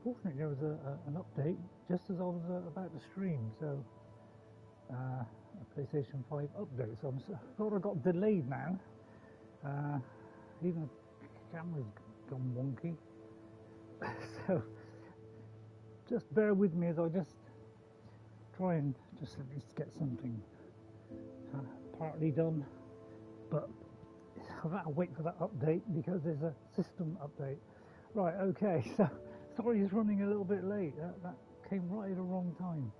unfortunately there was an update just as I was about to stream, so a PlayStation 5 update, so I'm sort of got delayed now. Even the camera's gone wonky. So just bear with me as I just try and just at least get something partly done, but I've got to wait for that update because there's a system update. Right, okay, so sorry it's running a little bit late. That came right at the wrong time.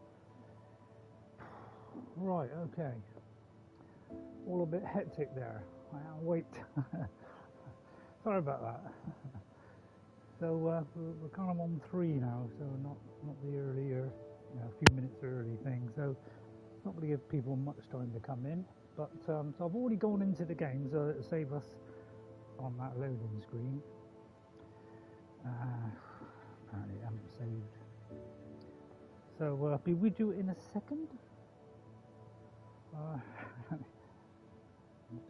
Right, okay. All a bit hectic there. Wait. Sorry about that. So we're kind of on 3 now, so not the earlier, a few minutes early thing. So it's not going to give people much time to come in. But so I've already gone into the game, so it'll save us on that loading screen. Apparently I haven't saved. So I'll be with you in a second. I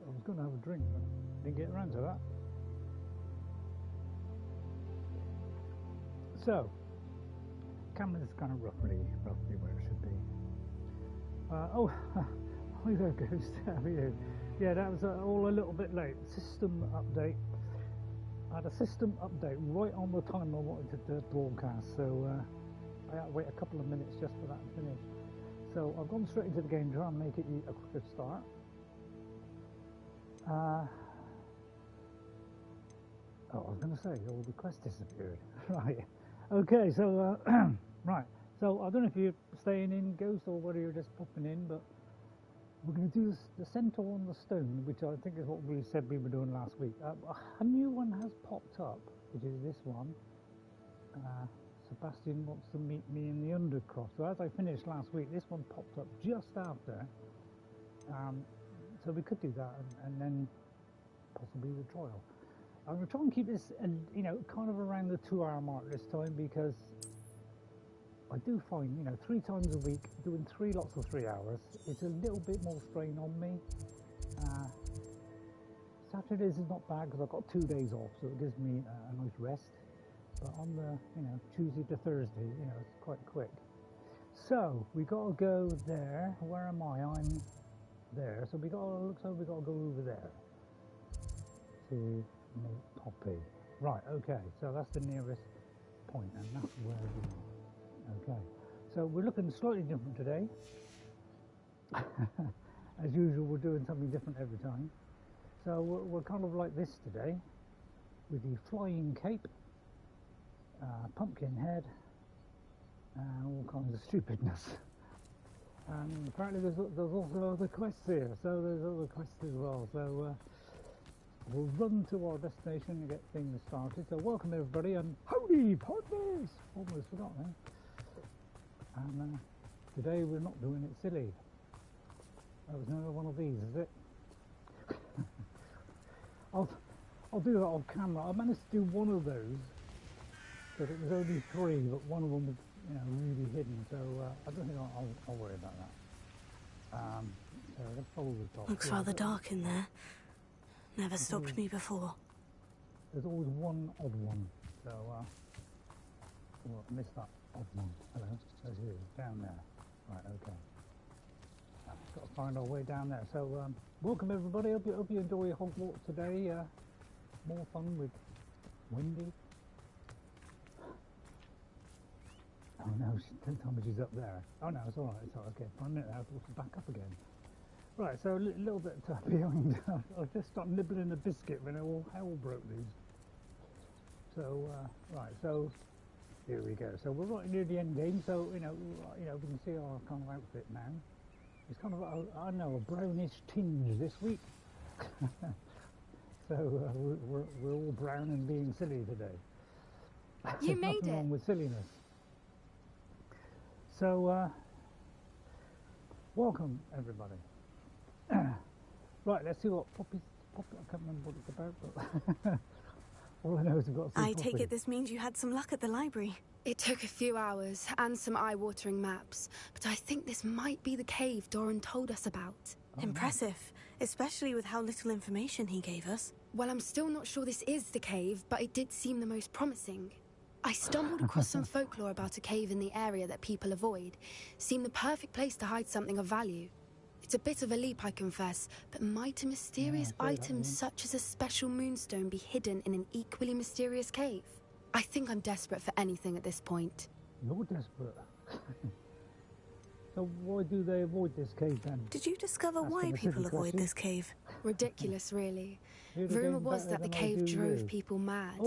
was going to have a drink, but didn't get around to that. So, camera's kind of roughly where it should be. Oh, hi there, Ghost. How are you? Yeah, that was all a little bit late. System update. I had a system update right on the time I wanted to broadcast, so I had to wait a couple of minutes just for that to finish. So I've gone straight into the game to try and make it a quicker start. Oh, I was going to say, all the quests disappeared. Right. Okay, so, right. So I don't know if you're staying in, Ghost, or whether you're just popping in, but we're going to do the Centaur on the Stone, which I think is what we said we were doing last week. A new one has popped up, which is this one. Sebastian wants to meet me in the Undercroft. So as I finished last week, this one popped up just after. So we could do that and then possibly the trial. I'm going to try and keep this, kind of around the 2-hour mark this time, because I do find, 3 times a week, doing 3 lots of 3 hours, it's a little bit more strain on me. Saturdays is not bad because I've got 2 days off, so it gives me a nice rest. But on the, Tuesday to Thursday, it's quite quick. So we got to go there. Where am I? I'm there. So looks like we got to go over there to meet Poppy. Right. Okay. So that's the nearest point, and that's where we are. Okay. So we're looking slightly different today. As usual, we're doing something different every time. So we're kind of like this today, with the flying cape. Pumpkin head, and all kinds of stupidness. And apparently there's also other quests here, so there's other quests as well. So we'll run to our destination and get things started. So welcome everybody, and howdy partners! Almost forgot now. And today we're not doing it silly. That was another one of these, is it? I'll do that off camera. I managed to do one of those. But it was only 3, but one of them was, really hidden. So I don't think I'll worry about that. So let's follow the top. Looks rather dark in there. Never stopped me before. There's always one odd one. So I missed that odd one. Hello, there's you down there. Right, okay. Got to find our way down there. So welcome everybody. Hope you enjoy Hogwarts today. More fun with Wendy. Oh no, don't tell me she's up there. Oh no, it's alright, okay. For a minute now, it's back up again. Right, so a little bit behind. I just stopped nibbling a biscuit when all hell broke loose. So, right, so here we go. So we're right near the end game, so, we can see our kind of outfit now. It's kind of, a brownish tinge this week. So we're all brown and being silly today. You made nothing it! wrong with silliness. So, welcome everybody. Right, let's see what Poppy, I can't remember what it's about, but all I know is we've got some I take it this means you had some luck at the library. It took a few hours and some eye-watering maps, but I think this might be the cave Doran told us about. Oh, Impressive, especially with how little information he gave us. Well, I'm still not sure this is the cave, but it did seem the most promising. I stumbled across some folklore about a cave in the area that people avoid. Seemed the perfect place to hide something of value. It's a bit of a leap, I confess, but might a mysterious item such as a special moonstone be hidden in an equally mysterious cave? I think I'm desperate for anything at this point. You're desperate. So why do they avoid this cave then? Did you discover why people avoid this cave? Ridiculous, really. Rumour was that the cave drove people mad.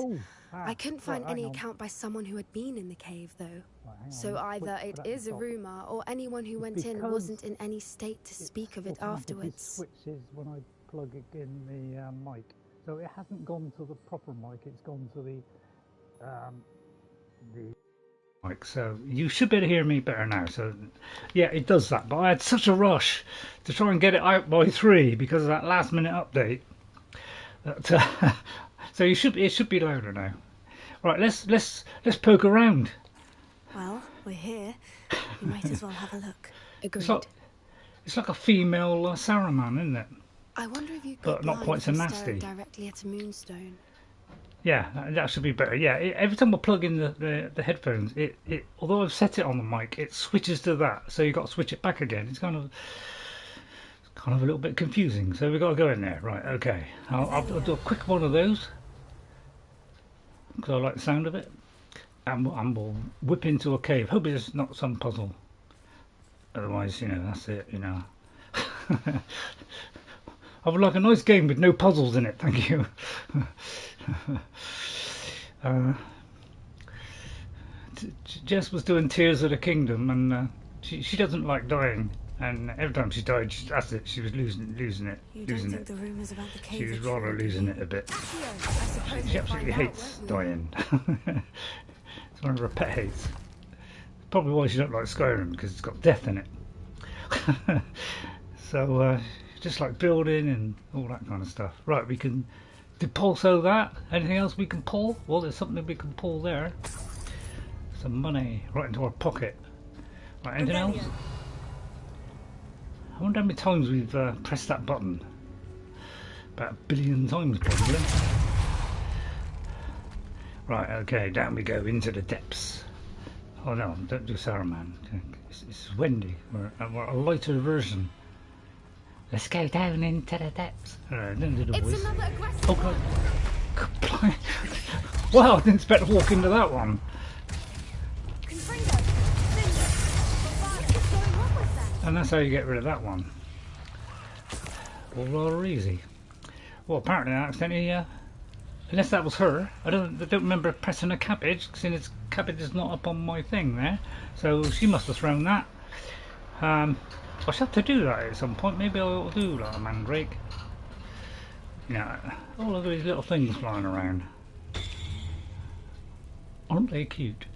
I couldn't find any account by someone who had been in the cave, though. So either it is a rumour, or anyone who went in wasn't in any state to speak of it afterwards. Switches when I plug it in the mic. So it hasn't gone to the proper mic, it's gone to the mic. So you should be able to hear me better now. So yeah, it does that. But I had such a rush to try and get it out by 3 because of that last minute update. That, so it should be louder now. Right, let's poke around. Well, we're here. We might as well have a look. Agreed. It's like a female Saruman, isn't it? I wonder if you could but not quite so nasty. Directly at a moonstone. Yeah, that should be better. Yeah, every time I plug in the headphones, it although I've set it on the mic, it switches to that. So you've got to switch it back again. It's kind of a little bit confusing. So we've got to go in there. Right, okay. I'll do a quick one of those because I like the sound of it. And we'll whip into a cave. Hope it's not some puzzle. Otherwise, that's it, I would like a nice game with no puzzles in it, thank you. Jess was doing Tears of the Kingdom, and she doesn't like dying. And every time she died, that's it. She was losing it. You don't think the rumours about the cave? She was rather losing it a bit. She absolutely hates dying. It's one of her pet hates. Probably why she don't like Skyrim, because it's got death in it. So just like building and all that kind of stuff. Right, we can depulso that. Anything else we can pull? Well, there's something we can pull there. Some money right into our pocket. Right, anything else? I wonder how many times we've pressed that button. About 1 billion times probably. Right, okay, down we go into the depths. Oh no, don't do Saruman. It's Wendy. We're a lighter version. Let's go down into the depths. Alright, don't do the voice. Oh god. Wow, I didn't expect to walk into that one. And that's how you get rid of that one. All rather easy. Well, apparently I accidentally, unless that was her, I don't remember pressing a cabbage, since cabbage is not up on my thing there. So she must have thrown that. I shall have to do that at some point. Maybe I'll do like a mandrake. All of these little things flying around. Aren't they cute?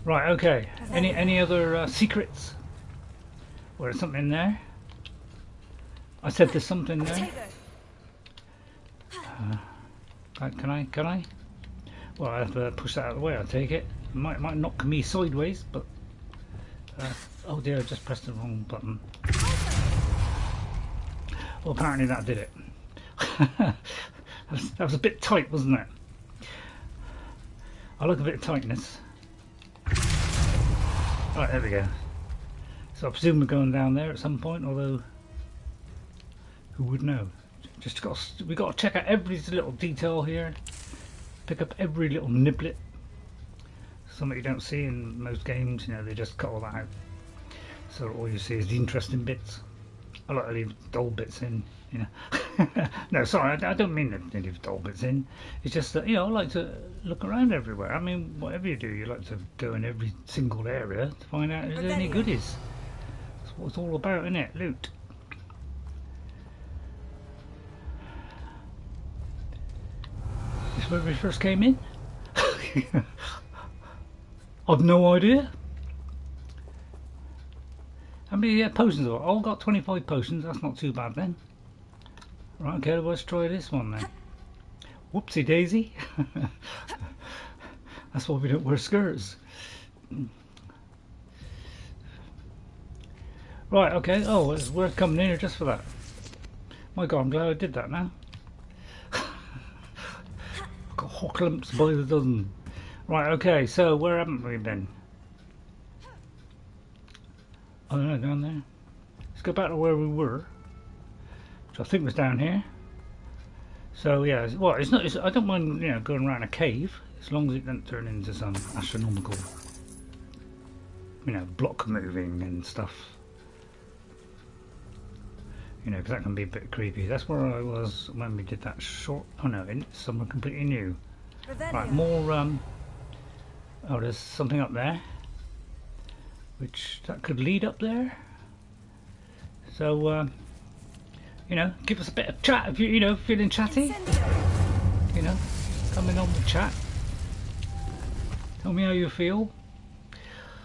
Right, okay. Any other secrets? Or is something there? I said there's something there. Can I? Well, I have to push that out of the way, I take it. Might knock me sideways, but... oh dear, I just pressed the wrong button. Well, apparently that did it. That was a bit tight, wasn't it? I like a bit of tightness. Right, there we go. So I presume we're going down there at some point, although who would know? We got to check out every little detail here, pick up every little niblet. Something you don't see in most games, they just cut all that out. So all you see is the interesting bits. I like to leave dull bits in, No, sorry, I don't mean to leave dull bits in. It's just that, I like to look around everywhere. I mean, whatever you do, you like to go in every single area to find out if there's any goodies. That's what it's all about, isn't it? Loot. This is where we first came in? I've no idea. How many potions have I got? Oh, I've got 25 potions. That's not too bad then. Right, okay, let's try this one then. Whoopsie daisy. That's why we don't wear skirts. Right, okay. Oh, it's worth coming in here just for that. My God, I'm glad I did that now. I've got hot lumps by the dozen. Right, okay, so where haven't we been? Oh no, down there. Let's go back to where we were, which I think was down here. So yeah, well, it's not. I don't mind, going around a cave as long as it doesn't turn into some astronomical, block moving and stuff. Because that can be a bit creepy. That's where I was when we did that short. Oh no, it's somewhere completely new. Right, more. Oh, there's something up there, which that could lead up there. So, give us a bit of chat if you, feeling chatty. Come in on the chat. Tell me how you feel.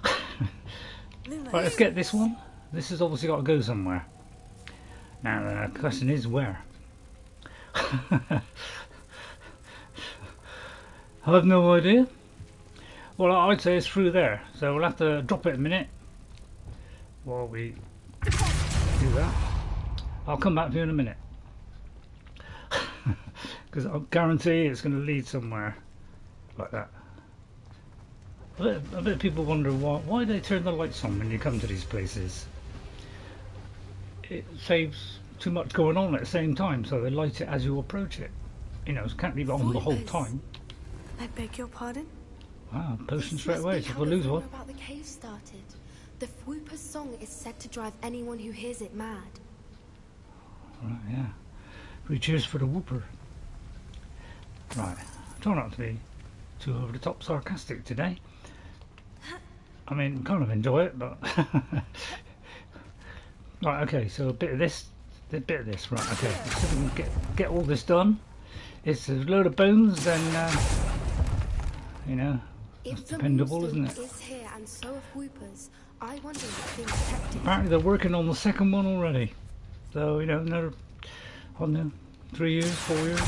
Right, let's get this one. This has obviously got to go somewhere. Now the question is where. I have no idea. Well, I'd say it's through there, so we'll have to drop it a minute while we do that. I'll come back to you in a minute, because I guarantee it's going to lead somewhere like that. I bet people wonder why they turn the lights on when you come to these places. It saves too much going on at the same time, so they light it as you approach it. It can't leave it on the whole time. I beg your pardon? Wow, potion straight away, so if I lose one. About the cave started. The Whooper's song is said to drive anyone who hears it mad. Right, yeah. 3 cheers for the Whooper. Right, try not to be too over the top sarcastic today. I mean, kind of enjoy it, but right, okay, so a bit of this, right, okay. So we can get all this done. It's a load of bones, then it's dependable, isn't it? Is here and so of Whoopers, I wonder if being protected. Apparently they're working on the second one already. So, another, I don't know, 3 years, 4 years.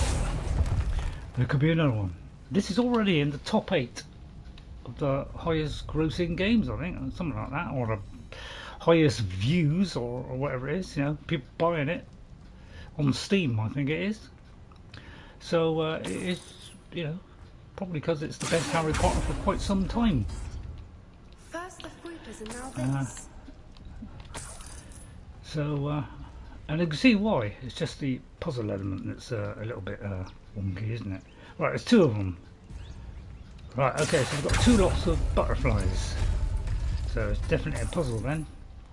There could be another one. This is already in the top 8 of the highest grossing games, I think, or something like that, or the highest views, or whatever it is, people buying it on Steam, I think it is. So, it is, probably because it's the best Harry Potter for quite some time. First the Whoopers and now this. So, and you can see why. It's just the puzzle element that's a little bit wonky, isn't it? Right, there's 2 of them. Right, okay, so we've got 2 lots of butterflies. So it's definitely a puzzle then.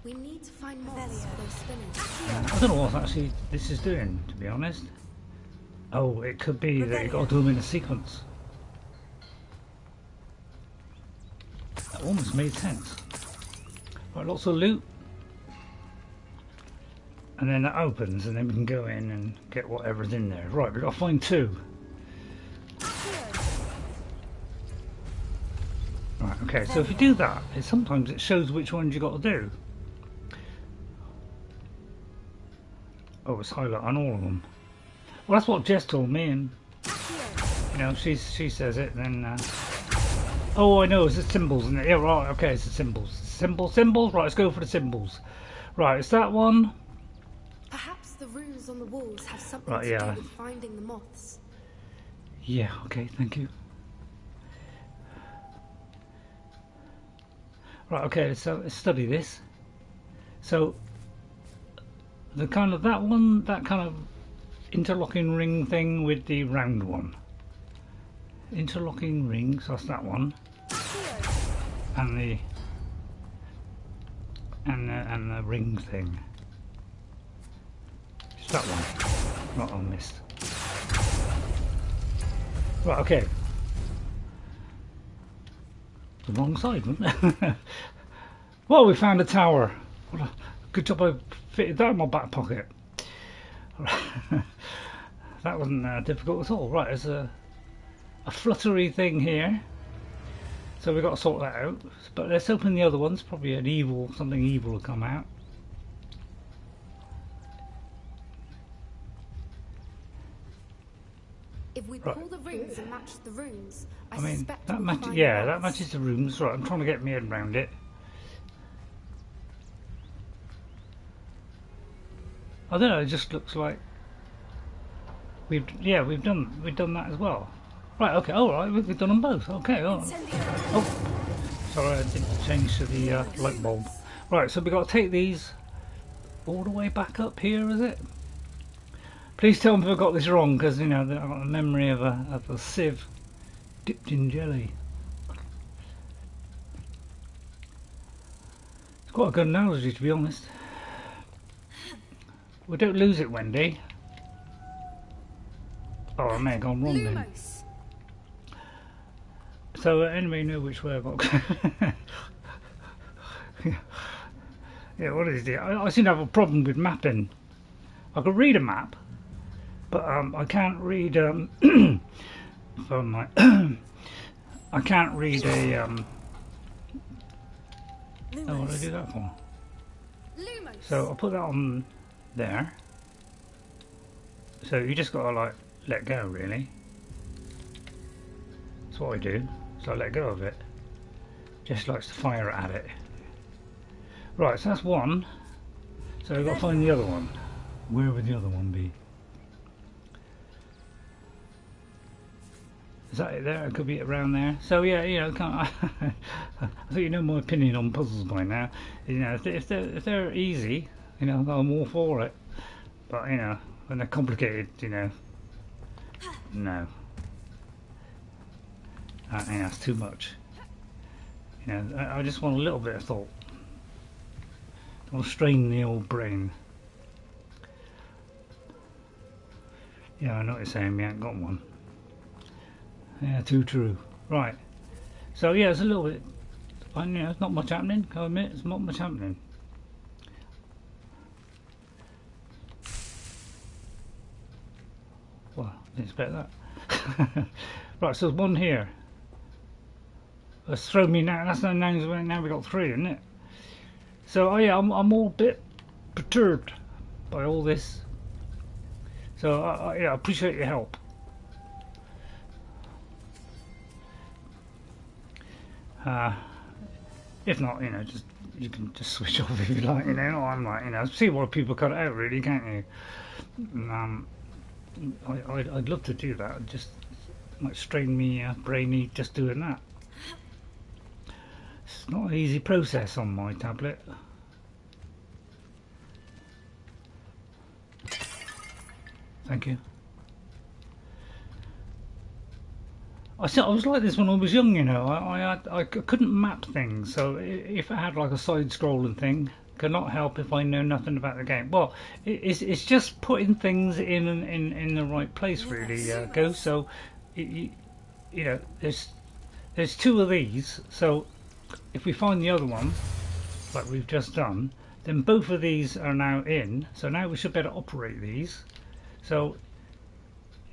We need to find moths for those spinners. I don't know what actually this is doing, to be honest. Oh, it could be that you've got to do them in a sequence. That almost made sense. Right, lots of loot. And then that opens, and then we can go in and get whatever's in there. Right, we've got to find 2. Right, okay, so if you do that, sometimes it shows which ones you got to do. Oh, it's highlight on all of them. Well, that's what Jess told me, and she says it. Then oh, I know, it's the symbols, isn't it? Yeah, right. Okay, it's the symbols. Symbols. Right, let's go for the symbols. Right, it's that one. Perhaps the runes on the walls have something right, to do with finding the moths. Yeah. Okay. Thank you. Right. Okay. So let's study this. So the kind of that kind of interlocking ring thing with the round one. Interlocking rings, that's that one. And the ring thing. It's that one. Not on missed. Right, okay. The wrong side, wasn't it? Well, we found a tower. What a good job I fitted that in my back pocket. That wasn't difficult at all. Right, there's a fluttery thing here, so we've got to sort that out. But let's open the other ones. Probably something evil will come out. If we pull the rings and match the runes, I mean, suspect that we'll matches. find Yeah, moths. that matches the rooms. Right, I'm trying to get my head around it. I don't know. It just looks like we've done that as well. Right, okay, alright, we've done them both. Okay, alright. Oh, sorry, I didn't change to the light bulb. Right, so we've got to take these all the way back up here, is it? Please tell me if I got this wrong, because, you know, I've got a memory of a sieve dipped in jelly. It's quite a good analogy, to be honest. Well, don't lose it, Wendy. Oh, I may have gone wrong then. So, anybody know which way I got? Yeah, what is it? I seem to have a problem with mapping. I can read a map, but I can't read. Phone light. I can't read a. Oh, what did I do that for? So I'll put that on there. So you just gotta like let go, really. That's what I do. So I let go of it. Just likes to fire at it. Right, so that's one. So we've got to find the other one. Where would the other one be? Is that it there? It could be around there. So yeah, you know, I think you know my opinion on puzzles by now. You know, if they're easy, you know, I'm all for it. But you know, when they're complicated, you know, no. I think that's too much. You know, I just want a little bit of thought. I want to strain the old brain. Yeah, I know what you're saying, we ain't got one. Yeah, too true. Right. So yeah, it's a little bit, you know, it's not much happening, I admit, it's not much happening. Well, I didn't expect that. Right, so there's one here. That's thrown me now, that's now we've got three, isn't it? So oh yeah, I'm all a bit perturbed by all this. So yeah, I appreciate your help. If not, you know, just you can just switch off if you like. You know, I'm like, you know, see why people cut it out, really, can't you? I'd love to do that. It just might strain me brainy just doing that. It's not an easy process on my tablet. Thank you. I was like this when I was young, you know. I couldn't map things, so if I had like a side-scrolling thing, could not help if I know nothing about the game. Well, it's just putting things in the right place, really, Ghost. So, you know, there's two of these. So, if we find the other one, like we've just done, then both of these are now in. So now we should better operate these. So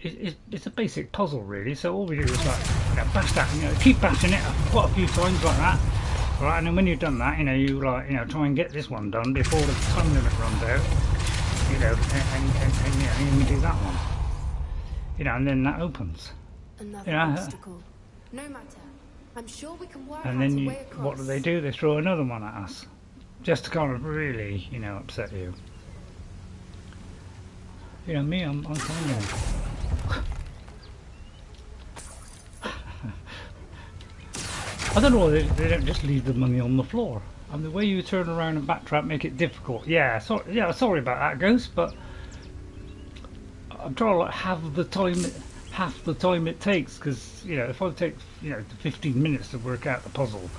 it's a basic puzzle, really. So all we do is like, you know, bash that, you know, keep bashing it quite a few times like that, right? And then when you've done that, you know, you like, you know, try and get this one done before the time limit runs out, you know, and yeah, and you do that one, you know, and then that opens. Another you know, obstacle. No matter. I'm sure we can work and out then a you, way across. what do? They throw another one at us, just to kind of really, you know, upset you. You know, me, I'm telling you. I don't know why they don't just leave the money on the floor. I mean, the way you turn around and backtrack make it difficult. Yeah, sorry about that, Ghost, but I'm trying to like half the time it takes, because you know, if I take, you know, 15 minutes to work out the puzzle,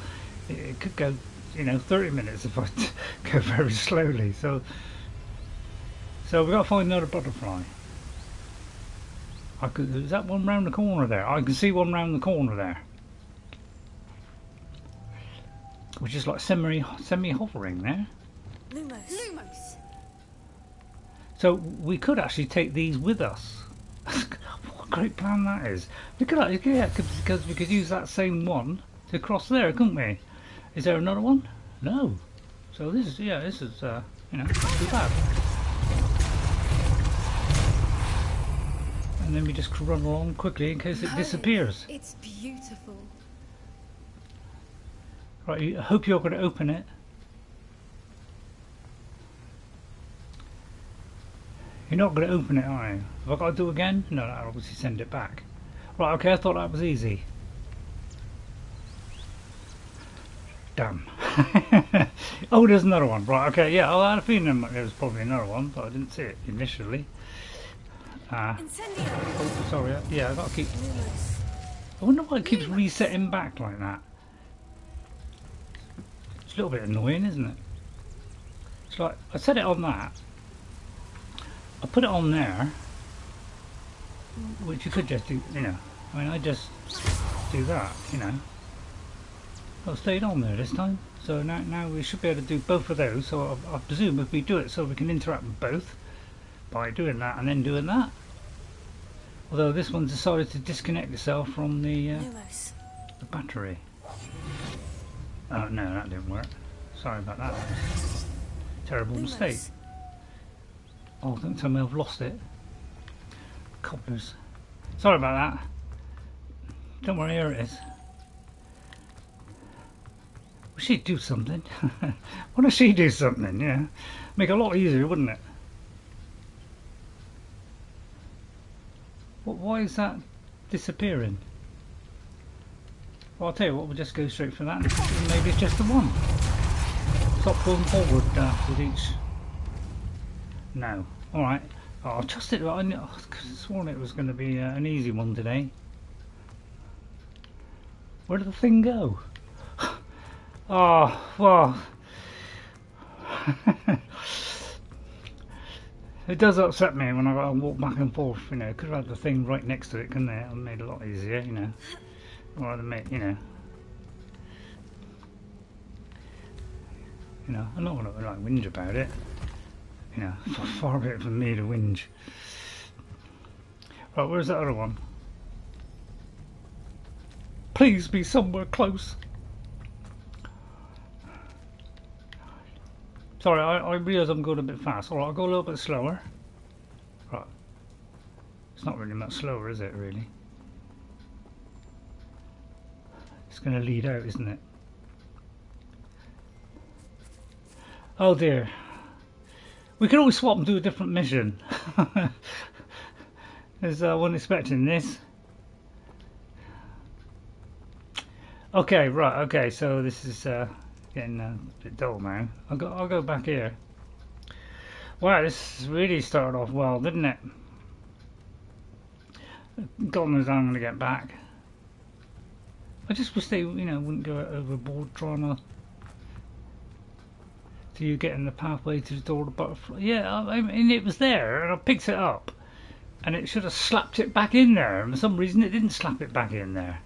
it could go, you know, 30 minutes if I go very slowly. So we've got to find another butterfly. Is that one round the corner there? I can see one round the corner there, which is like semi-hovering there. Lumos. So we could actually take these with us. What a great plan that is. We could actually, yeah, because we could use that same one to cross there, couldn't we? Is there another one? No. So this is, yeah, this is, you know, not too bad. And then we just run along quickly in case it disappears. It's beautiful. Right, I hope you're going to open it. You're not going to open it, are you? Have I got to do again? No, I'll obviously send it back. Right, okay, I thought that was easy. Damn. Oh, there's another one. Right, okay, yeah, I had a feeling there was probably another one, but I didn't see it initially. Oh, sorry, yeah, I gotta keep... I wonder why it keeps resetting back like that. It's a little bit annoying, isn't it? It's like, I set it on that. I put it on there, which you could just do, you know. I mean, I just do that, you know. Well, it stayed on there this time. So now we should be able to do both of those. So I presume if we do it so we can interact with both by doing that and then doing that. Although this one's decided to disconnect itself from the battery. Oh no, that didn't work. Sorry about that. Terrible mistake. Oh, don't tell me I've lost it. Cobblers. Sorry about that. Don't worry, here it is. Well, she'd do something. Why don't she do something, yeah? Make it a lot easier, wouldn't it? Why is that disappearing? Well, I'll tell you what, we'll just go straight for that. Maybe it's just the one. Stop going forward with each. No. Alright. Oh, I'll trust it. I could have sworn it was going to be an easy one today. Where did the thing go? Oh, well. It does upset me when I got to walk back and forth, you know. Could have had the thing right next to it, couldn't it? It made it a lot easier, you know. Or I'd have made, you know. You know, I'm not going to like whinge about it. You know, far be it from me to whinge. Right, where's that other one? Please be somewhere close. Sorry, I realise I'm going a bit fast. Alright, I'll go a little bit slower. Right. It's not really much slower, is it, really? It's going to lead out, isn't it? Oh dear. We could always swap and do a different mission. As I wasn't expecting this. Okay, right, okay, so this is getting a bit dull now. I'll go back here. Wow, this really started off well, didn't it? God knows how I'm going to get back. I just wish they, you know, wouldn't go overboard trying to you get in the pathway to the door of the butterfly. Yeah, I mean, it was there, and I picked it up, and it should have slapped it back in there, and for some reason it didn't slap it back in there.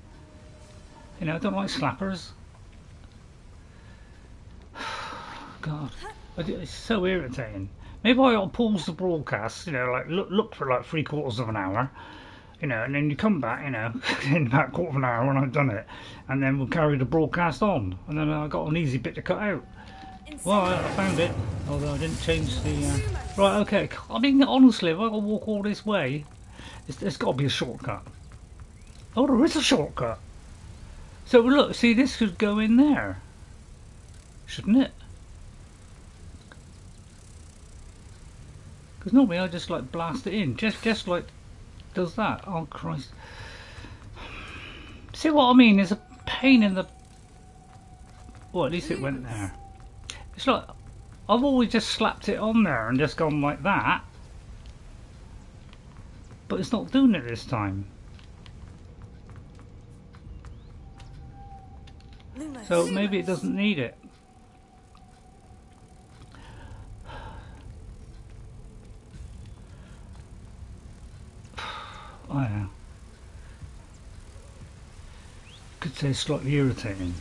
You know, I don't like slappers. God, it's so irritating. Maybe I'll pause the broadcast, you know, like look for like 3/4 of an hour, you know, and then you come back, you know, in about 1/4 of an hour when I've done it, and then we'll carry the broadcast on, and then I got an easy bit to cut out. Well, I found it, although I didn't change the... Right, okay, I mean, honestly, if I gotta walk all this way, there's got to be a shortcut. Oh, there is a shortcut. So look, see, this could go in there, shouldn't it? Because normally I just like blast it in, just like does that. Oh Christ! See what I mean? There's a pain in the. Well, at least it went there. It's like I've always just slapped it on there and just gone like that, but it's not doing it this time. So maybe it doesn't need it. Oh yeah. Could say slightly irritating.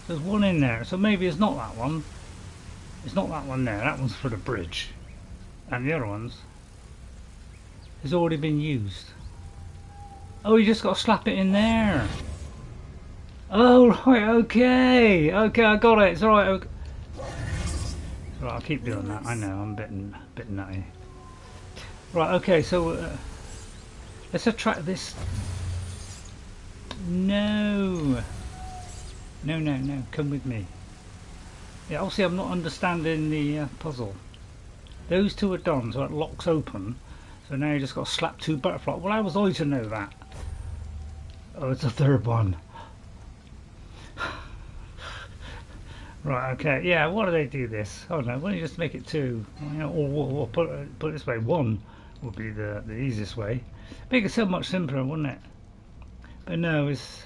There's one in there, so maybe it's not that one. It's not that one there. That one's for the bridge, and the other one's has already been used. Oh, you just got to slap it in there. Oh right, okay, I got it. It's all right. Okay. It's all right. I'll keep doing that. I know I'm a bit nutty. Right, okay. So let's attract this. No, come with me. Yeah, obviously I'm not understanding the puzzle. Those two are done, so it locks open. So now you just got to slap two butterflies. Well, how was I to know that? Oh, it's a third one. Right, okay, yeah, why do they do this? Oh no, why don't you just make it 2? You know, or put it this way, 1 would be the easiest way. Make it so much simpler, wouldn't it? But no, it's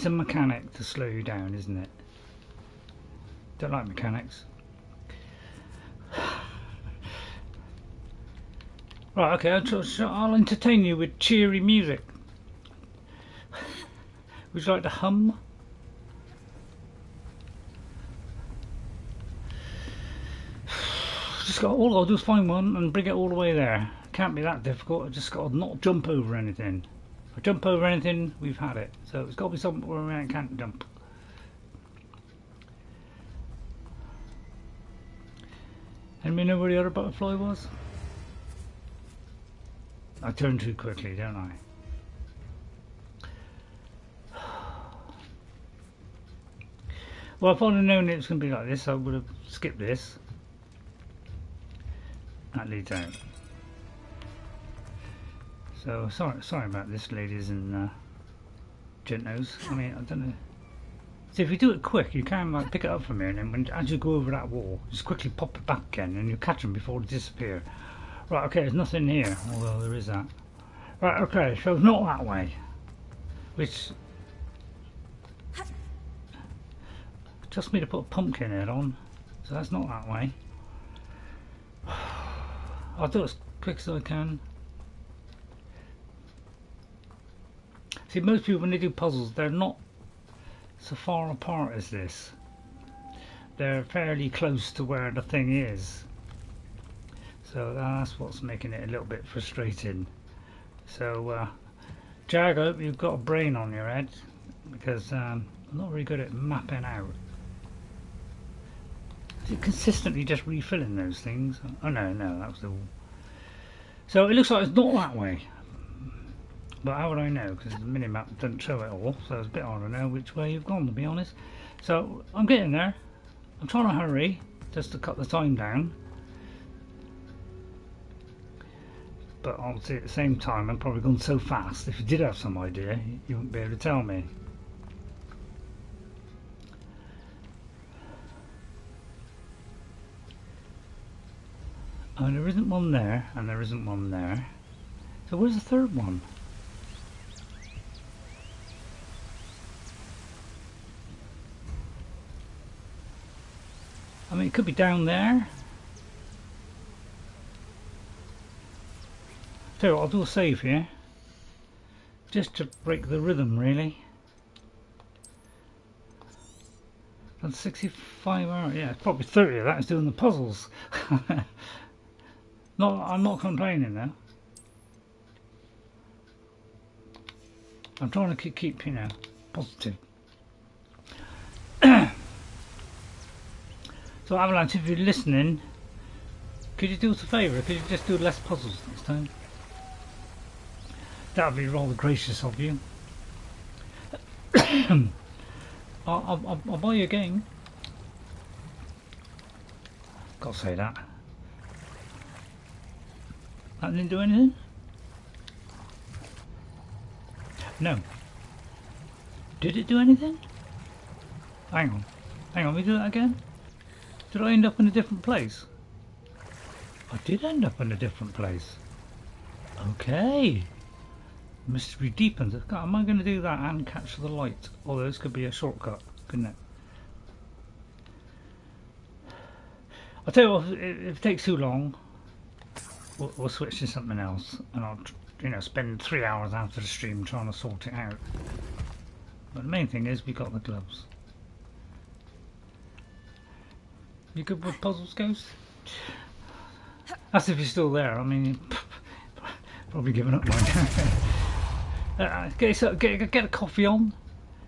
a mechanic to slow you down, isn't it? Don't like mechanics. Right, okay, I'll entertain you with cheery music. Would you like to hum? All I'll do is find one and bring it all the way there. Can't be that difficult. I just got to not jump over anything. If I jump over anything, we've had it. So it's got to be somewhere where I can't jump. Anybody know where the other butterfly was? I turn too quickly, don't I? Well, if I'd have known it was going to be like this, I would have skipped this. That leads out. So sorry about this, ladies and gentos. I mean, I don't know. See, if you do it quick, you can like pick it up from here, and then as you go over that wall, just quickly pop it back again, and you catch them before they disappear. Right, okay, there's nothing here, although there is that. Right, okay, so it's not that way. Which just me to put a pumpkin head on, so that's not that way. I'll do it as quick as I can. See, most people when they do puzzles, they're not so far apart as this. They're fairly close to where the thing is. So that's what's making it a little bit frustrating. So, Jag, I hope you've got a brain on your head, because I'm not very good at mapping out. Is it consistently just refilling those things? Oh no, that was the wall. So it looks like it's not that way. But how would I know? Because the minimap doesn't show it all, so it's a bit hard to know which way you've gone, to be honest. So I'm getting there. I'm trying to hurry, just to cut the time down. But obviously at the same time, I'm probably gone so fast. If you did have some idea, you wouldn't be able to tell me. Oh, there isn't one there, and there isn't one there. So where's the third one? I mean, it could be down there. So I'll do a save here, just to break the rhythm, really. That's 65 hours. Yeah, it's probably 30 of that is doing the puzzles. I'm not complaining now. I'm trying to keep you know, positive. So Avalanche, if you're listening, could you do us a favour? Could you just do less puzzles next time? That would be rather gracious of you. I'll buy you a game. Gotta say that. That didn't do anything? No. Did it do anything? Hang on, let me do that again. Did I end up in a different place? I did end up in a different place. Okay. Mystery deepens. God, am I going to do that and catch the light? Although this could be a shortcut, couldn't it? I'll tell you what, if it takes too long, we'll switch to something else, and I'll, you know, spend 3 hours after the stream trying to sort it out. But the main thing is we got the gloves. You good with puzzles, Ghost? That's if you're still there. I mean, probably giving up mine. Get a coffee on.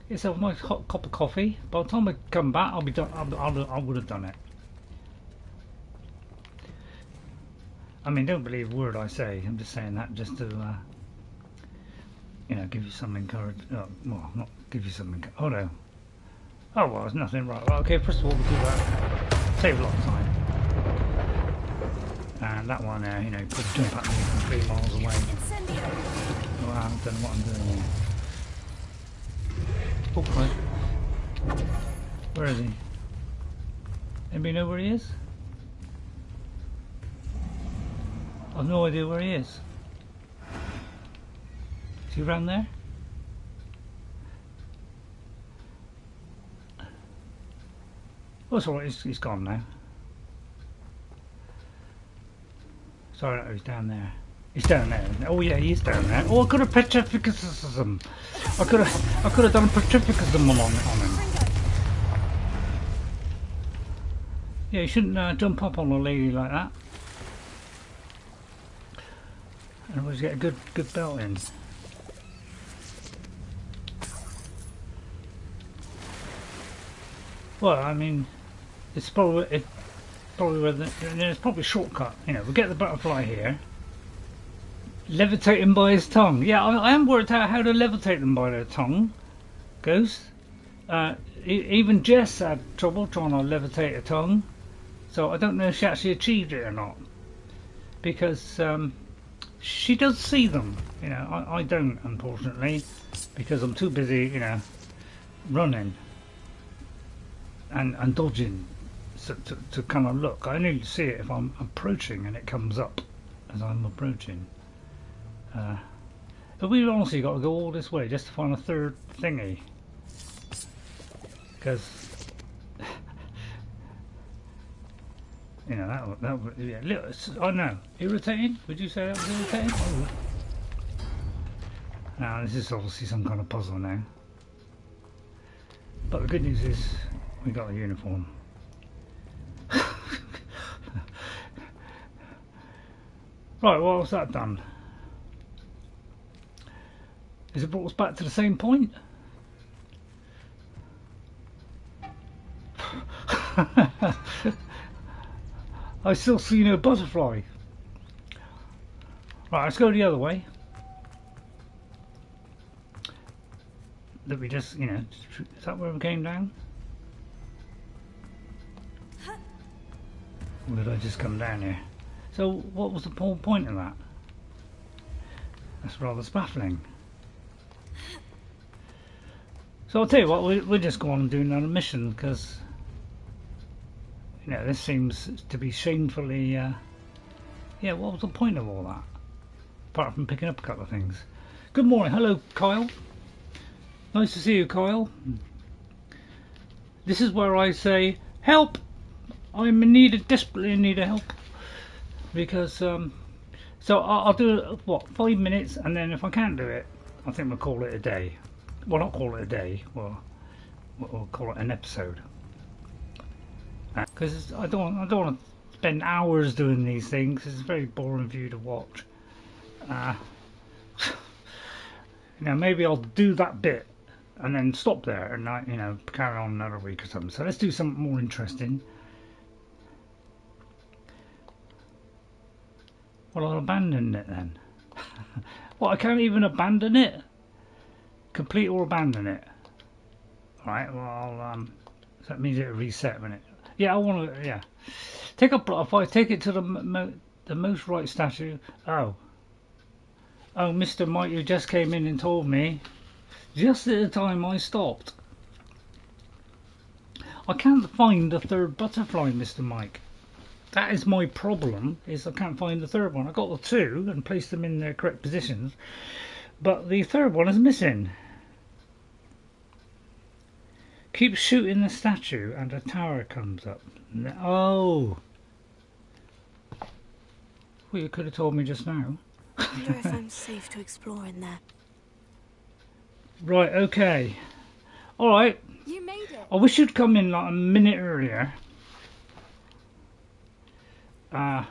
Get yourself a nice hot cup of coffee. By the time I come back, I'll be done. I would have done it. I mean, don't believe a word I say. I'm just saying that just to, you know, give you some encouragement. Well, not give you some. Oh no. Oh well, it's nothing. Right. Well, okay. First of all, we'll do that. Save a lot of time. And that one, you know, could jump at me from 3 miles away. I don't know what I'm doing here. Oh, right. Where is he? Anybody know where he is? I've no idea where he is. Is he around there? Oh, it's alright, he's gone now. Sorry, no, he's down there. He's down there. Oh yeah, he's down there. Oh, I could have petrificism. I could have done petrificism on him. Yeah, you shouldn't jump up on a lady like that. And always get a good belt in. Well, I mean, it's probably where there's probably a shortcut. You know, we get the butterfly here. Levitate him by his tongue. Yeah, I haven't worked out how to levitate them by their tongue. Ghost. Even Jess had trouble trying to levitate her tongue. So I don't know if she actually achieved it or not. Because she does see them. You know, I don't, unfortunately. Because I'm too busy, you know, running. And dodging. So to kind of look. I only see it if I'm approaching and it comes up as I'm approaching. But we've honestly got to go all this way just to find a third thingy. Because you know that yeah, look, I know, irritating. Would you say that was irritating? Oh. Now this is obviously some kind of puzzle now. But the good news is we got a uniform. Right, well, what's that done? Has it brought us back to the same point? I still see no butterfly. Right, let's go the other way. That we just, you know, is that where we came down? Or did I just come down here? So, what was the whole point of that? That's rather baffling. So I'll tell you what, we'll just go on and do another mission because, you know, this seems to be shamefully, yeah, what was the point of all that? Apart from picking up a couple of things. Good morning, hello Kyle. Nice to see you, Kyle. This is where I say, help! I'm in need, desperately in need of help. Because, so I'll do, what, 5 minutes, and then if I can't do it, I think we'll call it a day. Well, not call it a day, well, we'll call it an episode. Because I don't want to spend hours doing these things. It's very boring for you to watch. You know, maybe I'll do that bit and then stop there and not, you know, carry on another week or something. So let's do something more interesting. Well, I'll abandon it then. What, I can't even abandon it? Complete or abandon it? Alright, well, so that means it'll reset when it... Yeah, I want to, yeah. Take up, if I take it to the most right statue... Oh, Mr. Mike, you just came in and told me, just at the time I stopped. I can't find the third butterfly, Mr. Mike. That is my problem, is I can't find the third one. I got the two and placed them in their correct positions, but the third one is missing. Keep shooting the statue and a tower comes up. Oh! Well, you could have told me just now. I wonder if I'm safe to explore in there. Right, okay. Alright. You made it. I wish you'd come in like a minute earlier. I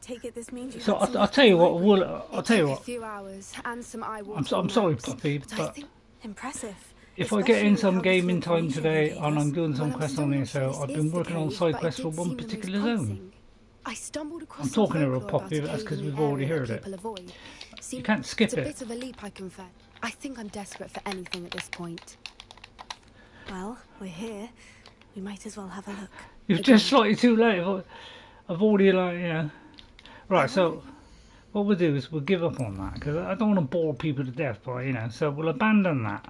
take it this means you. So I'll tell you what. I'll tell you what. A few hours and some eye I'm sorry, Puppy, but impressive. if I get in some gaming time today and I'm doing some quests on here, so I've been working on side quests for one particular zone. I stumbled across I'm talking to a Puppy, but that's because we've already heard it. You can't skip it. It's a bit of a leap, I confess. I think I'm desperate for anything at this point. Well, we're here. We might as well have a look. You're just slightly too late. I've already, like, you know. Right, so what we'll do is we'll give up on that because I don't want to bore people to death by, you know, so we'll abandon that.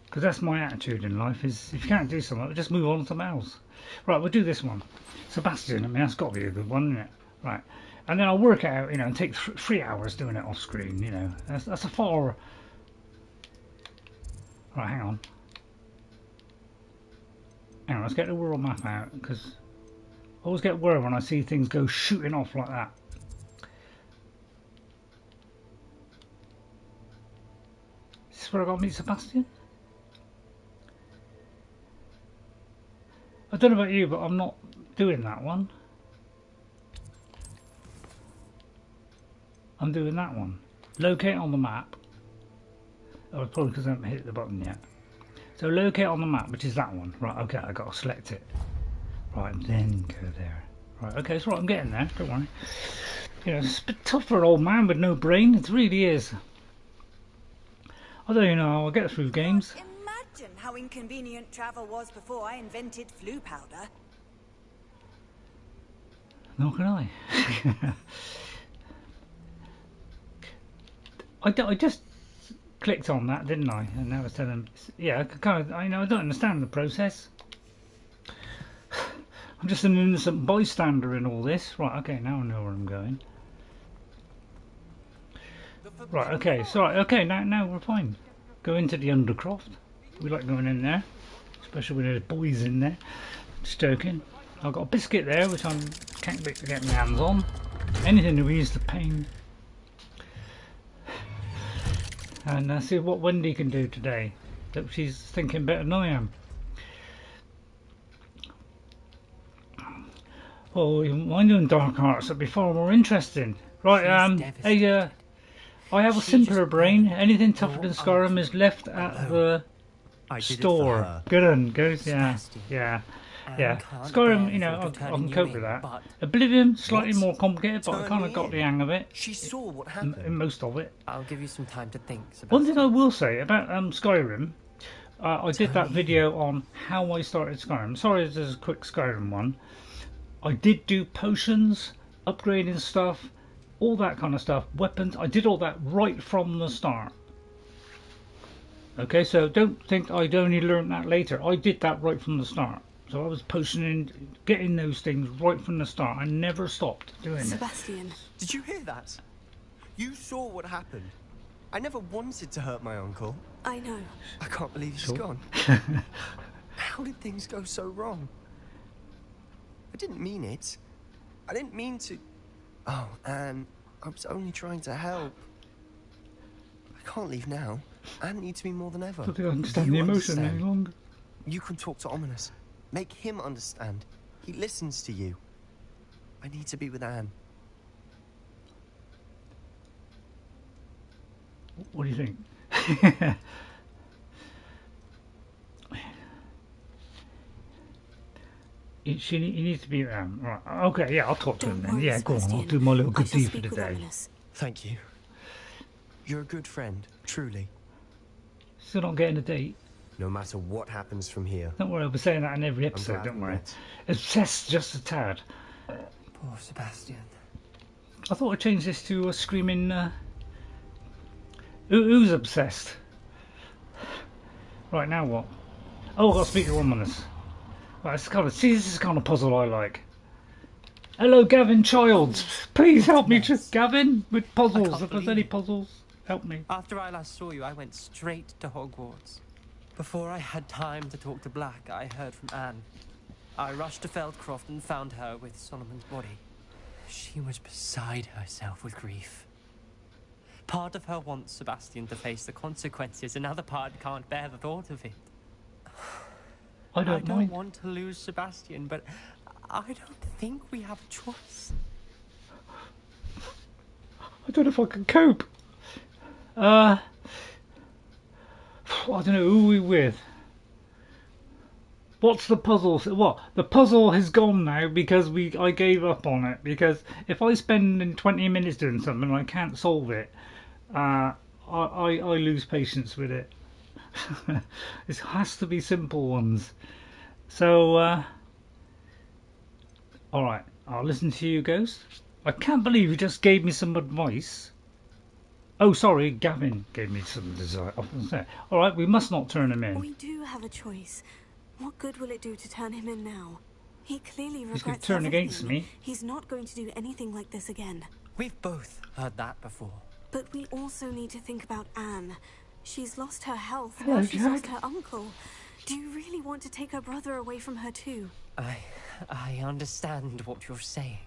Because that's my attitude in life, is if you can't do something, just move on to something else. Right, we'll do this one. Sebastian, I mean, that's got to be a good one, isn't it? Right. And then I'll work it out, you know, and take 3 hours doing it off screen, you know. That's a far... Right, hang on. Hang on, let's get the world map out, because I always get worried when I see things go shooting off like that. Is this where I got to meet Sebastian? I don't know about you, but I'm not doing that one. I'm doing that one. Locate on the map. Oh, probably because I haven't hit the button yet. So locate on the map, which is that one. Right, okay, I got to select it. Right, and then go there. Right, okay, so right, I'm getting there, don't worry. You know, it's a bit tough for an old man with no brain. It really is. I don't even know how I get through games. Imagine how inconvenient travel was before I invented flu powder. Nor can I. I just clicked on that, didn't I? And now it's telling, yeah, I know I don't understand the process. I'm just an innocent bystander in all this. Right, okay, now I know where I'm going. Right, okay, so okay, now we're fine. Go into the Undercroft. We like going in there, especially when there's boys in there. Just joking. I've got a biscuit there, which I can't wait to get my hands on. Anything to ease the pain. And see what Wendy can do today. That she's thinking better than I am. Well, I'm doing Dark Arts. That'd be far more interesting. Right, hey, I have a simpler brain. Anything tougher than Skyrim is left at the store. Good one, goes, yeah. Skyrim, you know, I can cope with that. Oblivion, slightly more complicated, but I kind of got the hang of it. She saw what happened. In most of it. I'll give you some time to think, Sebastian. One thing I will say about Skyrim, I did that video on how I started Skyrim. Sorry, this is a quick Skyrim one. I did do potions, upgrading stuff, all that kind of stuff, weapons. I did all that right from the start. Okay, so don't think I'd only learned that later. I did that right from the start. So I was potioning, getting those things right from the start. I never stopped doing it. Sebastian. Did you hear that? You saw what happened. I never wanted to hurt my uncle. I know. I can't believe he's gone. How did things go so wrong? I didn't mean it. I didn't mean to... Oh, Anne, I was only trying to help. I can't leave now. Anne needs me more than ever. I don't think I understand the emotion any longer. You can talk to Ominous. Make him understand. He listens to you. I need to be with Anne. What do you think? He needs to be around. Right. Okay, yeah, I'll talk to him then. Yeah, go on. I'll do my little good deed for the day. Thank you. You're a good friend, truly. Still not getting a date. No matter what happens from here. Don't worry, I'll be saying that in every episode, don't worry. Obsessed just a tad. Poor Sebastian. I thought I'd change this to a screaming... Who's obsessed? Right, now what? Oh, I've got to speak to Ominous. Right, this is the kind of puzzle I like. Hello, Gavin Childs. Please help me, Gavin, with puzzles. If there's any puzzles, help me. After I last saw you, I went straight to Hogwarts. Before I had time to talk to Black, I heard from Anne. I rushed to Feldcroft and found her with Solomon's body. She was beside herself with grief. Part of her wants Sebastian to face the consequences, another part can't bear the thought of it. I don't want to lose Sebastian, but I don't think we have a choice. I don't know if I can cope. I don't know who we with. What's the puzzle? What? The puzzle has gone now because I gave up on it. Because if I spend 20 minutes doing something and I can't solve it, I lose patience with it. It has to be simple ones. So, alright, I'll listen to you, Ghost. I can't believe you just gave me some advice. Oh, sorry, Gavin gave me some advice. Alright, we must not turn him in. We do have a choice. What good will it do to turn him in now? He clearly He's regrets going to turn everything. against me. He's not going to do anything like this again. We've both heard that before. But we also need to think about Anne. She's lost her health, Hello, now she's Jack. lost her uncle. Do you really want to take her brother away from her too? I understand what you're saying.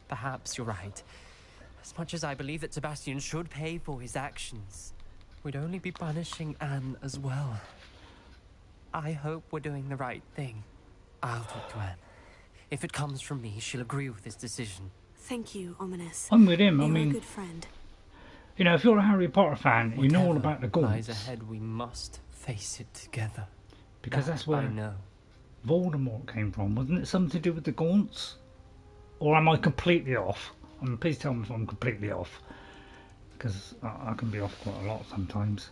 Perhaps you're right. As much as I believe that Sebastian should pay for his actions, we'd only be punishing Anne as well. I hope we're doing the right thing. I'll talk to Anne. If it comes from me, she'll agree with this decision. Thank you, Ominous. I'm with him. I You're mean, a good friend. you know, if you're a Harry Potter fan, you know all Whatever about the lies gaunts. ahead, we must face it together. Because that's where I know. Voldemort came from. Wasn't it something to do with the gaunts? Or am I completely off? I mean, please tell me if I'm completely off. Because I can be off quite a lot sometimes.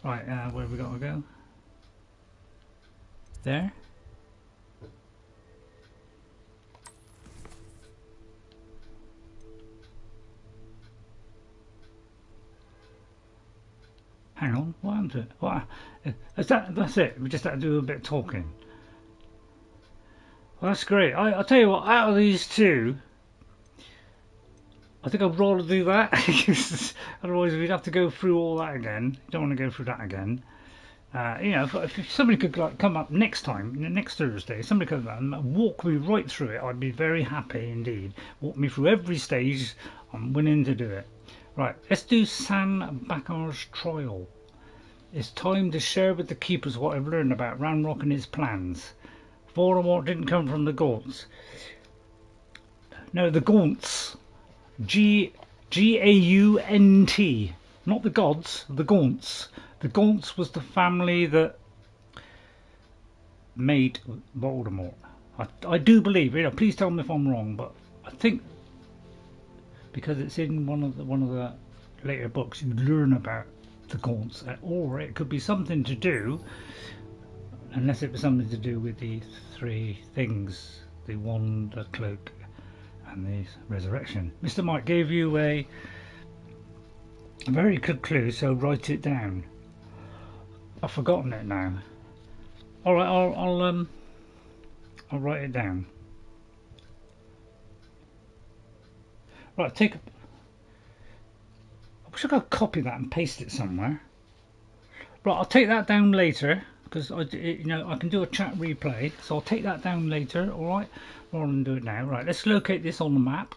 Right, where have we got to go? There? Hang on, what happened to it? What? That's it, we just had to do a bit of talking. Well, that's great. I'll tell you what, out of these two, I think I'd rather do that. Otherwise we'd have to go through all that again. You don't want to go through that again. You know, if somebody could like come up next time, next Thursday, somebody could come up and walk me right through it, I'd be very happy indeed. Walk me through every stage, I'm willing to do it. Right, let's do San Bakar's trial. It's time to share with the keepers what I've learned about Ranrock and his plans. Voldemort didn't come from the Gaunts. No, the Gaunts. G-A-U-N-T. Not the gods, the Gaunts. The Gaunts was the family that made Voldemort. I do believe, you know, please tell me if I'm wrong, but I think because it's in one of the later books, you learn about the Gaunts, or it could be something to do, unless it was something to do with the three things: the wand, the cloak, and the resurrection. Mr. Mike gave you a very good clue, so write it down. I've forgotten it now. All right, I'll write it down. Right, I wish I could copy that and paste it somewhere. Right, I'll take that down later because you know, I can do a chat replay, so I'll take that down later. All right, rather than do it now. Right, let's locate this on the map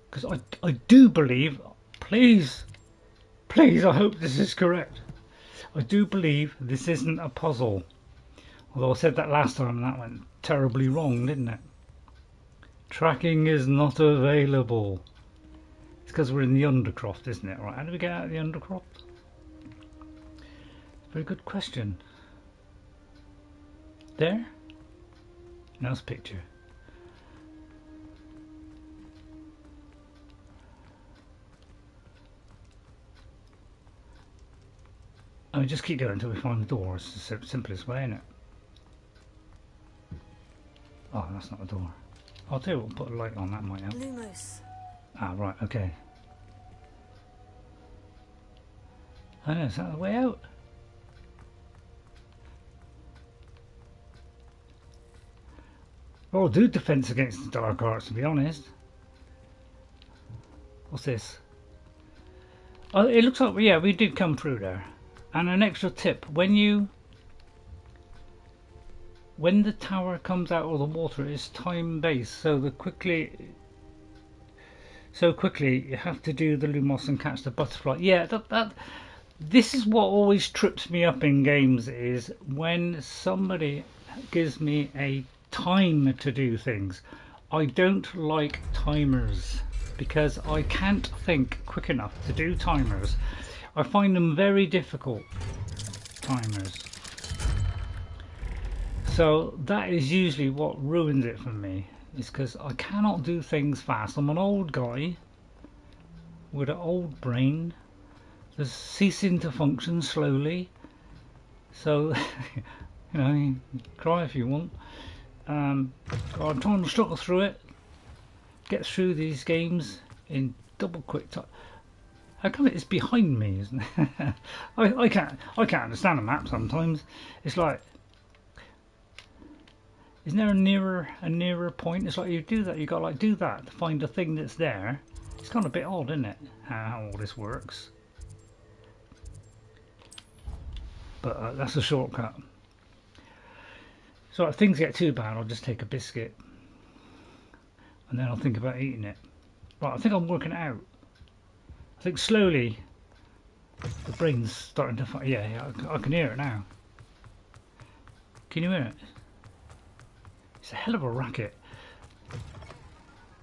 because I do believe. Please, I hope this is correct. I do believe this isn't a puzzle. Although I said that last time and that went terribly wrong, didn't it? Tracking is not available. It's because we're in the Undercroft, isn't it? Right, how do we get out of the Undercroft? Very good question. There? Nice picture. I mean, just keep going until we find the door. It's the simplest way, isn't it? Oh, that's not a door. I'll tell you what, put a light on, that might help. Lumos. Ah, right, okay. I know, is that the way out? Well, I'll do defense against the dark arts, to be honest. What's this? Oh, it looks like, yeah, we did come through there. And an extra tip, when the tower comes out of the water, it's time based, so quickly you have to do the Lumos and catch the butterfly. Yeah, this is what always trips me up in games, is when somebody gives me a time to do things. I don't like timers because I can't think quick enough to do timers. I find them very difficult, timers. So that is usually what ruins it for me, is because I cannot do things fast. I'm an old guy with an old brain that's ceasing to function slowly. So You know, you can cry if you want. I'm trying to struggle through it. Get through these games in double quick time. How come it's behind me, isn't it? I can't understand a map sometimes. It's like, isn't there a nearer point? It's like you do that, you got to like do that to find the thing that's there. It's kind of a bit odd, isn't it? How all this works. But that's a shortcut. So if things get too bad, I'll just take a biscuit and then I'll think about eating it. Right, I think I'm working it out. I think slowly the brain's starting to find. Yeah, I can hear it now. Can you hear it? It's a hell of a racket.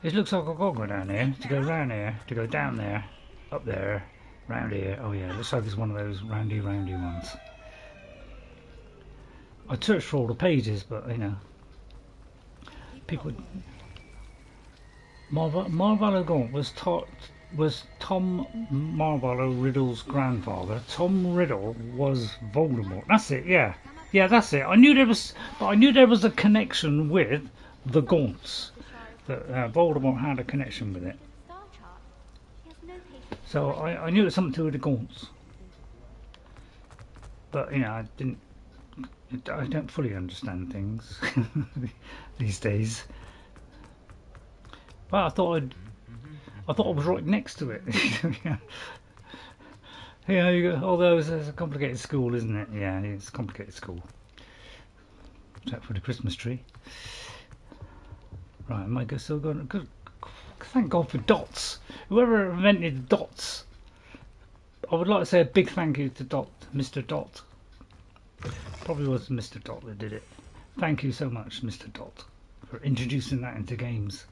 It looks like I've got to go down here, to go round here, to go down there, up there, round here. Oh yeah, it looks like it's one of those roundy ones. I searched for all the pages, but you know, people. Marvallo Gaunt was Tom Marvallo Riddle's grandfather. Tom Riddle was Voldemort. That's it. Yeah, that's it. I knew there was a connection with the Gaunts. That Voldemort had a connection with it. So I knew it was something to do with the Gaunts. But you know, I don't fully understand things these days. Well, I thought I was right next to it. Yeah, although it's a complicated school, isn't it? Yeah, it's a complicated school. Except for the Christmas tree. Right, am I still going? Good. Thank God for dots. Whoever invented dots, I would like to say a big thank you to Mr. Dot. Probably was Mr. Dot that did it. Thank you so much, Mr. Dot, for introducing that into games.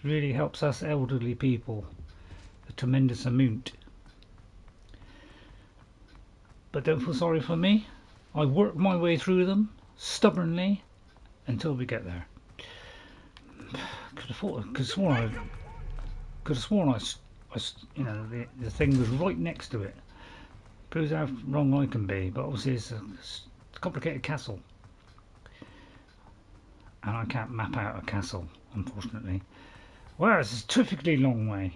It really helps us elderly people a tremendous amount. But don't feel sorry for me. I work my way through them stubbornly until we get there. Could have sworn I you know, the thing was right next to it. Proves how wrong I can be, but obviously it's a complicated castle, and I can't map out a castle, unfortunately. Well, it's a terrifically long way.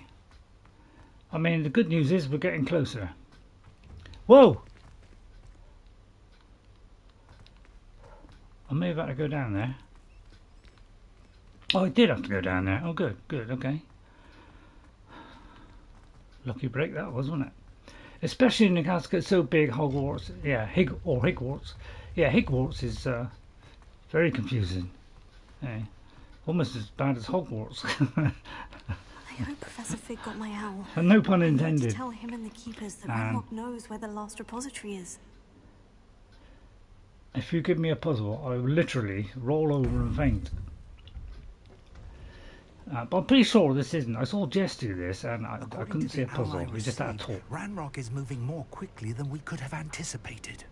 I mean, the good news is we're getting closer. Whoa! I may have had to go down there. Oh, I did have to go down there. Oh, good, okay. Lucky break that was, wasn't it? Especially in the castle gets so big, Hogwarts. Yeah, Higwarts. Yeah, Higwarts is very confusing. Yeah, almost as bad as Hogwarts. I hope Professor Fig got my owl. And no pun intended. To tell him and the keepers that Ranrock knows where the last repository is. If you give me a puzzle, I will literally roll over and faint. But I'm pretty sure this isn't. I saw Jess do this and I couldn't see a puzzle. We just had a talk. Ranrock is moving more quickly than we could have anticipated.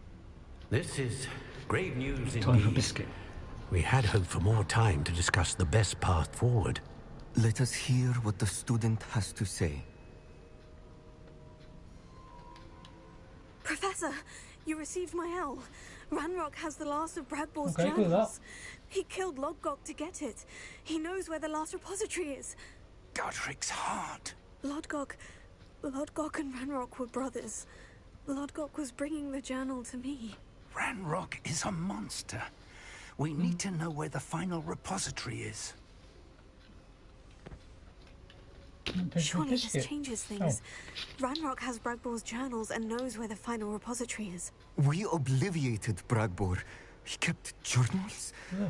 This is grave news indeed. Time for biscuit. We had hoped for more time to discuss the best path forward. Let us hear what the student has to say. Professor, you received my owl. Ranrock has the last of Bradbor's Okay, journals. He killed Lodgok to get it. He knows where the last repository is. Godric's heart. Lodgok and Ranrock were brothers. Lodgok was bringing the journal to me. Ranrock is a monster. We need to know where the final repository is. Surely this changes things. Ranrock has Bradbor's journals and knows where the final repository is. We obliviated Bradbor. He kept journals? Yeah.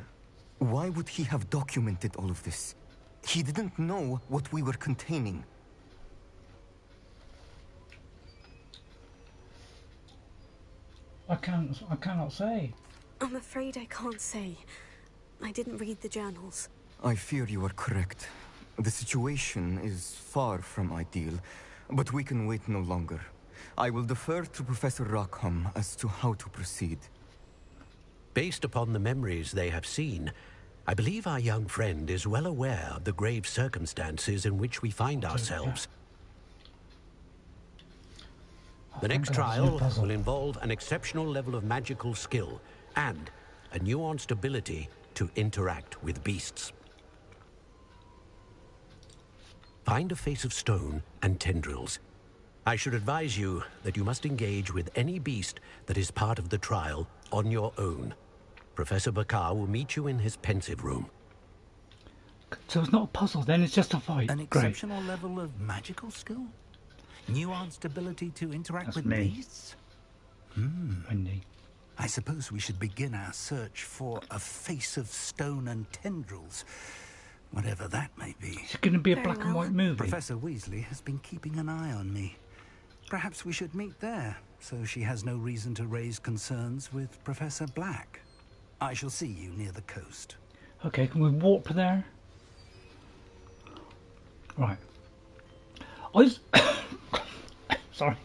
Why would he have documented all of this? He didn't know what we were containing. I cannot say. I'm afraid I can't say. I didn't read the journals. I fear you are correct. The situation is far from ideal, but we can wait no longer. I will defer to Professor Rockham as to how to proceed. Based upon the memories they have seen, I believe our young friend is well aware of the grave circumstances in which we find ourselves. The next trial will involve an exceptional level of magical skill and a nuanced ability to interact with beasts. Find a face of stone and tendrils. I should advise you that you must engage with any beast that is part of the trial on your own. Professor Bakar will meet you in his pensive room. So it's not a puzzle then, it's just a fight. An exceptional level of magical skill? Nuanced ability to interact with beasts? Wendy. I suppose we should begin our search for a face of stone and tendrils, whatever that may be. It's going to be a black and white movie. Professor Weasley has been keeping an eye on me. Perhaps we should meet there, so she has no reason to raise concerns with Professor Black. I shall see you near the coast. Okay, can we warp there? Right. I was... Sorry.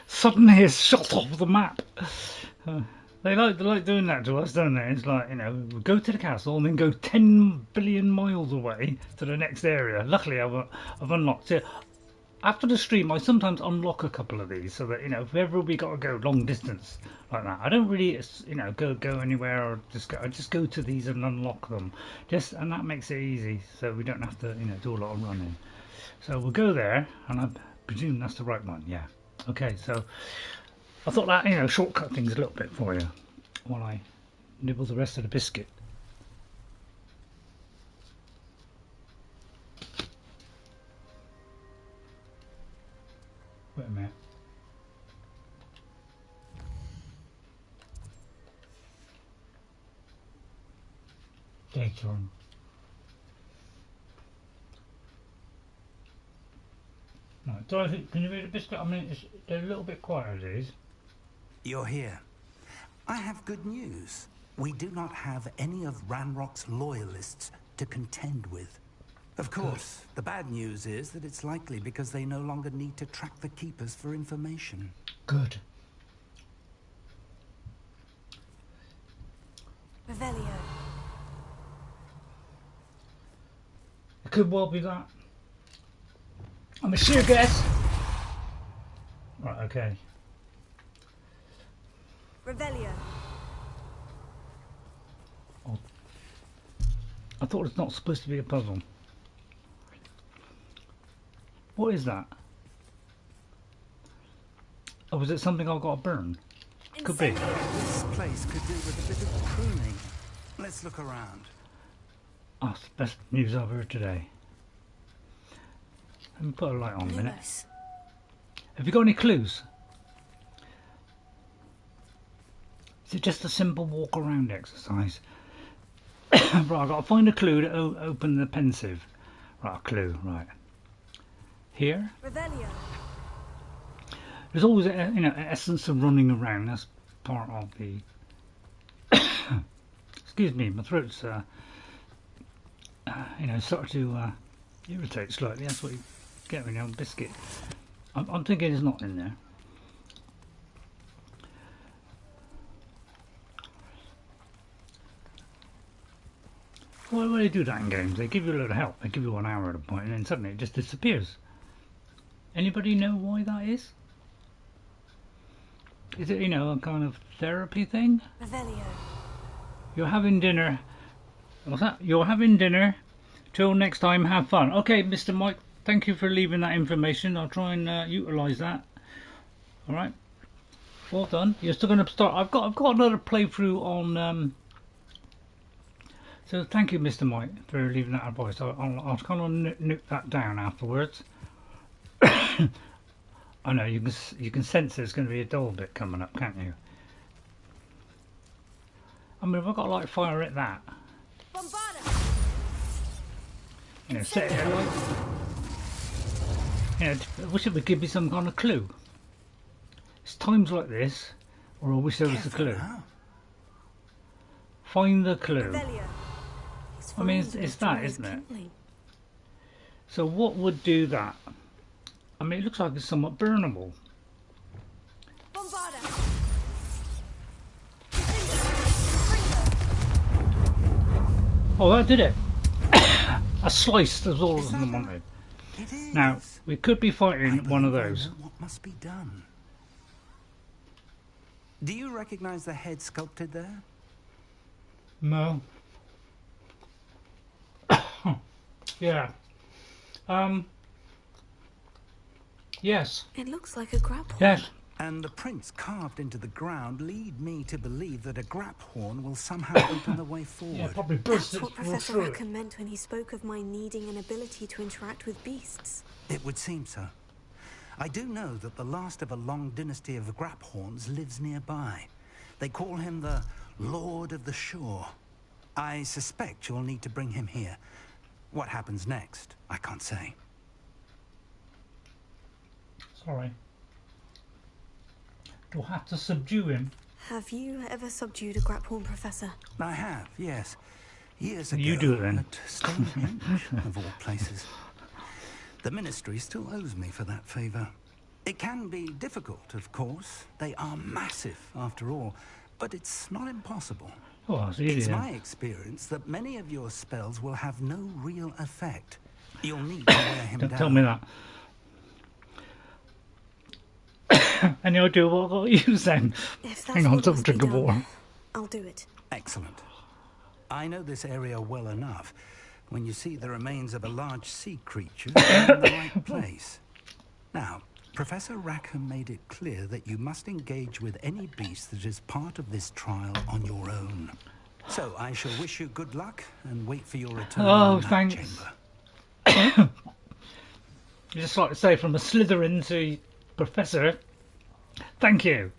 Suddenly it's shot off the map. They like doing that to us, don't they? It's like, you know, we go to the castle and then go 10 billion miles away to the next area. Luckily, I've unlocked it. After the stream, I sometimes unlock a couple of these so that, you know, if ever we got to go long distance like that, I don't really, you know, go anywhere or I just go to these and unlock them. And that makes it easy, so we don't have to, you know, do a lot of running. So we'll go there, and I presume that's the right one. Yeah. Okay. So I thought that, you know, shortcut things a little bit for you while I nibble the rest of the biscuit. Wait a minute. Data on. Right, Dorothy, can you read a biscuit? I mean, they're a little bit quiet, these. You're here. I have good news. We do not have any of Ranrock's loyalists to contend with. Of course, the bad news is that it's likely because they no longer need to track the keepers for information. Good. Revelio. It could well be that. I'm a sheer guess. Right, okay. Revelio. Oh. I thought it's not supposed to be a puzzle. What is that? Oh, was it something I've got to burn? Could be. This place could do with a bit of pruning. Let's look around. Oh, it's the best news I've heard today. Let me put a light on a minute. Have you got any clues? Is it just a simple walk around exercise? Right, I've got to find a clue to open the pensive. Right, a clue, right. Here. Revelio. There's always a, you know, an essence of running around. That's part of the. Excuse me, my throat's you know, started to irritate slightly. That's what you get when you have a biscuit. I'm thinking it's not in there. Why do they do that in games? They give you a lot of help. They give you 1 hour at a point, and then suddenly it just disappears. Anybody know why that is? Is it, you know, a kind of therapy thing? Revelio. You're having dinner. What's that? You're having dinner. Till next time, have fun. Okay, Mr. Mike, thank you for leaving that information. I'll try and utilise that. All right. Well done. You're still going to start. I've got another playthrough on. So thank you, Mr. Mike, for leaving that advice. I'll kind of nuke that down afterwards. I know you can sense there's going to be a dull bit coming up, can't you? I mean, if I've got to like fire at that, you know, set it alight. You know, I wish it would give me some kind of clue. It's times like this, or I wish there was a clue. Find the clue. I mean, it's that, isn't it? So what would do that? I mean, it looks like it's somewhat burnable. Oh, that did it. A slice, that's all I wanted. It is. Now, we could be fighting one of those. What must be done? Do you recognize the head sculpted there? No. Yeah. Yes. It looks like a grapple. Yes. And the prints carved into the ground lead me to believe that a grap horn will somehow open the way forward. Yeah, probably That's what Professor Rackham meant when he spoke of my needing an ability to interact with beasts. It would seem so. I do know that the last of a long dynasty of grap horns lives nearby. They call him the Lord of the Shore. I suspect you'll need to bring him here. What happens next, I can't say. Sorry. Do I have to subdue him? Have you ever subdued a grap horn, Professor? I have, yes. Years ago. You do it then. At Stonehenge, of all places. The Ministry still owes me for that favour. It can be difficult, of course. They are massive, after all. But it's not impossible. Oh, it's easy. It's then. my experience that many of your spells will have no real effect. You'll need to wear him Don't down. tell me that. And you'll do what I'll use then. If that's Hang on, what some must be drink of done, water. I'll do it. Excellent. I know this area well enough. When you see the remains of a large sea creature, you're in the right place. Now, Professor Rackham made it clear that you must engage with any beast that is part of this trial on your own. So I shall wish you good luck and wait for your return Oh, in that thanks. chamber. You just like to say from a Slytherin to Professor, thank you.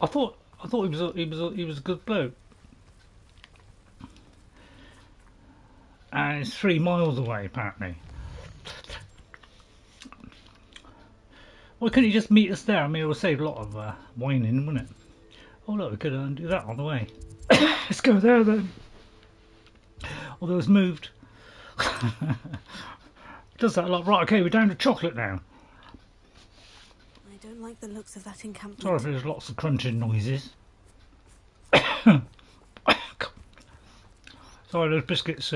I thought he was a good bloke. And it's 3 miles away, apparently. Why couldn't you just meet us there? I mean, it would save a lot of whining, wouldn't it? Oh look, we could do that on the way. Let's go there then. Although it's moved. Does that a lot. Right, okay, we're down to chocolate now. I don't like the looks of that encampment. Sorry if there's lots of crunching noises. Sorry, those biscuits.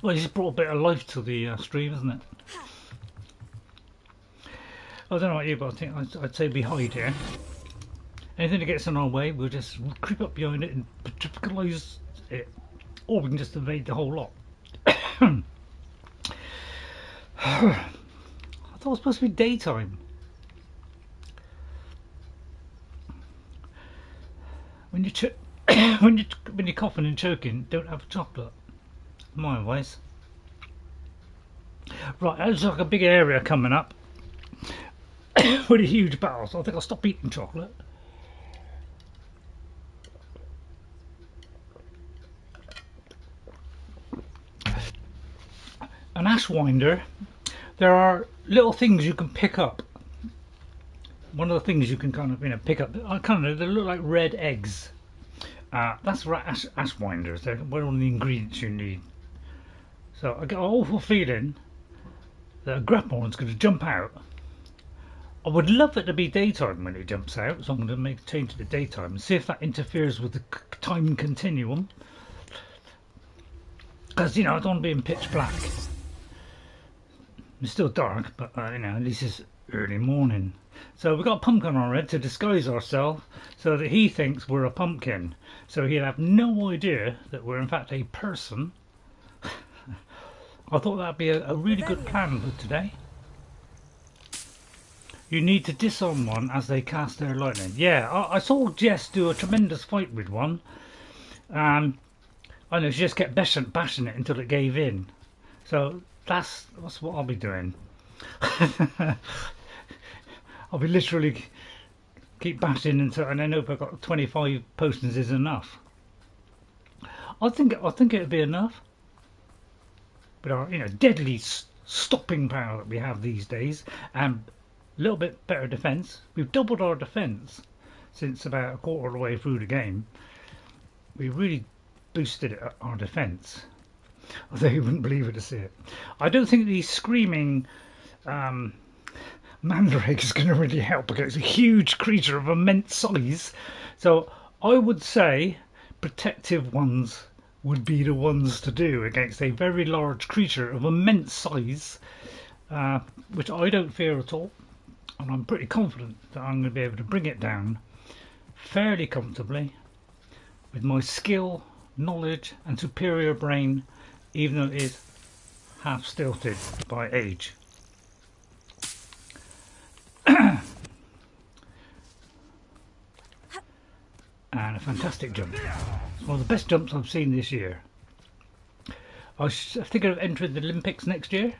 Well, it's just brought a bit of life to the stream, hasn't it? I don't know about you, but I think I'd say we hide here. Anything that gets in our way, we'll just creep up behind it and particularize it. Or we can just evade the whole lot. I thought it was supposed to be daytime. When you're coughing and choking, don't have chocolate. My advice. Right, there's like a big area coming up with a huge battle, so I think I'll stop eating chocolate. An ashwinder, there are little things you can pick up. One of the things you can kind of pick up, I kind of know, they look like red eggs. That's ashwinders. They're one of the ingredients you need. So I get an awful feeling that a grapphorn's going to jump out. I would love it to be daytime when it jumps out, so I'm going to change it to daytime and see if that interferes with the time continuum. Because, I don't want to be in pitch black. It's still dark, but at least it's early morning. So we've got a pumpkin on our head to disguise ourselves so that he thinks we're a pumpkin. So he'll have no idea that we're in fact a person. I thought that'd be a really good plan for today. You need to disarm one as they cast their lightning. Yeah, I saw Jess do a tremendous fight with one. I know she just kept bashing it until it gave in. So that's what I'll be doing. I'll be literally keep bashing until, and I hope I've got 25 potions is enough. I think it'd be enough. But our deadly stopping power that we have these days, and a little bit better defence. We've doubled our defence since about a quarter of the way through the game. We really boosted our defence. Although you wouldn't believe it to see it. I don't think these screaming Mandrake is going to really help against a huge creature of immense size. So I would say protective ones would be the ones to do against a very large creature of immense size, which I don't fear at all, and I'm pretty confident that I'm going to be able to bring it down fairly comfortably with my skill, knowledge and superior brain, even though it is half stilted by age. And a fantastic jump. It's one of the best jumps I've seen this year. I think I've entered the Olympics next year.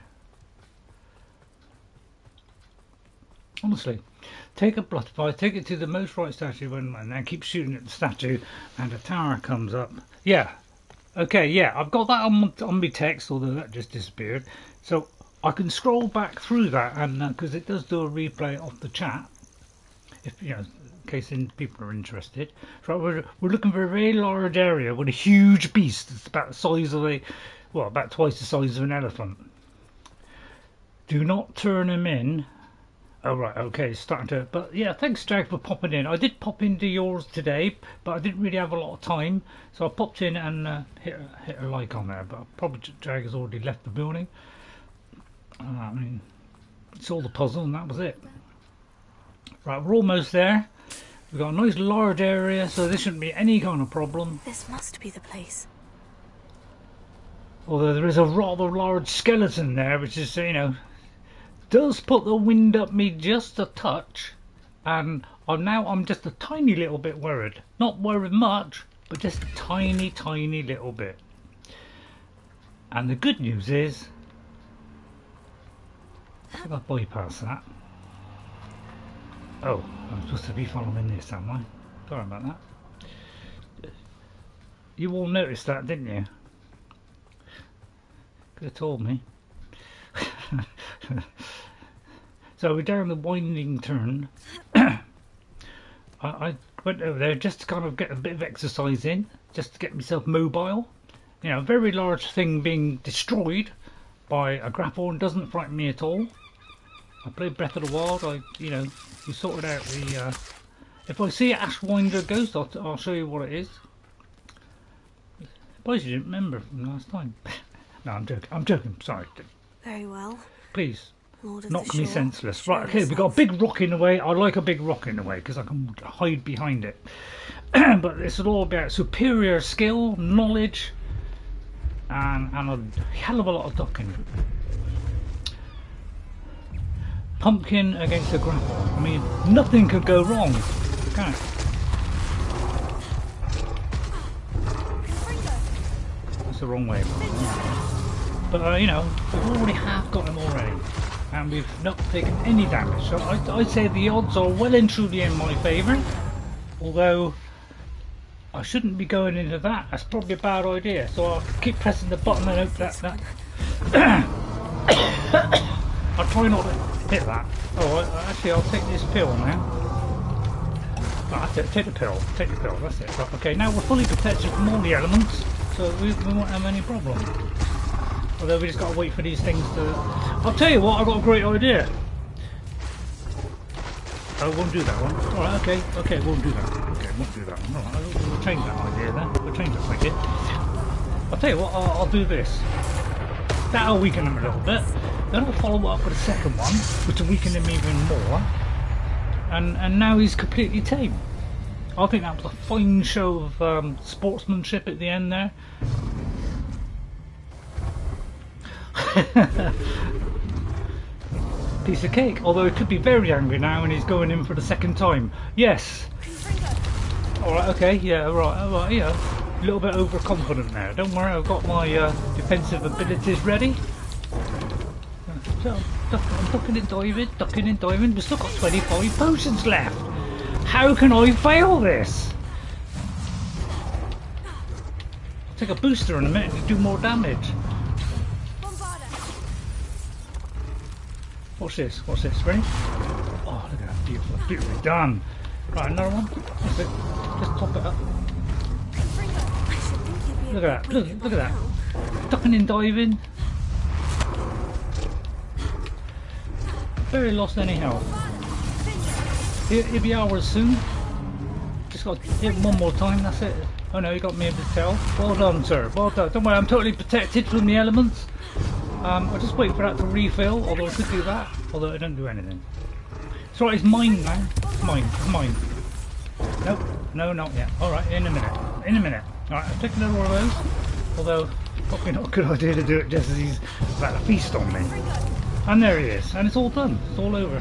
Honestly, take a butterfly, take it to the most right statue, and then keep shooting at the statue, and a tower comes up. Yeah, okay, yeah, I've got that on my text, although that just disappeared. So I can scroll back through that, and because it does do a replay of the chat, if you know, in case people are interested. So we're looking for a very large area with a huge beast. It's about the size of about twice the size of an elephant. Do not turn him in. Oh right, okay, it's starting to. But yeah, thanks Jag for popping in. I did pop into yours today, but I didn't really have a lot of time, so I popped in and hit a like on there. But probably Jag has already left the building. I mean, it's all the puzzle, and that was it. Right, we're almost there. We've got a nice large area, so this shouldn't be any kind of problem. This must be the place. Although there is a rather large skeleton there, which is, you know, does put the wind up me just a touch, and I'm just a tiny little bit worried. Not worried much, but just a tiny little bit. And the good news is, I think I bypass that. Oh, I'm supposed to be following this, am I? Sorry about that. You all noticed that, didn't you? Could have told me. So we're down the winding turn. I went over there just to kind of get a bit of exercise in, just to get myself mobile. You know, a very large thing being destroyed by a grapple doesn't frighten me at all. I played Breath of the Wild. We sorted out the. If I see an Ashwinder ghost, I'll show you what it is. I suppose you didn't remember from last time. No, I'm joking. I'm joking. Sorry. Very well. Please, Lord knock me senseless. Right, okay, we've got a big rock in the way. I like a big rock in the way because I can hide behind it. But this is all about superior skill, knowledge, and a hell of a lot of ducking. Pumpkin against a grapple. I mean, nothing could go wrong, can it? That's the wrong way. But you know, we've already half got him already, and we've not taken any damage. So I'd say the odds are well and truly in my favour. Although I shouldn't be going into that. That's probably a bad idea. So I'll keep pressing the button and hope that. I'll try not to hit that. Oh, actually, I'll take this pill now. Oh, that's it. Take the pill. Take the pill. That's it. Right, okay, now we're fully protected from all the elements, so we won't have any problem. Although we just got to wait for these things to. I'll tell you what. I've got a great idea. Oh, won't do that one. All right. Okay. Okay. Won't do that. Okay. Won't do that one. All right. We'll change that idea then. We'll change that idea. I'll tell you what. I'll do this. That'll weaken him a little bit. Then I'll follow up with a second one, which will weaken him even more. And now he's completely tame. I think that was a fine show of sportsmanship at the end there. Piece of cake. Although he could be very angry now, and he's going in for the second time. Yes. All right. Okay. Yeah. Right. Yeah. A little bit overconfident there. Don't worry. I've got my defensive abilities ready. So I'm ducking and diving. We've still got 25 potions left. How can I fail this? I'll take a booster in a minute to do more damage. What's this? What's this? Ready? Oh, look at that. Beautiful. Beautifully done. Right, another one. That's it. Just top it up. Look at that. Look at that. Ducking and diving. barely lost any health. He'll be ours soon. Just got to hit him one more time, that's it. Oh no, he got me a bit tail. Well done, sir. Well done. Don't worry, I'm totally protected from the elements. I'll just wait for that to refill, although I could do that. Although I don't do anything. It's alright, it's mine now. It's mine. It's mine. Nope. No, not yet. Alright, in a minute. In a minute. Alright, I'll take another one of those. Although, probably not a good idea to do it just as he's about to feast on me. And there he is. And it's all done. It's all over.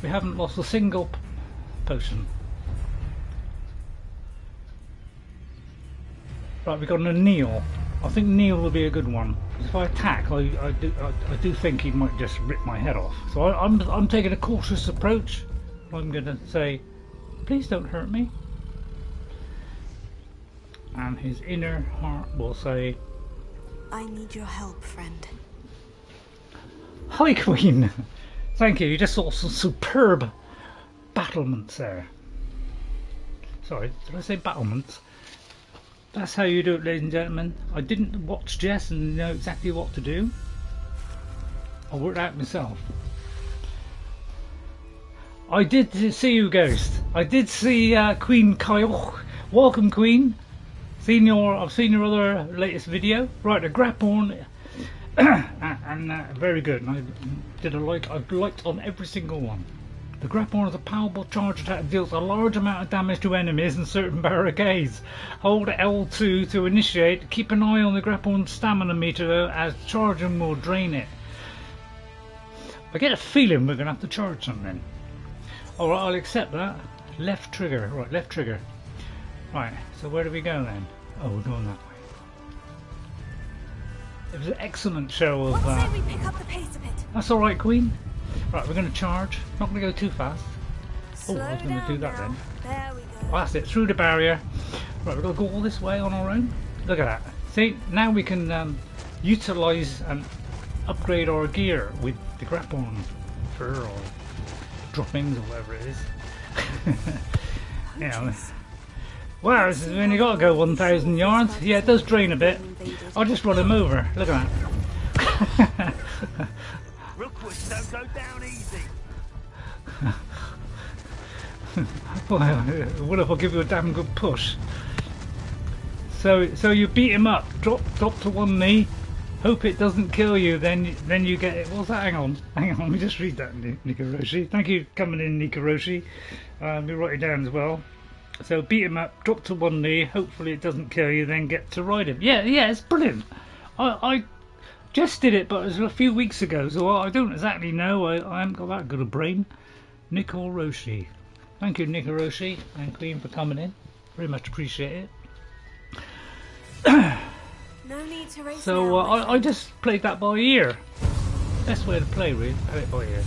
We haven't lost a single potion. Right, we've got a Neil. I think Neil will be a good one. If I attack, I do think he might just rip my head off. So I'm taking a cautious approach. I'm going to say, please don't hurt me. And his inner heart will say, I need your help, friend. Hi, Queen. Thank you. You just saw some superb battlements there. Sorry, did I say battlements? That's how you do it, ladies and gentlemen. I didn't watch Jess and know exactly what to do. I worked out myself. I did see you, Ghost. I did see Queen Kyle. Welcome, Queen. I've seen your other latest video. Right, a Grapphorn, and very good. And I did I've liked on every single one. The Grapphorn is a powerful charge attack that deals a large amount of damage to enemies in certain barricades. Hold L2 to initiate. Keep an eye on the Grapphorn's stamina meter though, as charging will drain it. I get a feeling we're going to have to charge something. Alright, I'll accept that. Left trigger. Right, left trigger. Right, so where do we go then? Oh, we're going that way. It was an excellent show of... What say we pick up the pace a bit? That's alright, Queen. Right, we're going to charge. Not going to go too fast. Oh, I was going to do that then. There we go. Oh, that's it, through the barrier. Right, we're going to go all this way on our own. Look at that. See, now we can utilise and upgrade our gear with the Grapphorn fur or droppings or whatever it is. You know. Well, it's when you got to go 1,000 yards. Yeah, it does drain a bit. I'll just run him over. Look at that. Rookwoods don't go down easy. Well, what if I give you a damn good push? So you beat him up, drop to one knee, hope it doesn't kill you, then you get it. What's that? Hang on, let me just read that, Nikoroshi. Thank you for coming in, Nikoroshi. We write it down as well. So beat him up, drop to one knee, hopefully it doesn't kill you, then get to ride him. Yeah, it's brilliant. I just did it, but it was a few weeks ago, so I don't exactly know. I haven't got that good a brain. Nikoroshi. Thank you, Nikoroshi and Queen, for coming in. Very much appreciate it. No need to race so now, I just played that by ear. Best way to play, really, play it by ear.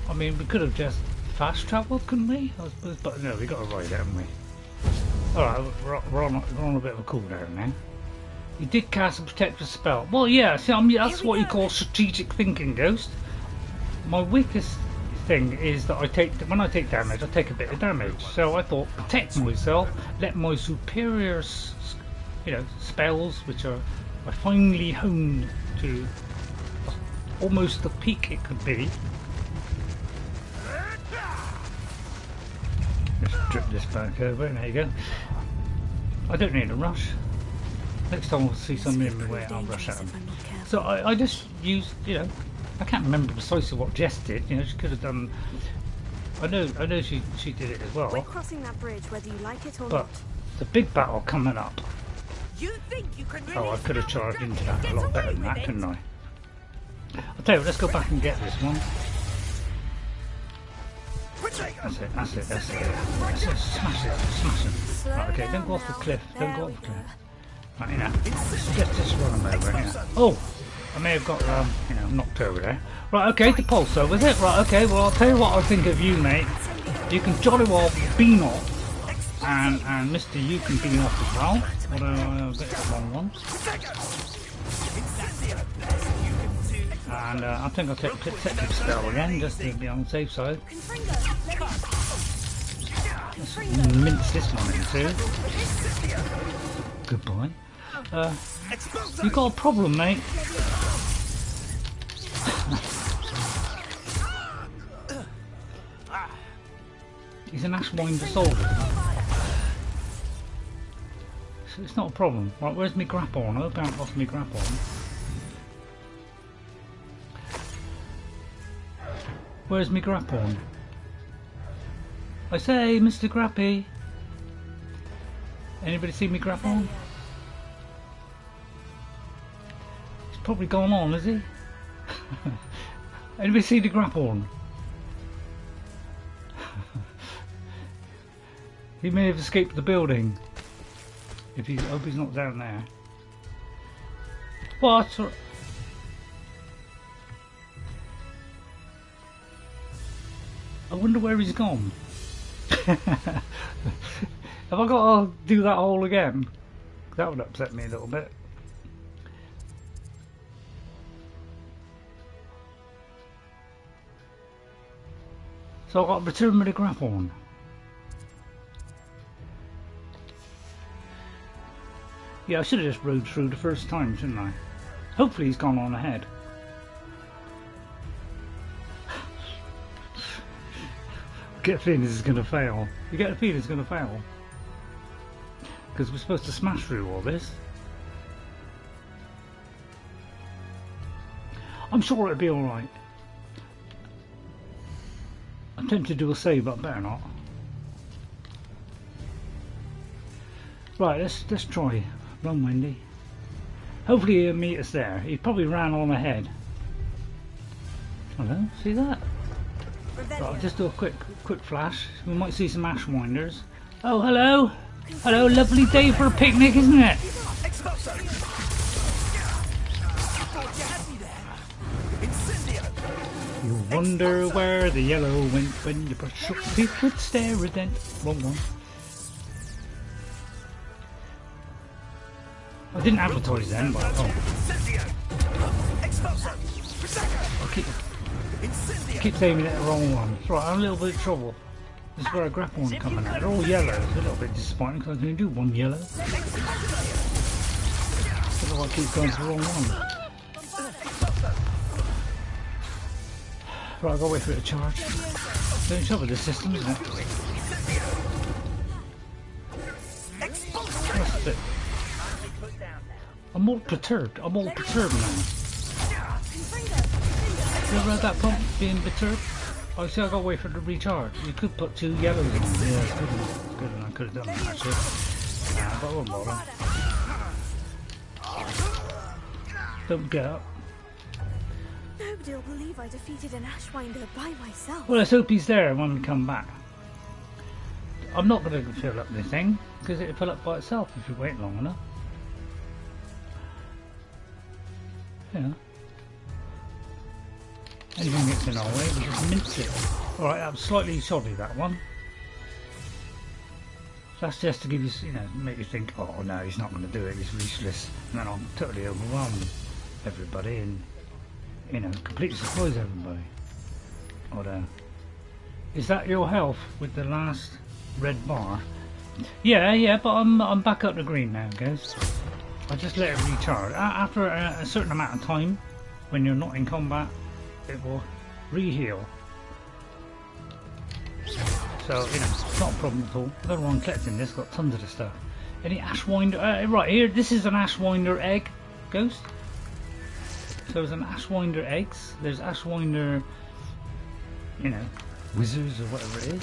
I mean, we could have just fast travelled, couldn't we? I suppose, but no, we got to ride it, haven't we? Alright, we're on a bit of a cooldown now. You did cast a protective spell. Well, yeah, see, that's what you call strategic thinking, Ghost. My weakest thing is that when I take damage, I take a bit of damage. So I thought, protect myself, let my superior, spells, which are finely honed to almost the peak it could be. Just drip this back over, and there you go. I don't need a rush. Next time I'll see something in my way, I'll rush at them. So I just used, I can't remember precisely what Jess did. She could have done. I know she did it as well. We're crossing that bridge, whether you like it or but not. The big battle coming up. You think you can really I could have charged into that a lot better than that, couldn't I? I'll tell you what, let's go back and get this one. That's it. Smash it. Right, okay, don't go off the cliff. Don't go off the cliff. Right, let's just run them over here. Oh, I may have got, knocked over there. Right, okay, the pulse over, is it? Right, okay, well, I'll tell you what I think of you, mate. You can jolly well bean off. And Mr. You can bean off as well. Although I bet it's the wrong one. And I think I'll take a protective spell again, just to be on the safe side. Let's mince this one in two. Good boy. You got a problem, mate. He's an Ashwinder soldier. So it's not a problem. Right, where's my grapple on? I hope I haven't lost my grapple on. Where's my grapple on? I say, Mr. Grappy. Anybody see me grapple on? He's probably gone on, is he? Anybody see the grapple on? He may have escaped the building. If he, I hope he's not down there. What? I wonder where he's gone. Have I got to do that all again? That would upset me a little bit. So I've got to return with a grapple on. Yeah, I should have just rode through the first time, shouldn't I? Hopefully he's gone on ahead. I get a feeling this is going to fail. You get a feeling it's going to fail? Because we're supposed to smash through all this. I'm sure it'll be alright. I'm tempted to do a save, but better not. Right, let's try. Run, Wendy. Hopefully he'll meet us there. He probably ran on ahead. Hello, see that? Right, I'll just do a quick flash. We might see some Ashwinders. Oh, hello! Hello, lovely day for a picnic, isn't it? You wonder where the yellow went when you brush your teeth with Sterident. Wrong one. I didn't advertise then, but I keep aiming at the wrong one. It's right, I'm a little bit of trouble. This is where a grapple one's coming out. They're all yellow. It's a little bit disappointing because I can only do one yellow. I don't know why I keep going to the wrong one. Right, I've got to wait for it to charge. Don't trouble the system, isn't it? That's a bit. I'm all perturbed. I'm all perturbed now. You ever had that pump being perturbed? Oh, see, I got to wait for it to recharge. You could put 2 yellows in. Yeah, it's good. It's good, and I could have done that actually. But I won't bother. Don't get up. Nobody'll believe I defeated an Ashwinder by myself. Well, let's hope he's there when we come back. I'm not going to fill up this thing because it'll fill up by itself if you wait long enough. Yeah. Anything gets in our way, we just mince it. Alright, that was slightly shoddy, that one. That's just to give you, you know, make you think, oh no, he's not going to do it, he's useless. And then I'll totally overwhelm everybody and, you know, completely surprise everybody. Or, is that your health with the last red bar? Yeah, but I'm back up to green now, guys. I just let it recharge. After a certain amount of time, when you're not in combat, it will re-heal. So, you know, it's not a problem at all. I don't know why I'm collecting this, got tons of this stuff. Any Ashwinder, right here, this is an Ashwinder egg, Ghost. So there's an Ashwinder eggs, there's Ashwinder, you know, wizards or whatever it is.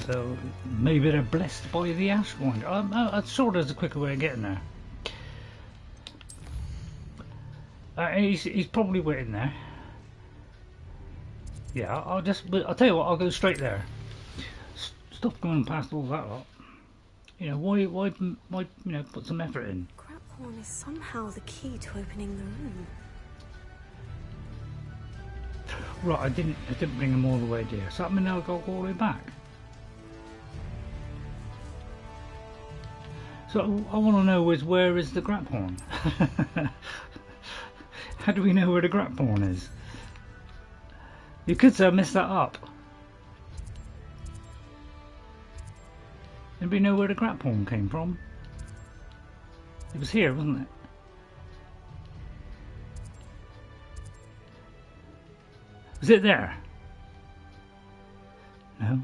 So maybe they're blessed by the Ashwinder. I'm sure there's a quicker way of getting there. He's probably waiting there. Yeah, I'll tell you what, I'll go straight there. Stop going past all that lot. You know, why, you know, put some effort in. Grapple is somehow the key to opening the room. Right, I didn't bring him all the way there. So that means I've got to go all the way back. So I want to know where is the grapple? How do we know where the grapple is? You could say I messed that up. Anybody know where the grapple came from? It was here, wasn't it? Was it there? No.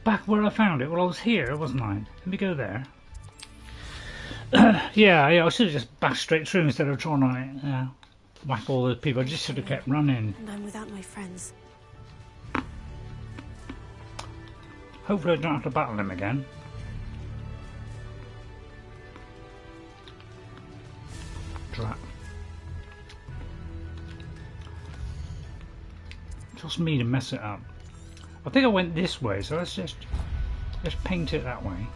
Back where I found it. Well, I was here, wasn't I? Let me go there. yeah, I should have just bashed straight through instead of trying to whack all those people. I just should have kept running. And I'm without my friends. Hopefully I don't have to battle them again. Drat. Just me to mess it up. I think I went this way, so let's paint it that way.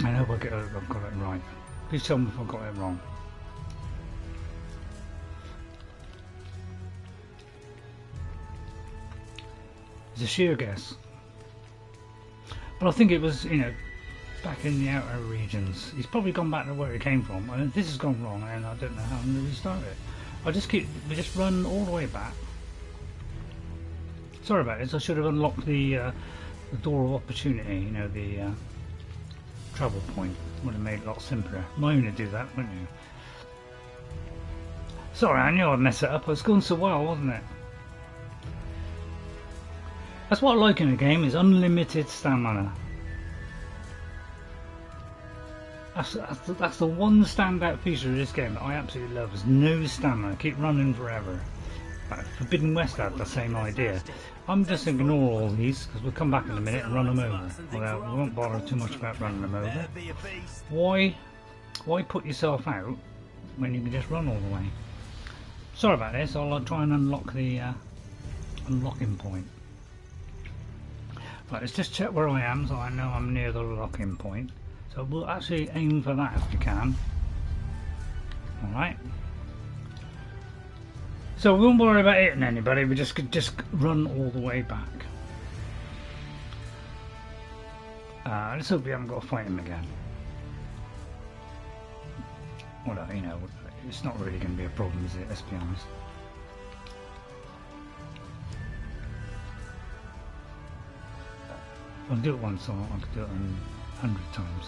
I hope I've got it right. Please tell me if I've got it wrong. It's a sheer guess. But I think it was, you know, back in the outer regions. He's probably gone back to where he came from. And this has gone wrong, and I don't know how I'm going to restart it. We just run all the way back. Sorry about this. I should have unlocked the door of opportunity. You know, the travel point would have made it a lot simpler. Might even do that, wouldn't you? Sorry, I knew I'd mess it up. It was going so well, wasn't it? That's what I like in a game, is unlimited stamina. That's the one standout feature of this game that I absolutely love, is no stamina. Keep running forever. Forbidden West had the same idea. I'm just ignore all these because we'll come back in a minute and run them over. Although we won't bother too much about running them over. Why put yourself out when you can just run all the way? Sorry about this. I'll try and unlock the unlocking point. Right, let's just check where I am so I know I'm near the locking point. So we'll actually aim for that if we can. Alright. So we won't worry about hitting anybody, we just run all the way back. Let's hope we haven't got to fight him again. Well, you know, it's not really going to be a problem, is it? Let's be honest. I'll do it once, or I could do it 100 times.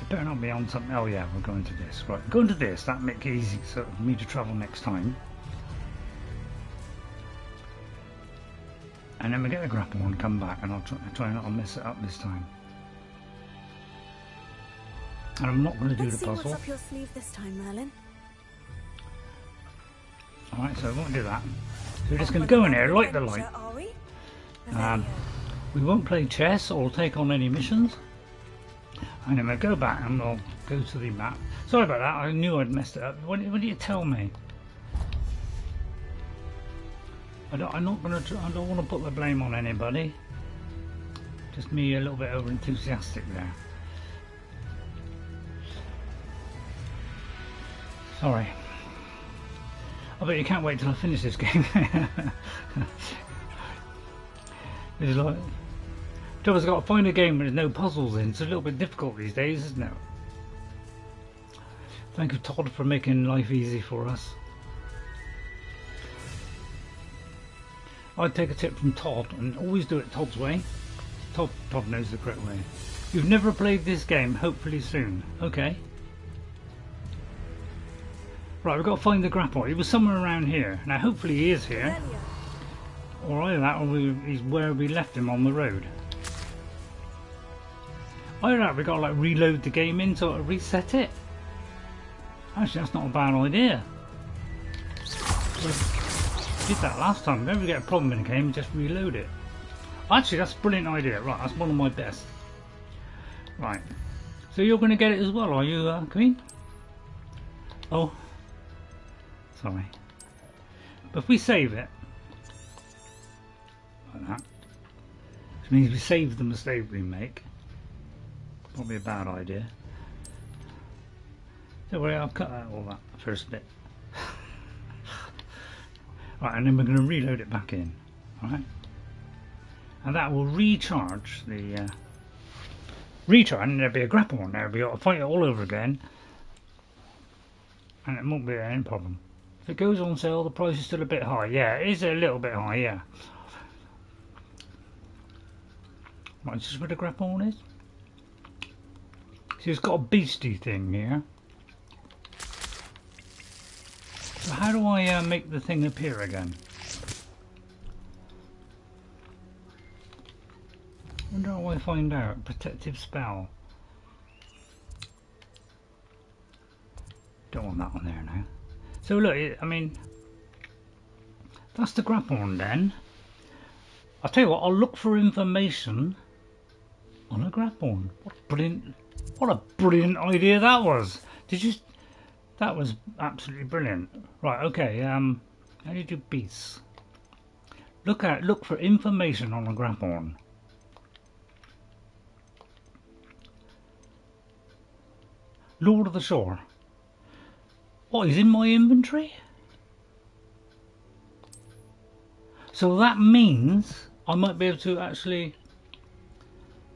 It better not be on something. Oh yeah, we're going to this. Right, going to this. That'll make it easy for me to travel next time. And then we get the grapple and come back, and I'll try not to mess it up this time. And I'm not going to do the puzzle. What's up your sleeve this time, Merlin? Alright, so we won't do that. So we're just going to go in here, light the light. We won't play chess or take on any missions. And then we'll go back and we'll go to the map. Sorry about that, I knew I'd messed it up. What did you tell me? I don't want to put the blame on anybody. Just me a little bit over enthusiastic there. Sorry. I bet you can't wait till I finish this game. It's like, I've got to find a game where there's no puzzles in. It's a little bit difficult these days, isn't it? Thank you, Todd, for making life easy for us. I'd take a tip from Todd and always do it Todd's way. Todd knows the correct way. You've never played this game, hopefully soon. Okay. Right, we've got to find the grapple. He was somewhere around here. Now, hopefully he is here. Or either that, or he's where we left him on the road. Either that, we've got to like reload the game in so it'll reset it. Actually, that's not a bad idea. We did that last time. Whenever we get a problem in a game, just reload it. Actually, that's a brilliant idea. Right, that's one of my best. Right. So you're going to get it as well, are you, Queen? Oh. Sorry. But if we save it, like that, which means we save the mistake we make. Probably a bad idea. Don't worry, I'll cut out all that first bit. Right, and then we're going to reload it back in. Alright? And that will recharge the... recharge, and there'll be a grapple on there. We've got to fight it all over again. And it won't be any problem. If it goes on sale, the price is still a bit high. Yeah, it is a little bit high, yeah. Right, this is where the grapple is. See, it's got a beastie thing here. So how do I make the thing appear again? I wonder how I find out. Protective spell. Don't want that on there now. So look, I mean, that's the grapple then. I'll tell you what, I'll look for information on a grapple. What a brilliant idea that was. That was absolutely brilliant. Right, okay, how do you do beasts? Look for information on a grapple. Lord of the Shore. What, he's in my inventory? So that means I might be able to actually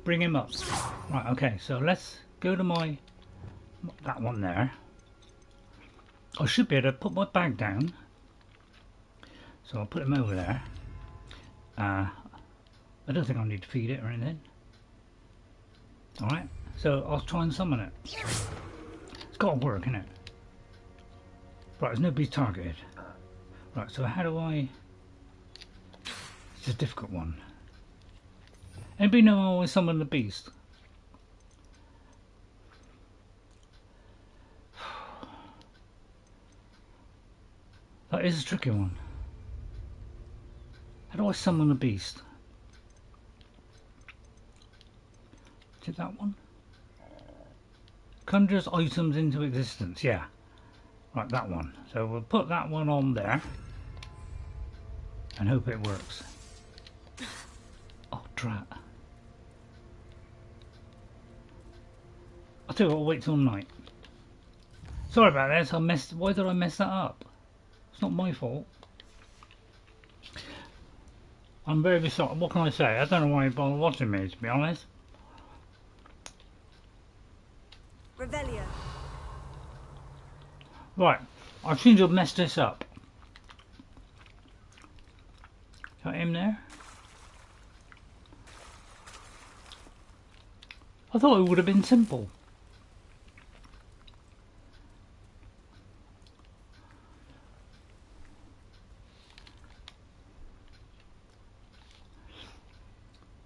bring him up. Right, okay, so let's go to that one there. I should be able to put my bag down. So I'll put him over there. I don't think I'll need to feed it or anything. Alright, so I'll try and summon it. It's got to work, innit? Right, there's no beast targeted. Right, so how do I... It's a difficult one. Anybody know how I summon the beast? That is a tricky one. How do I summon the beast? Is it that one? Conjures items into existence, yeah. Right, that one. So we'll put that one on there and hope it works. Oh, drat. I'll tell you what, I'll wait till night. Sorry about this, why did I mess that up? It's not my fault. I'm very sorry. What can I say? I don't know why you bother watching me, to be honest. Revelio. Right, I seem to have messed this up. Is that him there? I thought it would have been simple.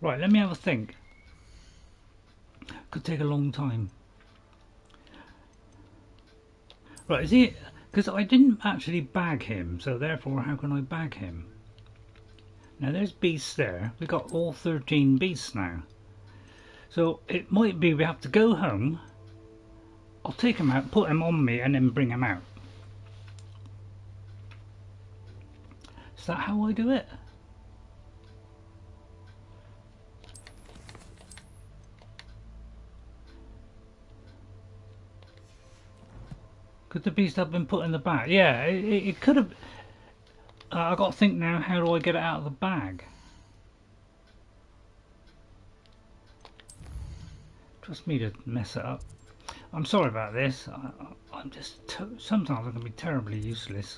Right, let me have a think. Could take a long time. Right, is he... Because I didn't actually bag him, so therefore how can I bag him? Now there's beasts there. We've got all 13 beasts now. So it might be we have to go home. I'll take him out, put him on me and then bring him out. Is that how I do it? Could the beast have been put in the bag? Yeah, it could have. I've got to think now, how do I get it out of the bag? Trust me to mess it up. I'm sorry about this. I'm just... sometimes I can be terribly useless.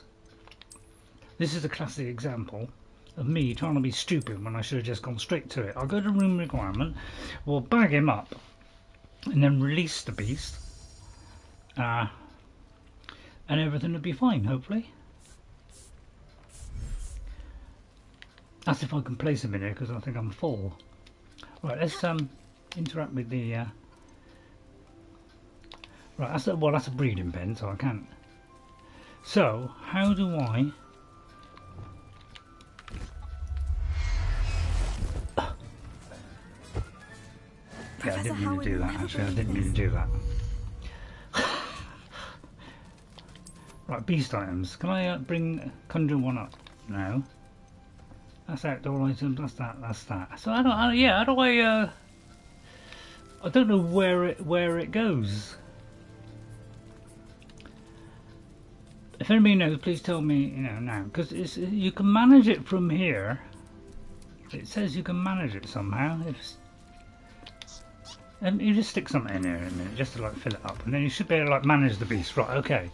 This is a classic example of me trying to be stupid when I should have just gone straight to it. I'll go to room requirement, we'll bag him up, and then release the beast. And everything will be fine, hopefully. That's if I can place him in here, because I think I'm full. Right, let's interact with the... Right, that's a breeding pen, so I can't... So, how do I... Yeah, I didn't mean to do that, actually. I didn't mean to do that. Right, beast items. Can I conjure one up? No. That's outdoor items. That's that. So how do I don't know where it goes. If anybody knows, please tell me. Now, because you can manage it from here. It says you can manage it somehow. And you just stick something in here in a minute, just to like fill it up, and then you should be able to like manage the beast. Right. Okay.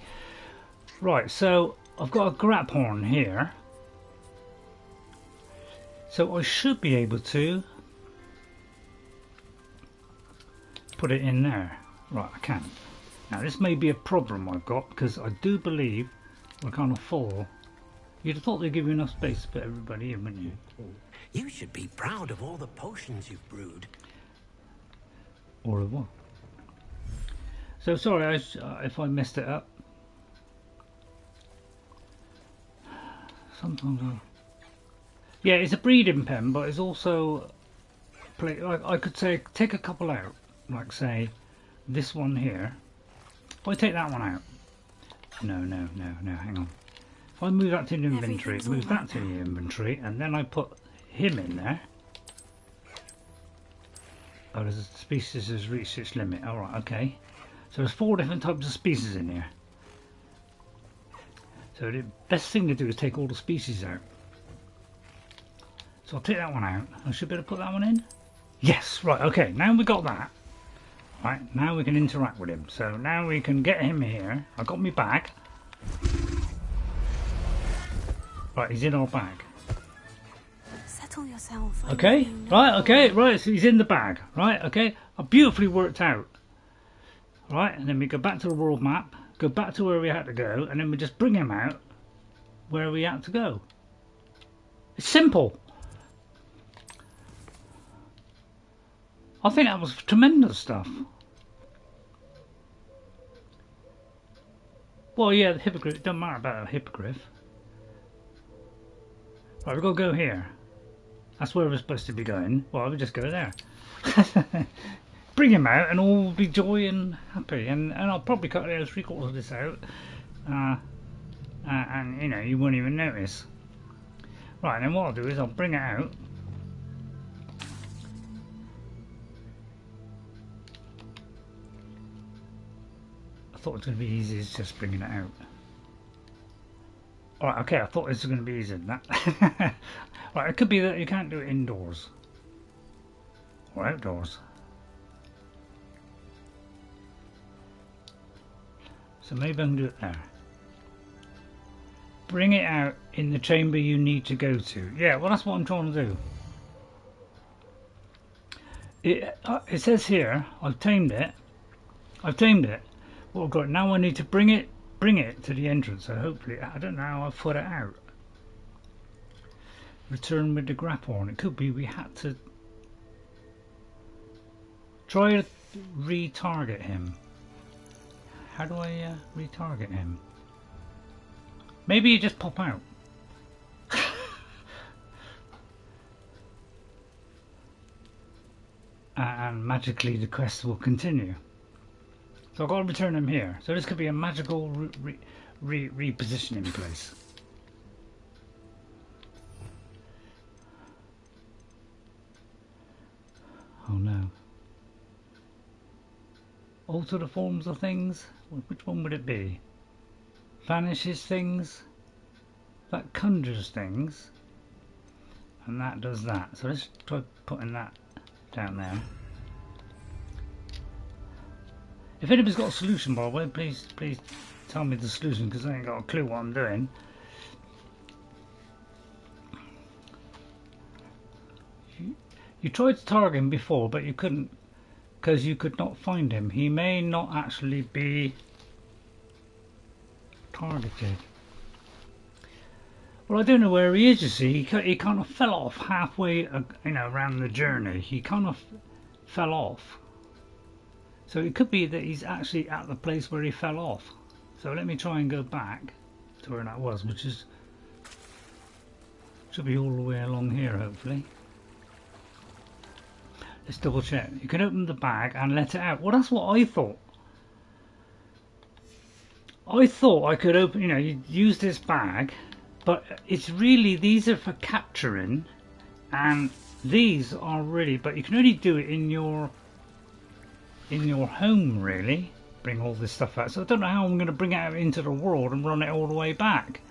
Right, so I've got a grap horn here, so I should be able to put it in there. Right, I can. Now this may be a problem I've got, because I do believe we're kind of full. You'd have thought they'd give you enough space to put everybody in, wouldn't you? You should be proud of all the potions you've brewed. Or of what? So sorry if I messed it up. Sometimes yeah, it's a breeding pen, but it's also I could say take a couple out, like say this one here. If I take that one out, no, hang on. If I move that to the inventory, move that to the inventory, and then I put him in there. Oh, there's a species has reached its limit. All right, okay. So there's 4 different types of species in here. So the best thing to do is take all the species out. So I'll take that one out. I should be able to put that one in. Yes, right, okay. Now we got that. Right, now we can interact with him. So now we can get him here. I got my bag. Right, he's in our bag. Settle yourself. Okay, right, okay, right, so he's in the bag. Right, okay, beautifully worked out. Right, and then we go back to the world map, go back to where we had to go, and then we just bring him out where we had to go. It's simple. I think that was tremendous stuff. Well, yeah, the hippogriff, it doesn't matter about a hippogriff. Right, we've got to go here. That's where we're supposed to be going. Well, we just go there. Bring him out and all will be joy and happy. And I'll probably cut 3/4 of this out. And, you know, you won't even notice. Right, and then what I'll do is I'll bring it out. I thought it was going to be easy, it's just bringing it out. Alright, okay, I thought this was going to be easier than that. Right, it could be that you can't do it indoors. Or outdoors. So maybe I can do it there. Bring it out in the chamber you need to go to. Yeah, well that's what I'm trying to do. It says here, I've tamed it. Well, God, now I need to bring it to the entrance. So hopefully, I don't know how I put it out. Return with the grapple on. It could be we had to try to retarget him. How do I retarget him? Maybe you just pop out. And magically the quest will continue. So I've got to return him here. So this could be a magical repositioning place. Oh no. Alter the forms of things? Which one would it be? Vanishes things? That conjures things? And that does that. So let's try putting that down there. If anybody's got a solution, by the way, please tell me the solution, because I ain't got a clue what I'm doing. You tried to target him before, but you couldn't, because you could not find him. He may not actually be targeted. Well, I don't know where he is, you see. He kind of fell off halfway, you know, around the journey. He kind of fell off. So it could be that he's actually at the place where he fell off. So let me try and go back to where that was, which is should be all the way along here, hopefully. Let's double check. You can open the bag and let it out. Well, that's what I thought. I thought I could open, you know, you use this bag, but it's really, these are for capturing, and these are really, but you can only do it in your home, really. Bring all this stuff out. So I don't know how I'm going to bring it out into the world and run it all the way back.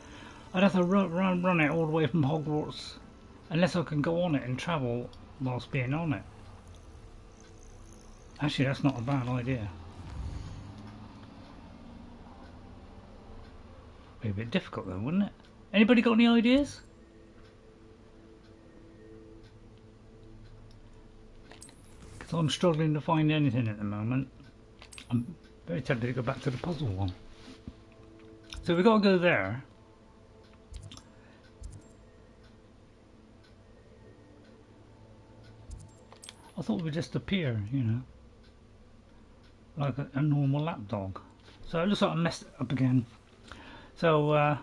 I'd have to run it all the way from Hogwarts, unless I can go on it and travel whilst being on it. Actually, that's not a bad idea. Be a bit difficult though, wouldn't it? Anybody got any ideas? So I'm struggling to find anything at the moment. I'm very tempted to go back to the puzzle one. So we've got to go there. I thought we'd just appear, you know, like a normal lapdog. So it looks like I messed it up again. So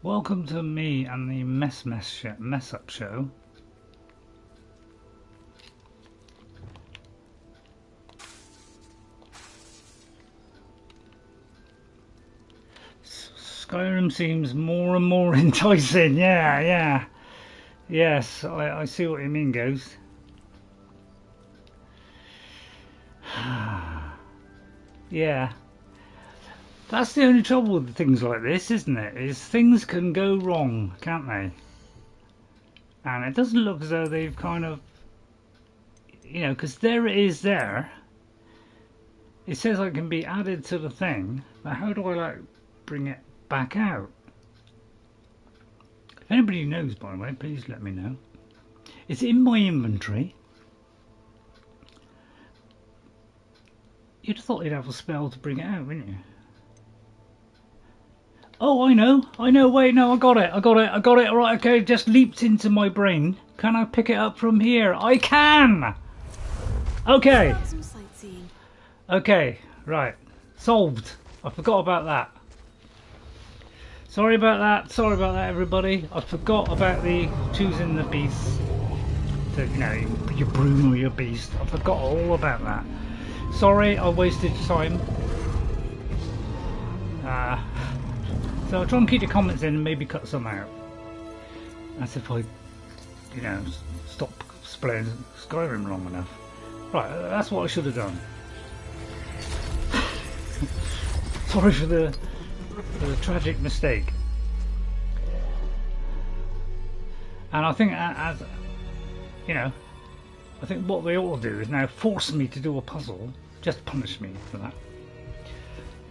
welcome to me and the mess up show. Skyrim seems more and more enticing. Yeah. Yes, I see what you mean, Ghost. Yeah. That's the only trouble with things like this, isn't it? Is things can go wrong, can't they? And it doesn't look as though they've kind of, you know, because there it is there. It says it can be added to the thing, but how do I like bring it back out? If anybody knows, by the way, please let me know. It's in my inventory. You'd have thought you'd have a spell to bring it out, wouldn't you? Oh, I know, wait, no, I got it, right, okay, it just leaped into my brain. Can I pick it up from here? I can! Okay. Okay, right, solved. I forgot about that. Sorry about that, everybody. I forgot about the choosing the beast. So, you know, your broom or your beast. I forgot all about that. Sorry, I wasted time. So I'll try and keep the comments in and maybe cut some out. As if I, you know, stop playing Skyrim long enough. Right, that's what I should have done. Sorry for the tragic mistake. And I think, as you know, I think what they ought to do is now force me to do a puzzle, just punish me for that.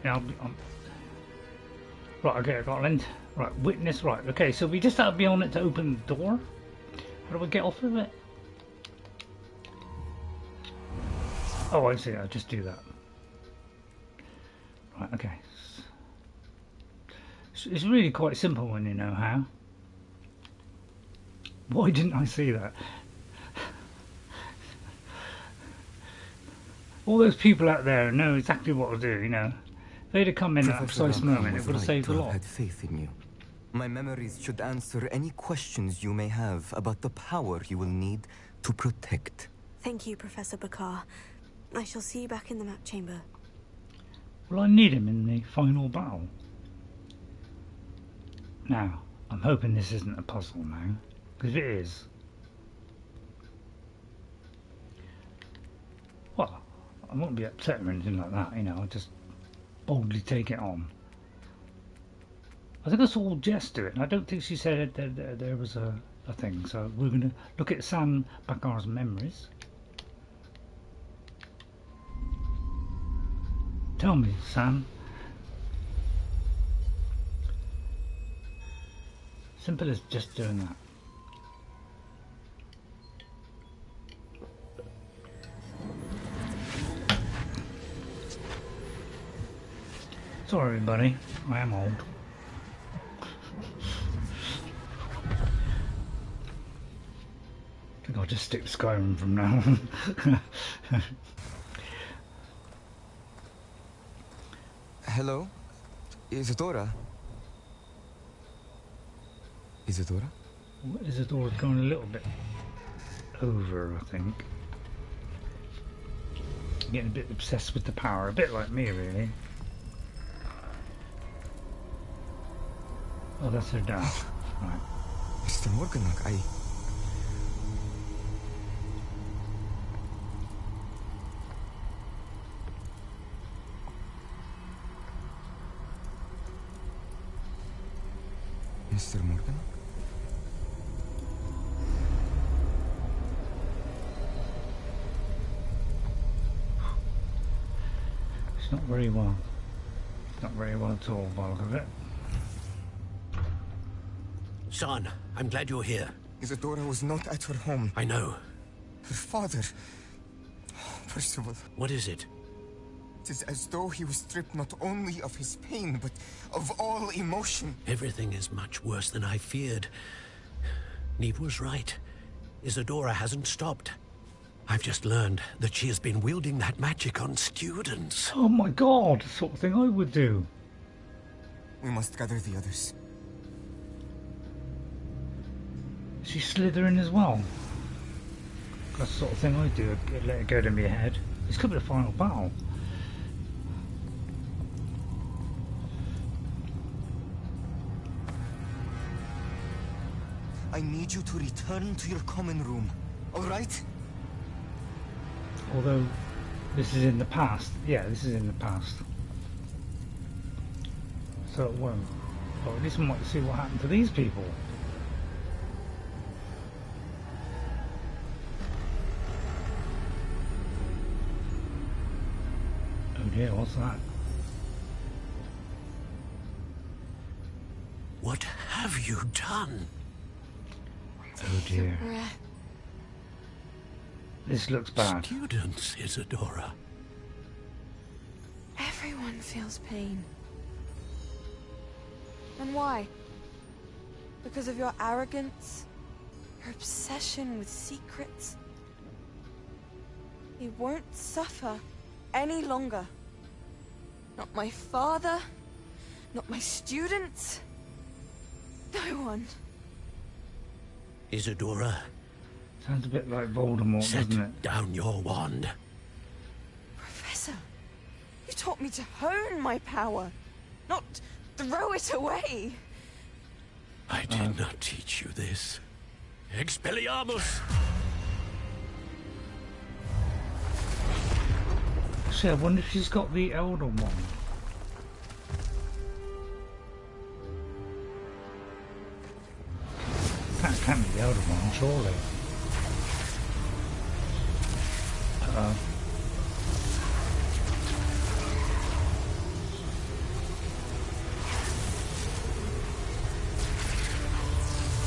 Yeah, right, okay, I got lend. Right, witness, right, okay, so we just have to be on it to open the door. How do I get off of it? Oh, I see, I'll just do that. Right, okay. It's really quite simple when you know how. Why didn't I see that? All those people out there know exactly what to do, you know. If they'd have come in at a precise moment, it would have saved a lot. Had faith in you. My memories should answer any questions you may have about the power you will need to protect. Thank you, Professor Bakar. I shall see you back in the map chamber. Well, I need him in the final battle. Now, I'm hoping this isn't a puzzle now, because if it is, well, I won't be upset or anything like that, you know, I'll just boldly take it on. I think I saw Jess do it, and I don't think she said there was a thing, so we're going to look at Sam Bakar's memories. Tell me, Sam. Simple as just doing that. Sorry, everybody. I am old. I think I'll just stick to Skyrim from now on. Hello? Isadora? Isadora? Well, Isadora's going a little bit over, I think. Getting a bit obsessed with the power, a bit like me, really. Oh, that's her dad. Right. Mr. Morganach, Mr. Morganach? It's not very well. It's not very well at all, by the look of it. Son, I'm glad you're here. Isadora was not at her home. I know. Her father, Percival. What is it? It is as though he was stripped not only of his pain, but of all emotion. Everything is much worse than I feared. Neve was right. Isadora hasn't stopped. I've just learned that she has been wielding that magic on students. Oh my god, the sort of thing I would do. We must gather the others. Is she Slytherin as well? That's the sort of thing I do. I'd let it go to my head. This could be the final battle. I need you to return to your common room, all right? Although, this is in the past. Yeah, this is in the past. So it won't. But at least we might see what happened to these people. Oh dear, what's that? What have you done? Oh dear. This looks bad. Students, Isadora. Everyone feels pain. And why? Because of your arrogance? Your obsession with secrets? He won't suffer any longer. Not my father, not my students, no one. Isadora. Sounds a bit like Voldemort, doesn't it? Set down your wand. Professor, you taught me to hone my power, not throw it away. I did not teach you this. Expelliarmus! Actually, I wonder if she's got the Elder Wand. That can't be the Elder Wand, surely. Uh-oh.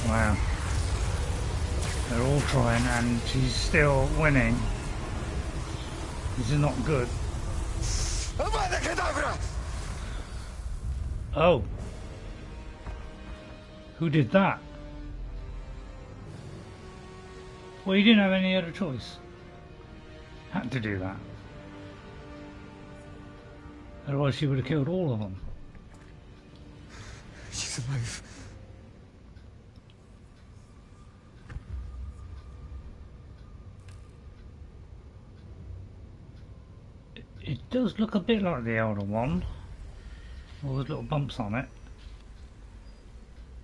Wow. They're all trying and she's still winning. This is not good. Oh. Who did that? Well, you didn't have any other choice. Had to do that. Otherwise she would have killed all of them. She's alive. It does look a bit like the Elder Wand. All those little bumps on it.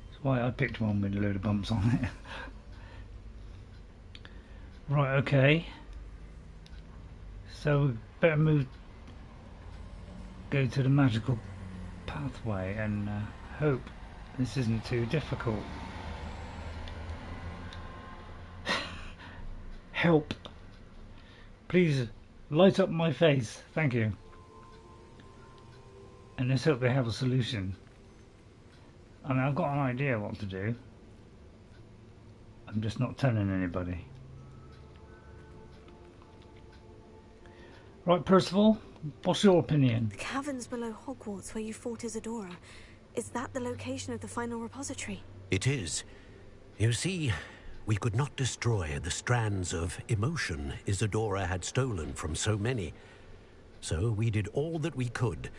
That's why I picked one with a load of bumps on it. Right, okay. So we better go to the magical pathway and hope this isn't too difficult. Help. Please light up my face. Thank you. And let's hope they have a solution. I mean, I've got an idea what to do. I'm just not telling anybody. Right, Percival, what's your opinion? The caverns below Hogwarts where you fought Isadora. Is that the location of the final repository? It is. You see, we could not destroy the strands of emotion Isadora had stolen from so many. So we did all that we could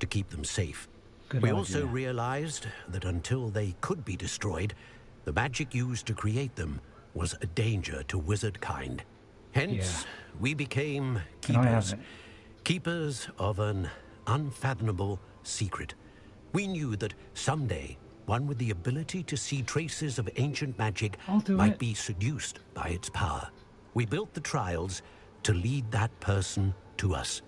to keep them safe. We also realized that until they could be destroyed, the magic used to create them was a danger to wizard kind. Hence, we became keepers. Keepers of an unfathomable secret. We knew that someday, one with the ability to see traces of ancient magic might be seduced by its power. We built the trials to lead that person to us.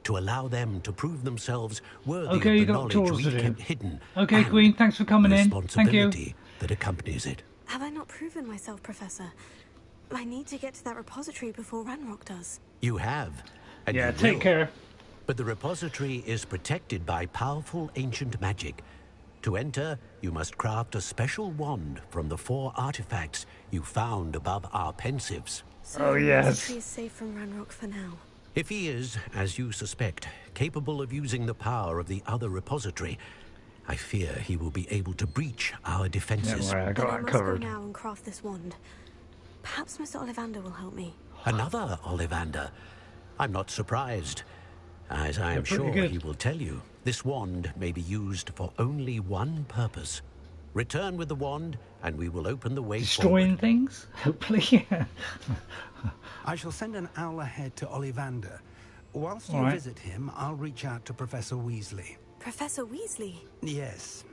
To allow them to prove themselves worthy of the knowledge we kept hidden. Okay, Queen, thanks for coming in. Thank you. That accompanies it. Have I not proven myself, Professor? I need to get to that repository before Ranrock does. You have. And yeah, you take will. care. But the repository is protected by powerful ancient magic. To enter, you must craft a special wand from the 4 artifacts you found above our pensives. So yes. He is safe from Ranrock for now. If he is, as you suspect, capable of using the power of the other repository, I fear he will be able to breach our defenses. Don't worry, I got that must covered. Go now and craft this wand. Perhaps Mr. Ollivander will help me. Another Ollivander? I'm not surprised. As I am sure he will tell you, this wand may be used for only one purpose. Return with the wand, and we will open the way Destroying things? Hopefully. I shall send an owl ahead to Ollivander. Whilst you visit him, I'll reach out to Professor Weasley. Professor Weasley? Yes.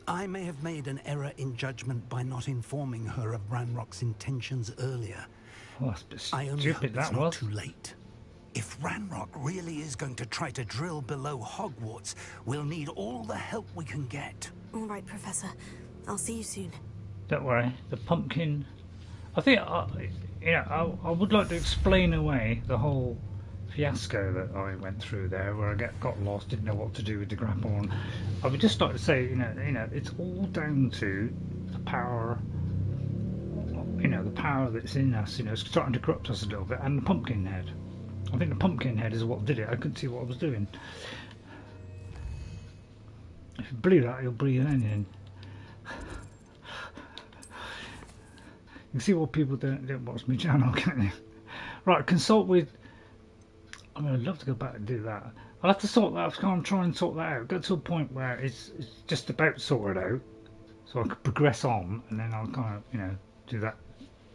I may have made an error in judgment by not informing her of Ranrock's intentions earlier. Well, that's a bit I only stupid, hope it's that not was. too late. If Ranrock really is going to try to drill below Hogwarts, we'll need all the help we can get. All right, Professor. I'll see you soon. Don't worry, the pumpkin. I think, I would like to explain away the whole fiasco that I went through there, where I got lost, didn't know what to do with the grapple. And I would just like to say, it's all down to the power. The power that's in us, it's starting to corrupt us a little bit, and the pumpkin head. I think the pumpkin head is what did it. I couldn't see what I was doing. If you blew that, you'll breathe anything. You can see what people don't watch my channel, can't you? Right, consult with. I mean, I'd love to go back and do that. I'll have to sort that out. I'm trying to sort that out. Get to a point where it's just about sorted out, so I could progress on, and then I'll kind of, do that.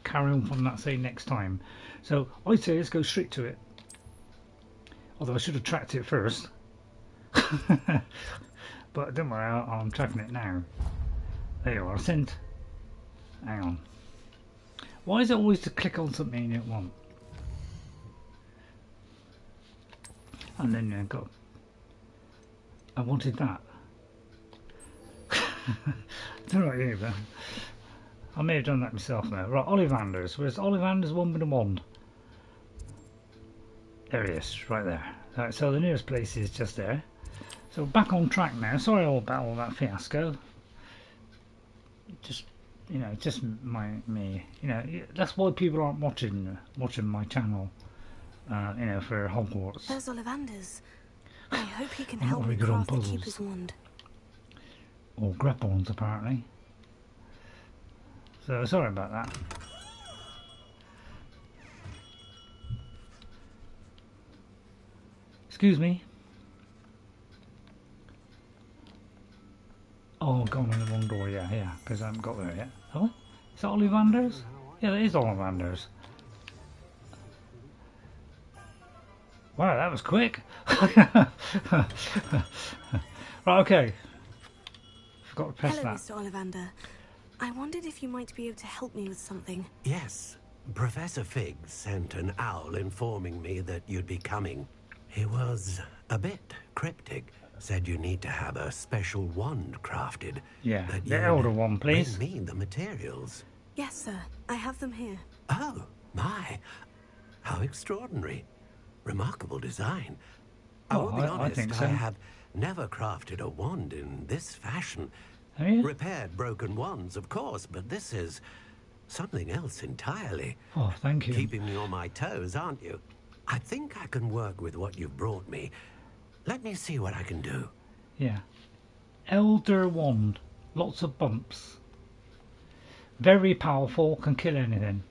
Carry on from that, say, next time. So I'd say let's go straight to it. Although I should have tracked it first. But don't worry, I'm tracking it now. There you are, sent. Hang on. Why is it always to click on something you don't want? And then I wanted that. Don't know what you but I may have done that myself now. Right, Ollivander's. Where's Ollivander's one with a wand? There he is, right there. Right, so the nearest place is just there. So back on track now. Sorry about all that fiasco. Just me. That's why people aren't watching my channel. For Hogwarts. There's Ollivander's. I hope he can help me craft the Keeper's wand. Or grapplons, apparently. So sorry about that. Excuse me. Oh, I've gone in the wrong door, yeah, because I haven't got there yet. Have I? Is that Ollivander's? Yeah, that is Ollivander's. Wow, that was quick. Right, okay. Forgot to press Hello, that. Mr. Ollivander. I wondered if you might be able to help me with something. Yes. Professor Fig sent an owl informing me that you'd be coming. He was a bit cryptic. Said you need to have a special wand crafted. Yeah, the elder one, please. Bring me the materials. Yes, sir. I have them here. Oh, my. How extraordinary. Remarkable design. I will be honest, I think so. I have never crafted a wand in this fashion. Have you? Repaired broken wands, of course, but this is something else entirely. Oh, thank you. Keeping me on my toes, aren't you? I think I can work with what you've brought me. Let me see what I can do. Yeah. Elder wand. Lots of bumps. Very powerful, can kill anything.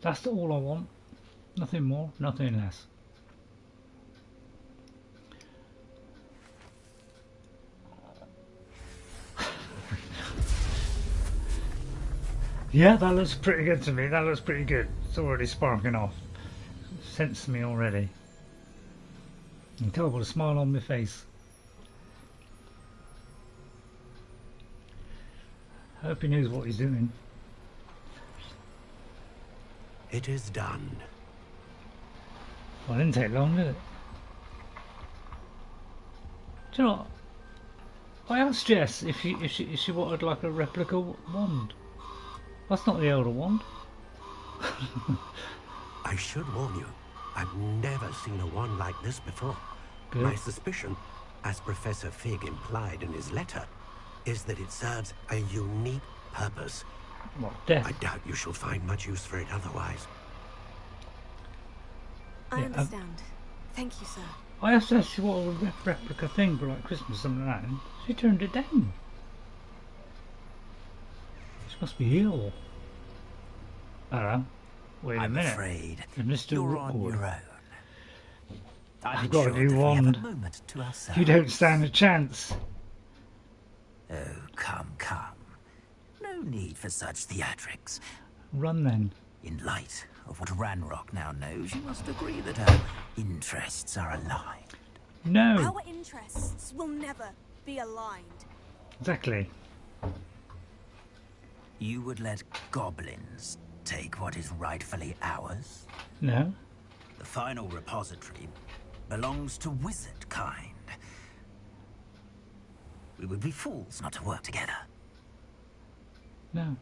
That's all I want. Nothing more, nothing less. Yeah, that looks pretty good to me. That looks pretty good. It's already sparking off. Sense me already. You can tell by the smile on my face. I hope he knows what he's doing. It is done. Well, it didn't take long, did it? Do you know what? I asked Jess if she wanted like a replica wand. That's not the elder wand. I should warn you, I've never seen a wand like this before. Good. My suspicion, as Professor Fig implied in his letter, is that it serves a unique purpose. What, death? I doubt you shall find much use for it otherwise. I understand. Thank you, sir. I asked her what a replica thing for like Christmas or something like that, and she turned it down. She must be ill. Hello. Wait a minute. I'm afraid Mr. you're on Rookwood. your own. You've got a new wand. You don't stand a chance. Oh, come. No need for such theatrics. Run then. In light of what Ranrock now knows, you must agree that our interests are aligned. No. Our interests will never be aligned. Exactly. You would let goblins take what is rightfully ours? No. The final repository belongs to wizard kind. We would be fools not to work together. No.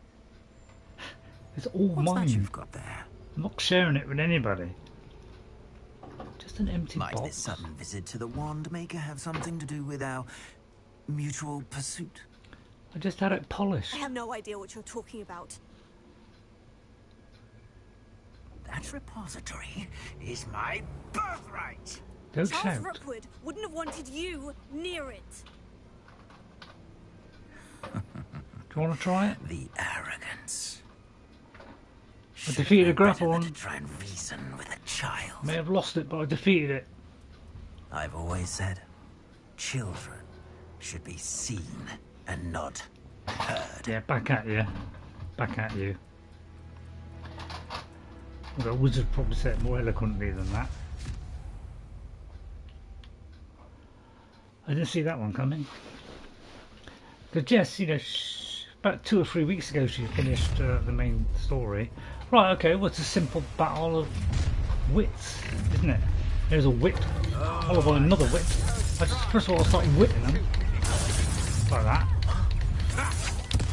It's all What's mine. that you've got there? I'm not sharing it with anybody. Just an empty Might box. this sudden visit to the wand maker have something to do with our mutual pursuit? I just had it polished. I have no idea what you're talking about. That repository is my birthright. Don't Charles shout. Rookwood wouldn't have wanted you near it. Do you want to try it? The arrogance. I defeated a grapple Better one. to try and reason with a child. May have lost it, but I defeated it. I've always said, children should be seen and not heard. Yeah, back at you. Back at you. The wizard probably said it more eloquently than that. I didn't see that one coming. Because Jess, you know, about 2 or 3 weeks ago she finished the main story. Right, okay, well, it's a simple battle of wits, isn't it? There's a wit, followed by another wit. First of all, I started witting them. Like that.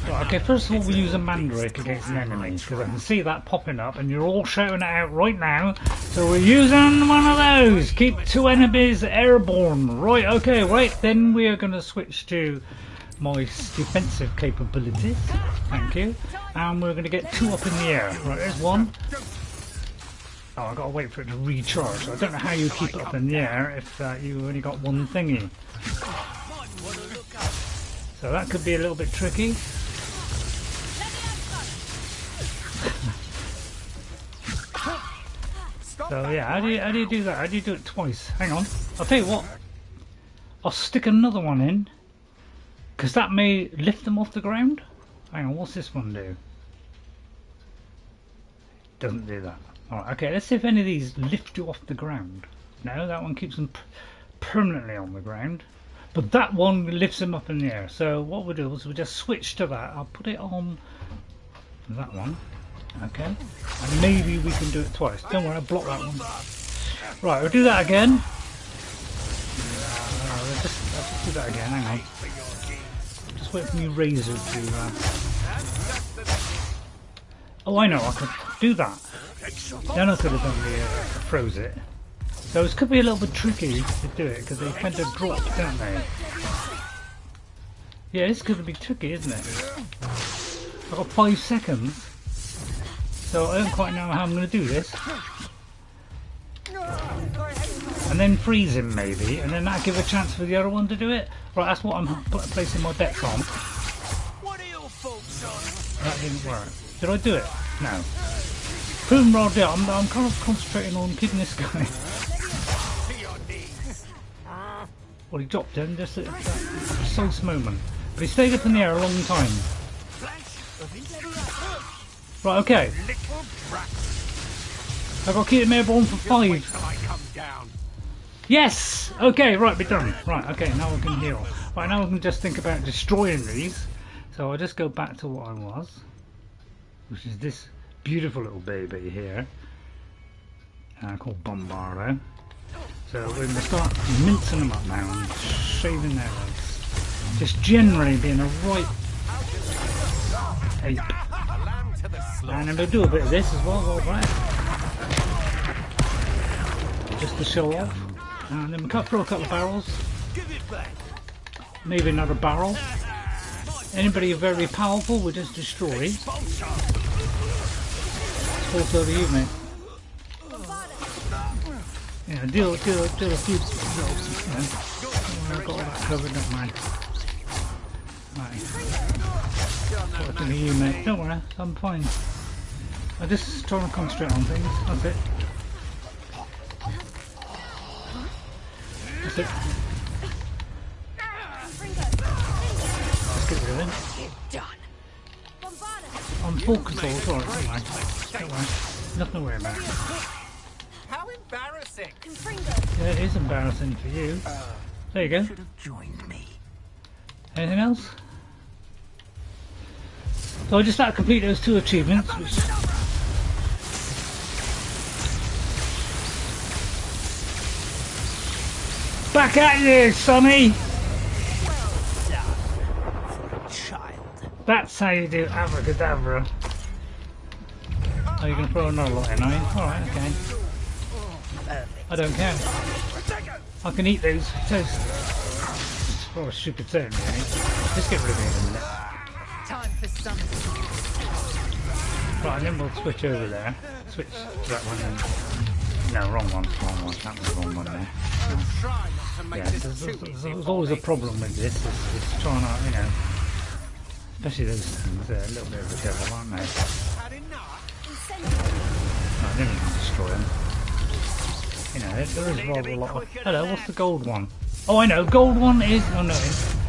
Right, okay, first of all we use a mandrake against an enemy, because I can see that popping up and you're all shouting it out right now. So we're using one of those. Keep 2 enemies airborne. Right, okay, right, then we are going to switch to my defensive capabilities. Thank you. And we're going to get 2 up in the air. Right, there's 1. Oh, I've got to wait for it to recharge. So I don't know how you keep it up in the air if you only got 1 thingy. So that could be a little bit tricky. So yeah, how do you do that? How do you do it twice? Hang on. I'll tell you what. I'll stick another one in, because that may lift them off the ground. Hang on, what's this one do? Doesn't do that. Alright, okay, let's see if any of these lift you off the ground. No, that one keeps them permanently on the ground. But that one lifts them up in the air. So what we'll do is we'll just switch to that. I'll put it on that one. Okay. And maybe we can do it twice. Don't worry, I'll block that one. Right, we'll do that again. I'll just do that again, hang on. Just wait for me razor to... Oh, I know, I could do that. Then I could have done the froze it. So it could be a little bit tricky to do it, because they tend to drop, don't they? Yeah, this could be tricky, isn't it? I've got 5 seconds. So I don't quite know how I'm going to do this. And then freeze him maybe, and then that'll give a chance for the other one to do it. Right, that's what I'm placing my bets on. That didn't work. Did I do it? No. Boom, roll down. I'm kind of concentrating on keeping this guy. Well, he dropped him just at that precise moment. But he stayed up in the air a long time. Right, okay. I've got to keep him airborne for 5. Yes! Okay, right, we're done. Right, okay, now we can heal. Right, now we can just think about destroying these. So I'll just go back to what I was, which is this beautiful little baby here, called Bombardo. So we're going to start mincing them up now and shaving their legs. Just generally being a right ape. And I'm going to do a bit of this as well, right? Just to show off. And then we throw a couple of barrels. Maybe another barrel. Anybody very powerful we just destroy. It's also to you, mate. Yeah, deal a few jobs, you know. I've got all that covered, don't mind. Right. Talking to you, mate. Don't worry, I'm fine. I'm just trying to concentrate on things. That's it. That's it. Let's get rid of him. I'm full control, it's alright, don't worry. Don't worry. Nothing to worry about. How embarrassing! Yeah, it is embarrassing for you. There you go. Should have joined me. Anything else? So I just had to complete those 2 achievements, which... Back at you, Sonny! That's how you do abracadabra. Oh, you're going to throw another lot in, are you? Alright, okay. I don't care. I can eat those toast. It's for a stupid turn, really. Just get rid of it in a minute. Time for some. Right, and then we'll switch over there. Switch to that one and... No, wrong one. Wrong one. That was the wrong one there. Yeah, there's always a problem with this. It's trying to, you know... Especially those things, they're a little bit of a devil, aren't they? Right, then we can destroy them. You know, there is rather a lot of... Hello, what's the gold one? Oh, I know, gold one is... Oh, no, it's... No.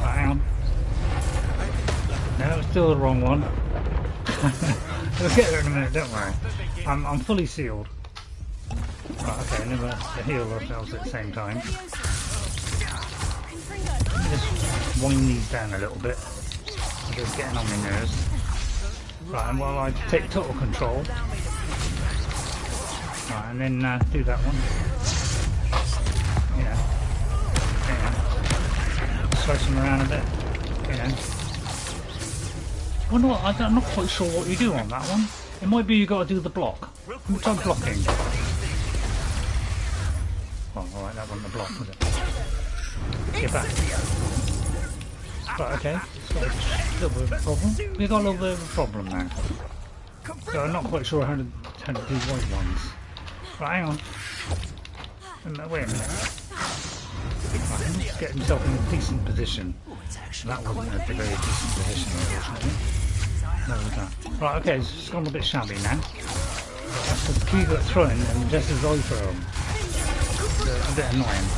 Right, hang on. No, it's still the wrong one. We'll get there in a minute, don't worry. I'm fully sealed. Right, okay, and then we'll heal ourselves at the same time. Let me just wind these down a little bit. I'm just getting on my nerves. Right, and while I take total control... Right, and then do that one. You know. Slice them around a bit. You know. Wonder what, I'm not quite sure what you do on that one. It might be you got to do the block. Let me try blocking. Oh, alright, that wasn't the block, was it? Get back. Right, okay. So, a little bit of a problem. We've got a little bit of a problem now. So I'm not quite sure how to do white ones. Right, hang on. Wait a minute. Right, let's get himself in a decent position. That wasn't a very decent position, unfortunately. No, was that. Right, okay, it's gone a bit shabby now. That's the key got thrown, and just as I throw them. It's a bit annoying.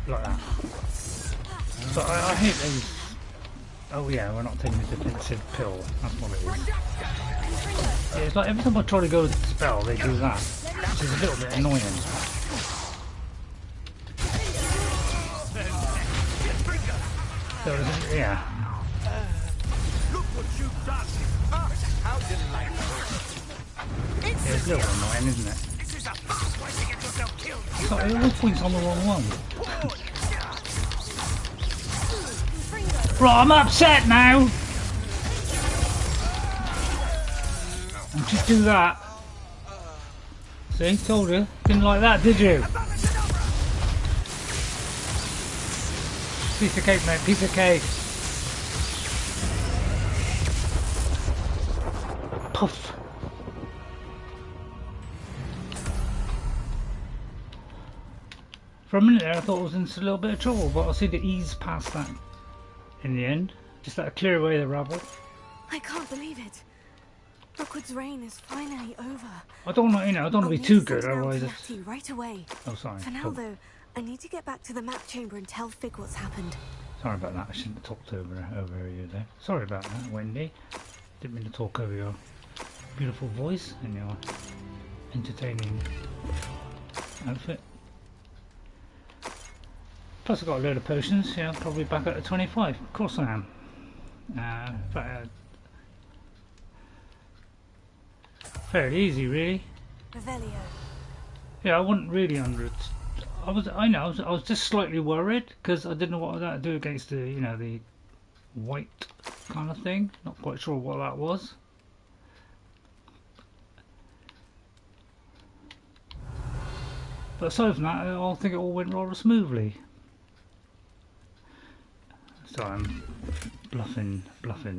Like that. So I hate those. Oh yeah, we're not taking the defensive pill. That's what it is. Yeah, it's like every time I try to go with the spell, they do that. Which is a little bit annoying. So, yeah. Yeah, it's a little annoying, isn't it? It's like, it always points on the wrong one. Right, I'm upset now! Don't you do that. See, told you. Didn't like that, did you? Piece of cake, mate, piece of cake. Puff. For a minute there I thought I was in a little bit of trouble, but I seem to ease past that in the end. Just had to clear away the rabble. I can't believe it. Rookwood's reign is finally over. I don't want to, you know, I don't want to be too good, otherwise it's... Right away. Oh, sorry. For now, though, I need to get back to the map chamber and tell Fig what's happened. Sorry about that. I shouldn't have talked over you there. Sorry about that, Wendy. Didn't mean to talk over your beautiful voice and your entertaining outfit. Plus I got a load of potions. Yeah, probably back up to 25. Of course I am. Fairly easy, really. Revelio. Yeah, I wasn't really under it. I was just slightly worried because I didn't know what that would do against the, you know, the white kind of thing. Not quite sure what that was. But aside from that, I think it all went rather smoothly. Sorry, I'm bluffing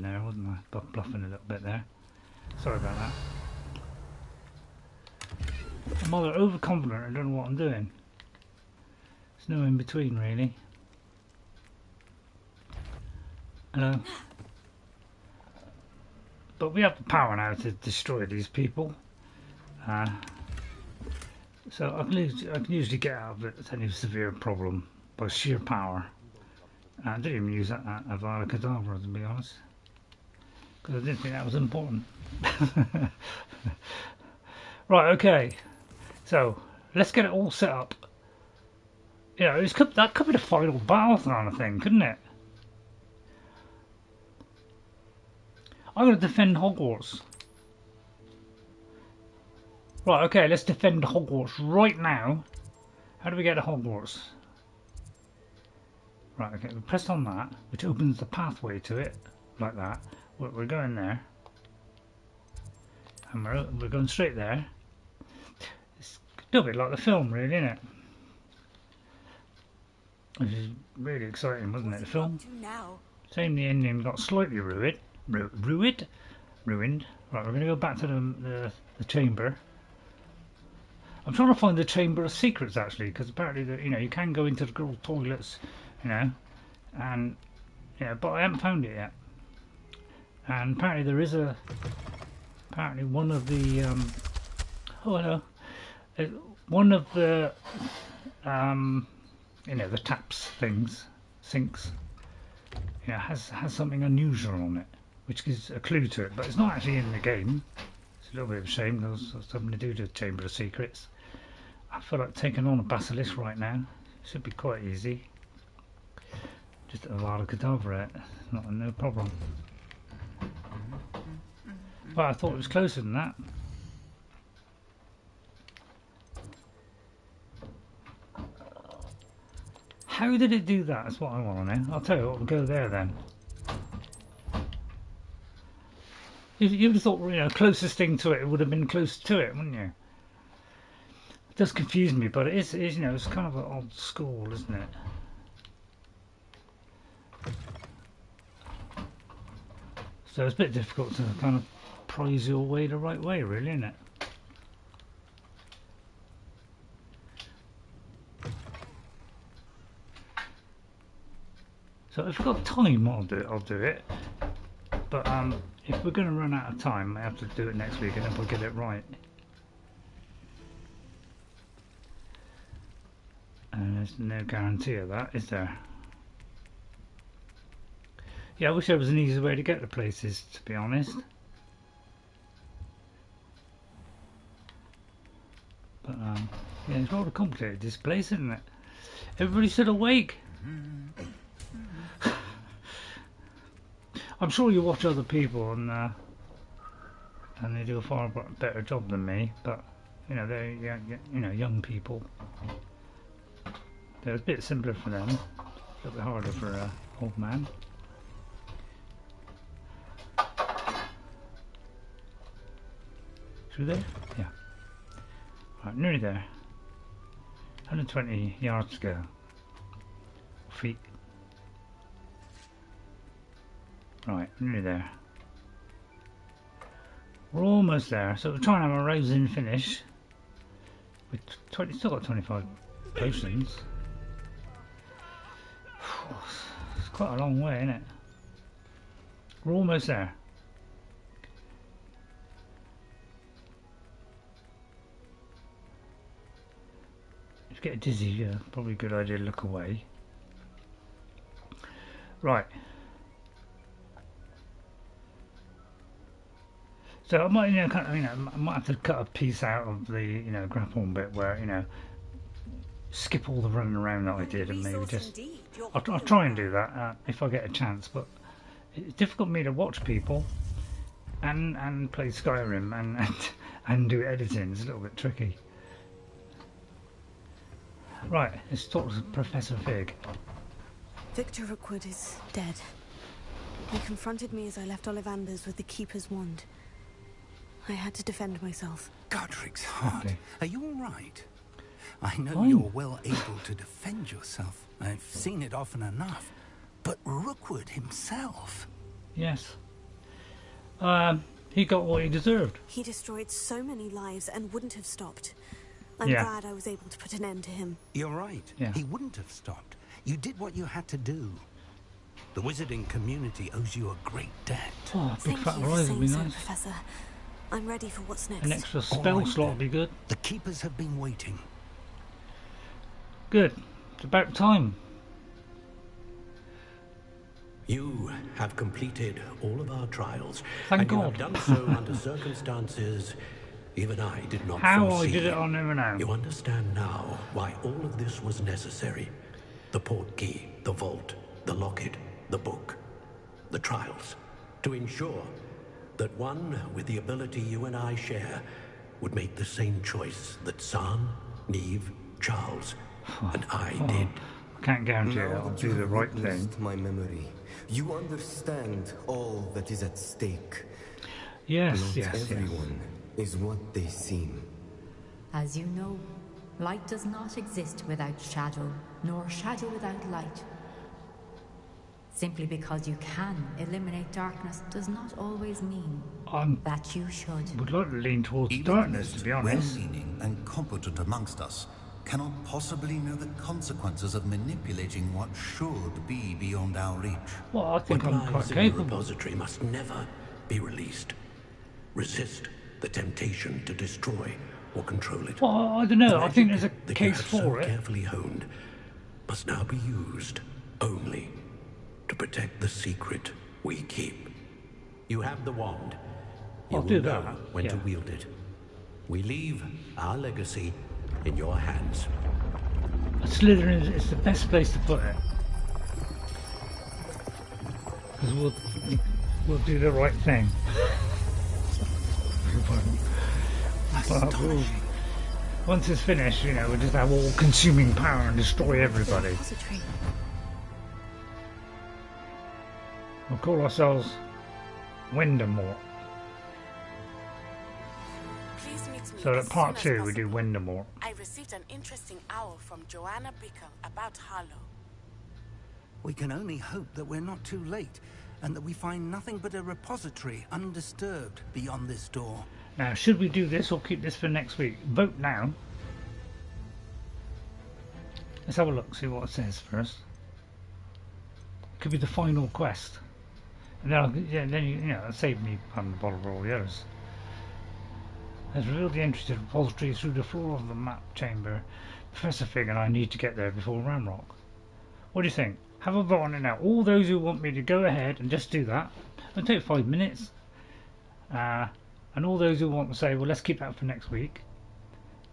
there, wasn't I? Bluffing a little bit there. Sorry about that. I'm either overconfident or I don't know what I'm doing. There's no in between, really. Hello. But we have the power now to destroy these people. So I can usually get out of it with any severe problem by sheer power. I didn't even use that Avada Kedavra, to be honest, because I didn't think that was important. Right, okay. So let's get it all set up. You know, that could be the final battle kind of thing, couldn't it? I'm going to defend Hogwarts. Right, okay, let's defend Hogwarts right now. How do we get to Hogwarts? Right, okay, we press on that, which opens the pathway to it, like that. We're going there. And we're going straight there. It's a little bit like the film, really, isn't it? Which is really exciting, wasn't it, the film? Same, the ending got slightly ruined. Right, we're going to go back to the chamber. I'm trying to find the Chamber of Secrets, actually, because apparently, you know, you can go into the girl toilets, you know, and, yeah, but I haven't found it yet. And apparently there is apparently one of the, one of the, you know, the taps things, sinks, yeah, has something unusual on it, which gives a clue to it, but it's not actually in the game. It's a little bit of a shame, because there's something to do with the Chamber of Secrets. I feel like taking on a basilisk right now. Should be quite easy. Just Avada Kedavra, no problem. But I thought it was closer than that. How did it do that? That's what I want to know. I'll tell you what, we'll go there then. You would have thought, you know, closest thing to it would have been close to it, wouldn't you? It does confuse me, but it is, you know, it's kind of an old school, isn't it? So it's a bit difficult to kind of prize your way the right way, really, isn't it? So if we've got time, I'll do it. But if we're going to run out of time, I have to do it next week, and then we'll get it right. And there's no guarantee of that, is there? Yeah, I wish there was an easier way to get to places, to be honest. But yeah, it's rather complicated, this place, isn't it? Everybody's still awake. I'm sure you watch other people and they do a far better job than me, but you know, they're young people. They're a bit simpler for them, a little bit harder for an old man. Through there? Yeah. Right, nearly there. 120 yards to go. Feet. Right, nearly there. We're almost there, so we're trying to have a rousing finish. We've still got 25 potions. It's quite a long way, isn't it? We're almost there. If you get dizzy, yeah, probably a good idea to look away. Right. So I might, I might have to cut a piece out of the, grapple bit where, skip all the running around that I did, and maybe just, I'll try and do that if I get a chance. But it's difficult for me to watch people and play Skyrim and do editing. It's a little bit tricky. Right, let's talk to Professor Fig. Victor Rookwood is dead. He confronted me as I left Ollivander's with the Keeper's wand. I had to defend myself. Godric's heart. Okay. Are you all right? I know you're well able to defend yourself. I've seen it often enough. But Rookwood himself... Yes. He got what he deserved. He destroyed so many lives and wouldn't have stopped. I'm glad I was able to put an end to him. You're right. Yeah. He wouldn't have stopped. You did what you had to do. The wizarding community owes you a great debt. Oh, big Thank fat you for rise would be saying nice. so, Professor. I'm ready for what's next. An extra spell slot would be good. The keepers have been waiting. Good. It's about time. You have completed all of our trials. Thank and God. You have done so under circumstances even I did not How foresee. I did it, I'll never know. You understand now why all of this was necessary. The portkey, the vault, the locket, the book, the trials. To ensure that one with the ability you and I share would make the same choice that San, Neve, Charles, and I did. I can't guarantee I'll do the right thing. My memory. You understand all that is at stake. Yes, Not yes, everyone is what they seem. As you know, light does not exist without shadow, nor shadow without light. Simply because you can eliminate darkness does not always mean that you should. Would like to lean towards Even darkness, to be honest. well-meaning and competent amongst us cannot possibly know the consequences of manipulating what should be beyond our reach. Well, I think what I'm lies quite in capable. the repository must never be released. Resist the temptation to destroy or control it. Well, I don't know. The I think magic there's a that case you have so for it. carefully honed must now be used only to protect the secret we keep. You have the wand. You I'll will do know that, when to yeah. wield it. We leave our legacy in your hands. Slytherin is the best place to put it. Because we'll do the right thing. But once it's finished, we'll just have all-consuming power and destroy everybody. We'll call ourselves Wendemort. So at part 2 we do Wendemort. I received an interesting owl from Joanna Bickle about Harlow. We can only hope that we're not too late, and that we find nothing but a repository undisturbed beyond this door. Now, should we do this or keep this for next week? Vote now. Let's have a look, see what it says first. Could be the final quest. And then, it'll save me on the bottle of all the others. Has revealed the entry to the repository through the floor of the map chamber. Professor Fig and I need to get there before Ranrock. What do you think? Have a vote on it now. All those who want me to go ahead and just do that. It'll take 5 minutes. And all those who want to say, well, let's keep that for next week.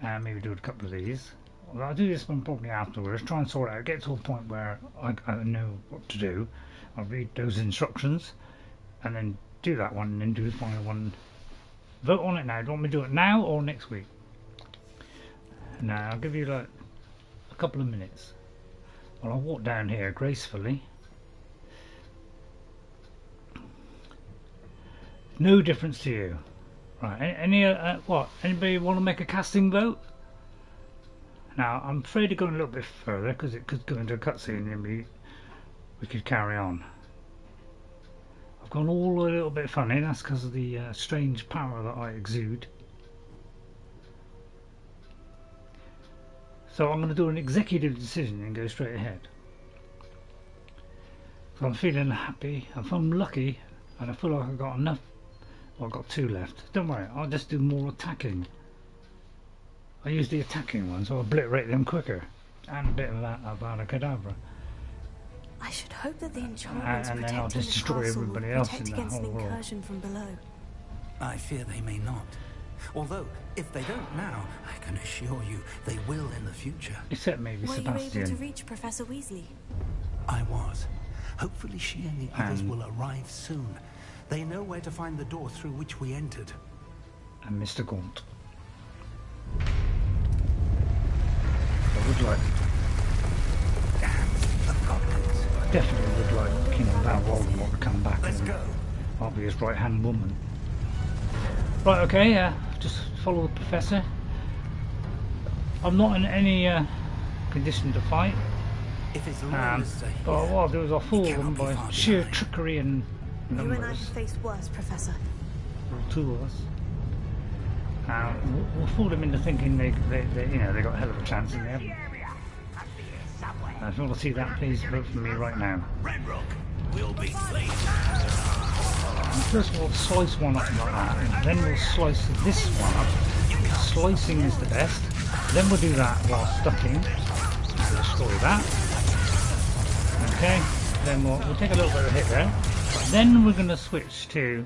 Maybe do a couple of these. Well, I'll do this one probably afterwards. Try and sort it out. Get to a point where I know what to do. I'll read those instructions. And then do that one and then do the final one. Vote on it now. Do you want me to do it now or next week? Now, I'll give you like a couple of minutes. Well, I'll walk down here gracefully. No difference to you. Right, any what? Anybody want to make a casting vote? Now, I'm afraid of going a little bit further because it could go into a cutscene and we could carry on. I've gone all a little bit funny, that's because of the strange power that I exude. So I'm going to do an executive decision and go straight ahead. So I'm feeling happy, if I'm lucky, and I feel like I've got enough. Well, I've got 2 left. Don't worry, I'll just do more attacking. I use the attacking one, so I'll obliterate them quicker. And a bit of that about a cadaver. I should hope that the enchantments And then I'll protecting just the destroy castle everybody will else protect in the against whole an world. incursion from below. I fear they may not. Although, if they don't now, I can assure you they will in the future. Except maybe Were Sebastian. you able to reach Professor Weasley? I was. Hopefully she and the others will arrive soon. They know where to find the door through which we entered. And Mr. Gaunt. I would like... I definitely would like King of Bad Voldemort to come back. Let's go. I'll be his right-hand woman. Right, okay, just follow the professor. I'm not in any condition to fight. If it's But what I'll do is I'll fool them by sheer trickery and numbers. You and I have faced worse, Professor. Two of us. We'll fool them into thinking they got a hell of a chance, and they haven't. If you want to see that, please vote for me right now. Ranrock will be slain. First of all, slice one up like that, and then we'll slice this one up. Slicing is the best. Then we'll do that while stucking. Destroy that. Okay. Then we'll take a little bit of a hit there. Then we're going to switch to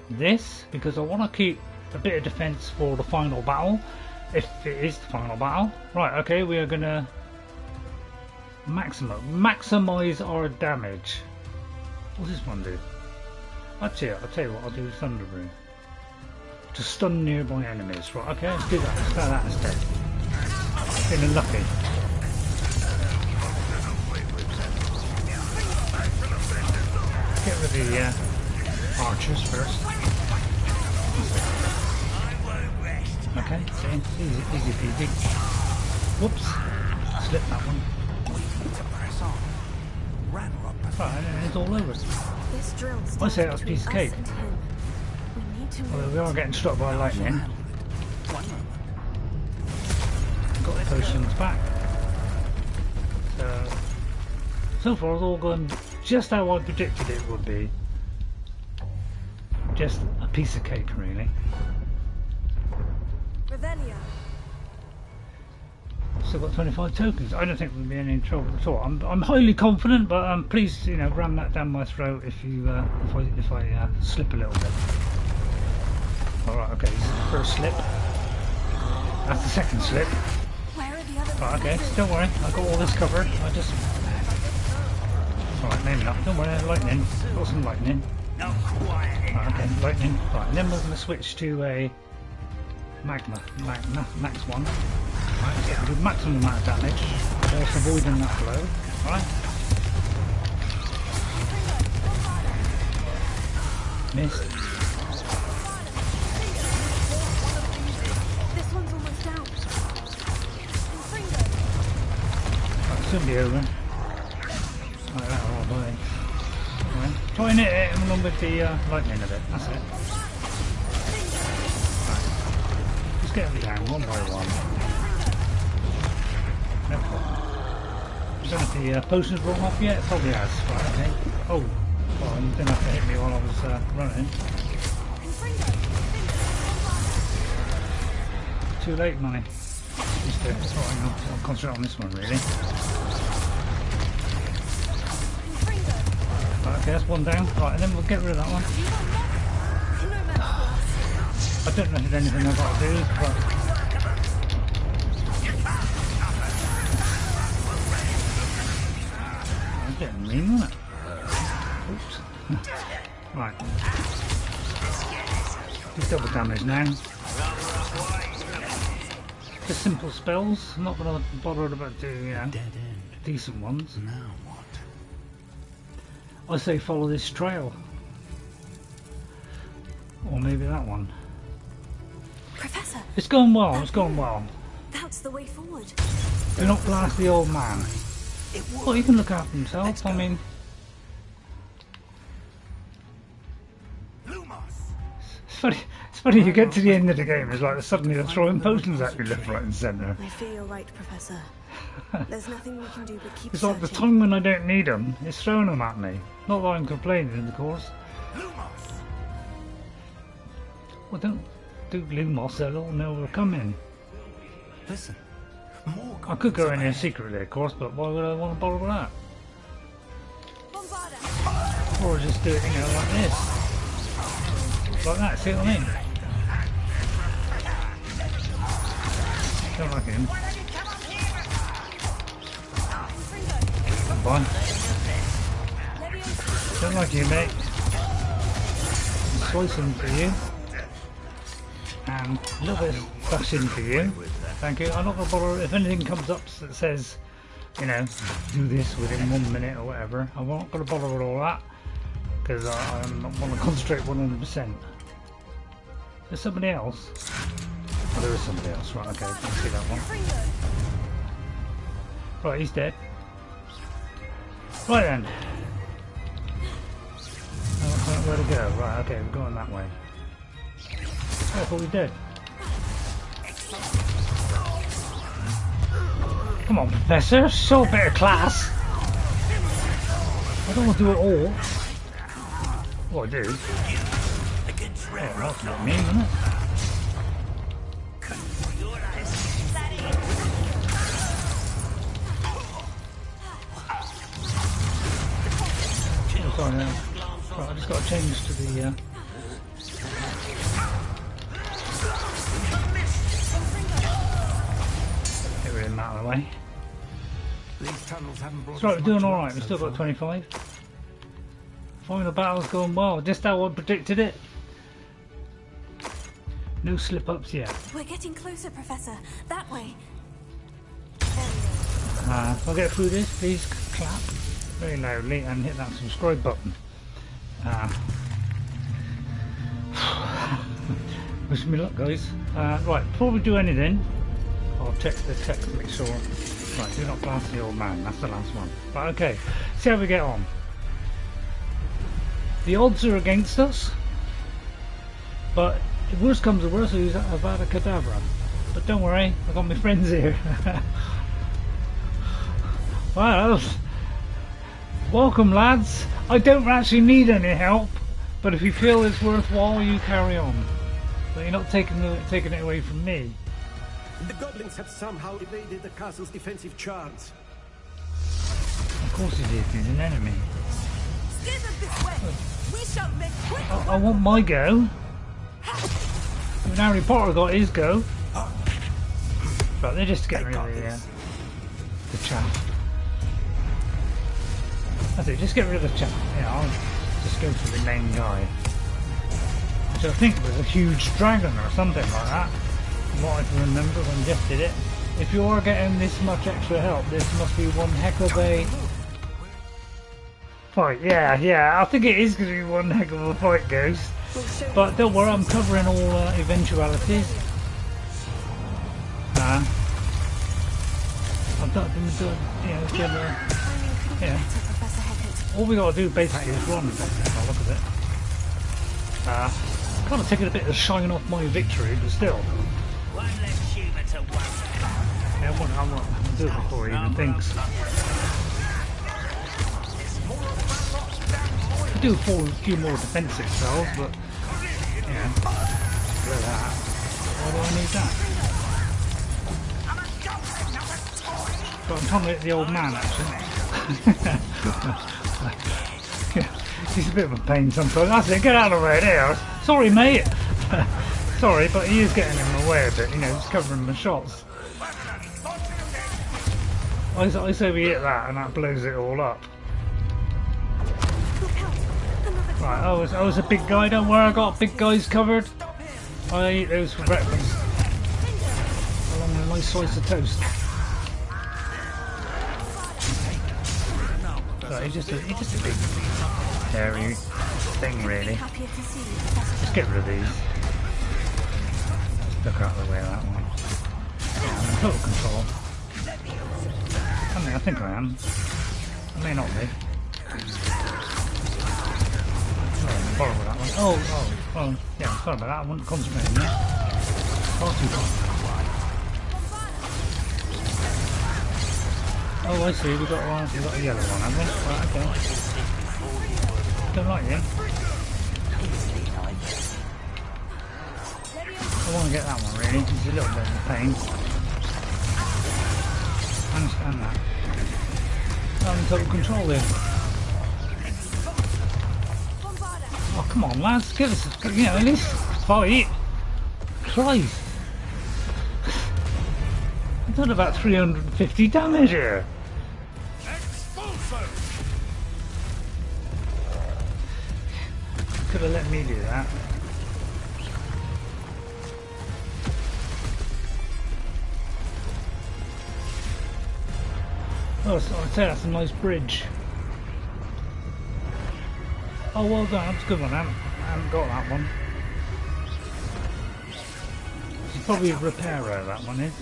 this, because I want to keep a bit of defense for the final battle, if it is the final battle. Right, okay, we are going to maximize our damage. What's this one do? Actually, I'll tell you what, I'll do Thunder Brew. To stun nearby enemies. Right, okay, let's do that. Let's try that instead. Feeling lucky. Get rid of the archers first. Okay, see, easy peasy. Whoops, slip that one. Right, and it's all over. This drill I say that was a piece of cake. Well, we are getting struck by lightning. Got the potions back. So far it's all going just how I predicted it would be. Just a piece of cake, really. Revelio. Still got 25 tokens. I don't think we'll be in any trouble at all. I'm highly confident, but please, ram that down my throat if I slip a little bit. All right, okay. This is the first slip. That's the second slip. Where are the other? Right, okay. Don't worry. I got all this covered. I just. All right, maybe not. Don't worry. Lightning. Got some lightning. Right, okay, lightning. Right, and then we're going to switch to a max one. Right, so we do maximum amount of damage, whilst avoiding that blow. Right. Missed. This one's almost down. Right, soon be over. Like that all the way. Right. Try and hit it along with the lightning a bit. That's it. Right. Just get them down one by one. I don't know if the potion's run off yet. It probably has. Right, okay. Oh, well, you didn't have to hit me while I was running. Too late, money. Just I'll concentrate on this one, really. Right, okay, that's one down. Right, and then we'll get rid of that one. I don't know if there's anything I've got to do, but. Getting mean, wasn't it? Oops. Right. Just double damage now. Just simple spells. I'm not going to bother about doing decent ones. Now what? I say follow this trail. Or maybe that one. Professor! It's going well, it's going well. That's the way forward. Do not blast the old man. Well, he can look after himself, I mean... It's funny, you get to the end of the game, it's like suddenly they're throwing potions at you left, right and centre. I feel you're right, Professor. There's nothing we can do but keep It's like the time when I don't need them, it's throwing them at me. Not that I'm complaining, of course. Well, don't do Lumos, they'll all know we're coming. Listen. I could go in here secretly, of course, but why would I want to bother with that? Or just do it, like this. Like that, see what I mean? Don't like him. Bye. Don't like you, mate. Slicing for you. And a little bit of bashing for you. Thank you. I'm not going to bother if anything comes up that says, do this within 1 minute or whatever. I'm not going to bother with all that because I want to concentrate 100%. There's somebody else. Oh, there is somebody else. Right, okay, I can see that one. Right, he's dead. Right then. Oh, where to go? Right, okay, we're going that way. Oh, I thought we were dead. Come on, Professor, show a bit of class. I don't want to do it all. What I do? Oh, that's not me, isn't it? Oh, sorry, now. Right, I just got to change to the. Get rid of him out of the way. That's right, we're doing alright, we've still got 25. Final battle's going well, just how I predicted it. No slip-ups yet. We're getting closer, Professor. That way. If I get through this, please clap very loudly and hit that subscribe button. Wish me luck, guys. Right, before we do anything, I'll check the text to make sure. Right, do not blast the old man, that's the last one. Right, okay, see how we get on. The odds are against us, but if worst comes to worst, I'll use Avada Kedavra. But don't worry, I've got my friends here. Well, welcome lads. I don't actually need any help, but if you feel it's worthwhile, you carry on. But you're not taking it away from me. The goblins have somehow evaded the castle's defensive charms. Of course he did, he's an enemy. Steer them this way. We shall make quick. I want my go. When Harry Potter got his go. But they're just getting rid of the chaff. That's it, just get rid of the chaff. Yeah, I'll just go for the main guy. Which I think was a huge dragon or something like that. From what I can remember when Jeff did it. If you are getting this much extra help, this must be one heck of a fight. Yeah, I think it is going to be one heck of a fight, Ghost. But don't worry, I'm covering all eventualities. I've done, yeah. All we got to do basically is run. I'll look at it. Kind of taking a bit of shine off my victory, but still. Yeah, I'll do it before he even thinks. I do a few more defensive spells, but yeah, screw that. Why do I need that? But I'm trying to hit the old man actually. He's a bit of a pain sometimes. That's it, get out of the way there. Sorry mate. Sorry, but he is getting in the way a bit, you know, just covering the shots. I say we hit that and that blows it all up. Right, I was a big guy, don't worry, I got big guys covered. I eat those for breakfast. Along with a nice slice of toast. So he's just a big hairy thing really. Just get rid of these. Just duck out of the way of that one. Yeah, I'm in total control. I mean, I think I am. I may not be. Borrow that one. Oh, yeah, sorry about that. I wasn't concentrating there. Far too far. Oh, I see. We got a yellow one, haven't we? Right, okay. Don't like him. I want to get that one really. He's a little bit of a pain. I understand that. I'm in total control here. Oh, come on, lads, give us, you know, at least fight. Christ. I've done about 350 damage here. Could have let me do that. Oh, I'd say that's a nice bridge. Oh, well done, that's a good one. I haven't got that one. Probably a repairer, that one is.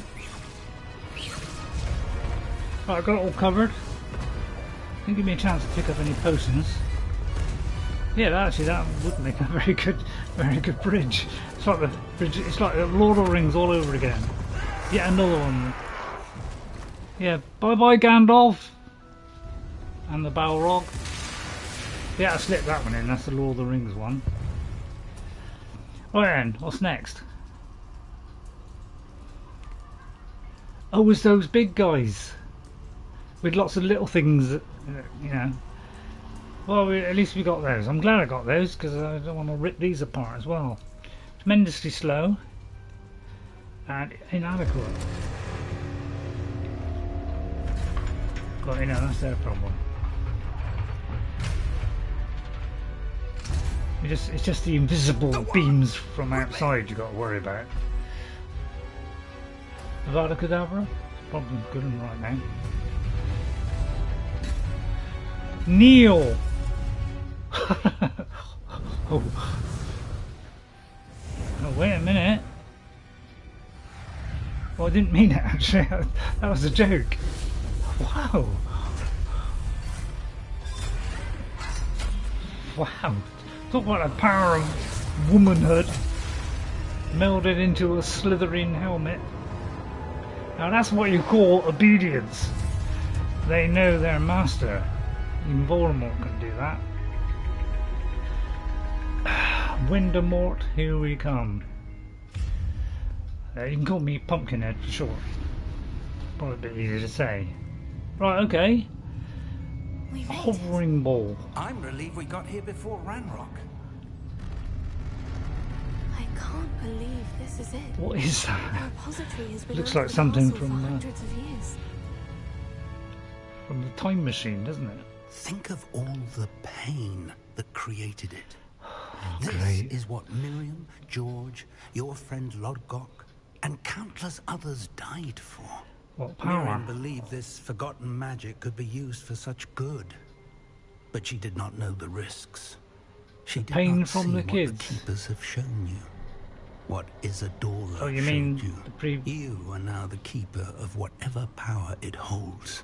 Right, I got it all covered. Didn't give me a chance to pick up any potions. Yeah, actually, that would make a very good bridge. It's like the bridge. It's like the Lord of the Rings all over again. Yet another one. Yeah, bye bye Gandalf. And the Balrog. Yeah, I slipped that one in. That's the Lord of the Rings one. Right then, what's next? Oh, it's those big guys with lots of little things, that, you know. Well, at least we got those. I'm glad I got those because I don't want to rip these apart as well. Tremendously slow and inadequate. But you know, that's their problem. It's just the invisible beams from outside you got to worry about. Avada Kedavra? Probably good one right now. Neil! Oh, wait a minute. Well, I didn't mean it actually. That was a joke. Wow. Wow. Talk about the power of womanhood melded into a Slytherin helmet. Now that's what you call obedience. They know their master. Even Voldemort can do that. Windermort, here we come. You can call me Pumpkinhead for short. Probably a bit easier to say. Right, okay. A hovering ball. I'm relieved we got here before Ranrock. I can't believe this is it. What is that? The repository has been Looks under like the something castle from for hundreds of years. From the time machine, doesn't it? Think of all the pain that created it. Oh, this great. is what Miriam, George, your friend Lodgok, and countless others died for. What power? Miriam believed this forgotten magic could be used for such good, but she did not know the risks. She did pain not from see the what kids. the keepers have shown you. What Isadora Oh, you mean showed you. You are now the keeper of whatever power it holds.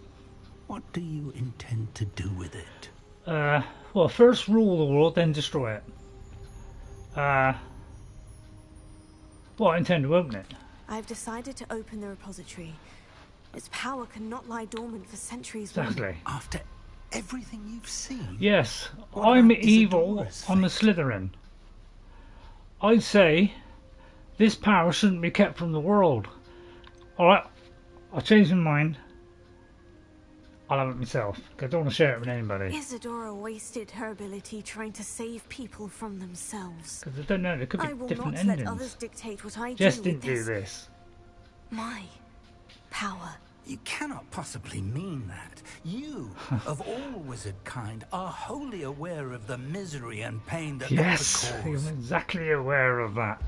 What do you intend to do with it? Well, first rule the world, then destroy it. Well, I intend to open it. I've decided to open the repository. Its power cannot lie dormant for centuries. Exactly. After everything you've seen? Yes, What I'm about evil. Isadora's I'm a Slytherin. I'd say this power shouldn't be kept from the world. Alright, I'll change my mind. I'll have it myself. 'Cause I don't want to share it with anybody. Isadora wasted her ability trying to save people from themselves. Because I don't know, there could be I will different not endings. let others dictate what I Jess do didn't with do this. My power. You cannot possibly mean that. You, of all wizard kind, are wholly aware of the misery and pain that Yes, that I'm would cause. exactly aware of that.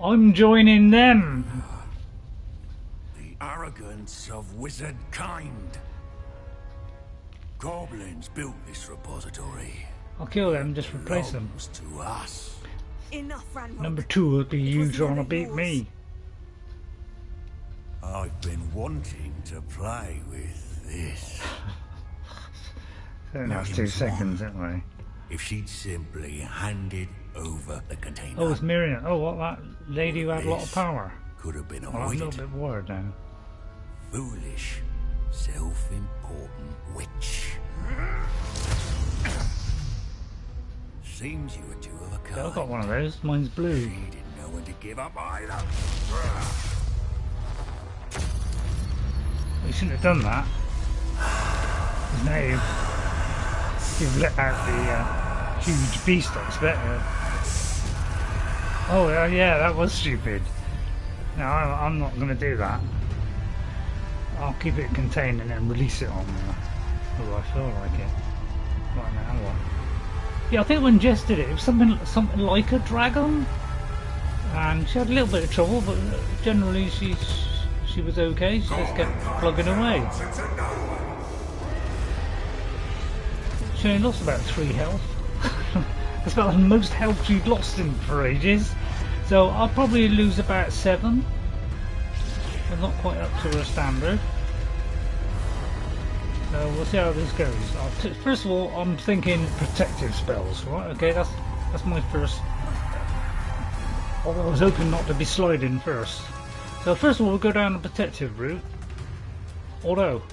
I'm joining them. The arrogance of wizard kind. Goblins built this repository. I'll kill them, just replace them. Belongs to us. Enough, Ranrock. Number 2 would be you trying to beat me. I've been wanting to play with this. Only has 2 seconds, anyway. If she'd simply handed over the container. Oh, it's Miriam. Oh, what, that lady who had a lot of power. Could have been Well, I'm a avoided. little bit worried now. Foolish, self-important witch. Seems you were two of a kind. Yeah, I've got one of those. Mine's blue. She didn't know when to give up either. You shouldn't have done that. 'Cause now you've let out the huge beast, I expect. Oh, yeah, that was stupid. No, I'm not going to do that. I'll keep it contained and then release it on there. Oh, I feel like it. Right now. Yeah, I think when Jess did it, it was something like a dragon. And she had a little bit of trouble, but generally she was okay. She just kept plugging away. She only lost about 3 health. That's about the most health she'd lost in for ages. So I'll probably lose about 7. We're not quite up to our standard. So we'll see how this goes. First of all, I'm thinking protective spells, right? Okay, that's my first. Although I was hoping not to be sliding first. So first of all, we'll go down the protective route. Although,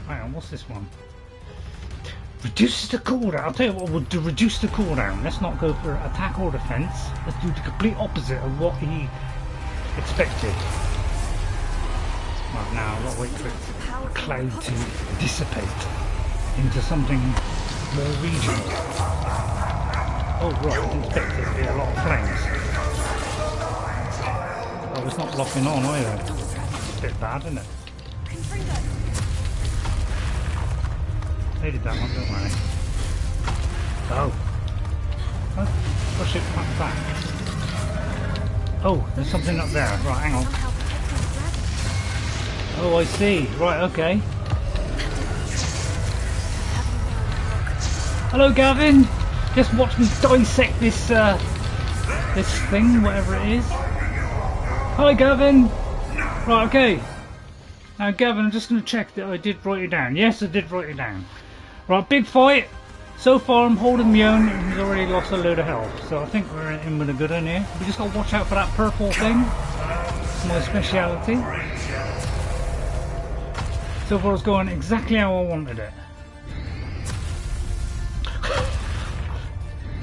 hang on, what's this one? Reduces the cooldown. I'll tell you what, we'll do, reduce the cooldown. Let's not go for attack or defense. Let's do the complete opposite of what he expected. Right, now I've got to wait for the cloud to dissipate into something more regional. Oh right, I didn't expect there to be a lot of flames. Oh, it's not locking on either. It's a bit bad, isn't it? They did that one, don't worry. Oh. Push it back. Oh, there's something up there. Right, hang on. Oh, I see. Right, okay. Hello, Gavin. Just watch me dissect this this thing, whatever it is. Hi, Gavin. Right, okay. Now, Gavin, I'm just going to check that I did write it down. Yes, I did write it down. Right, big fight. So far, I'm holding my own, and he's already lost a load of health. So I think we're in with a good one here. We just got to watch out for that purple thing. It's my speciality. So far, it's going exactly how I wanted it.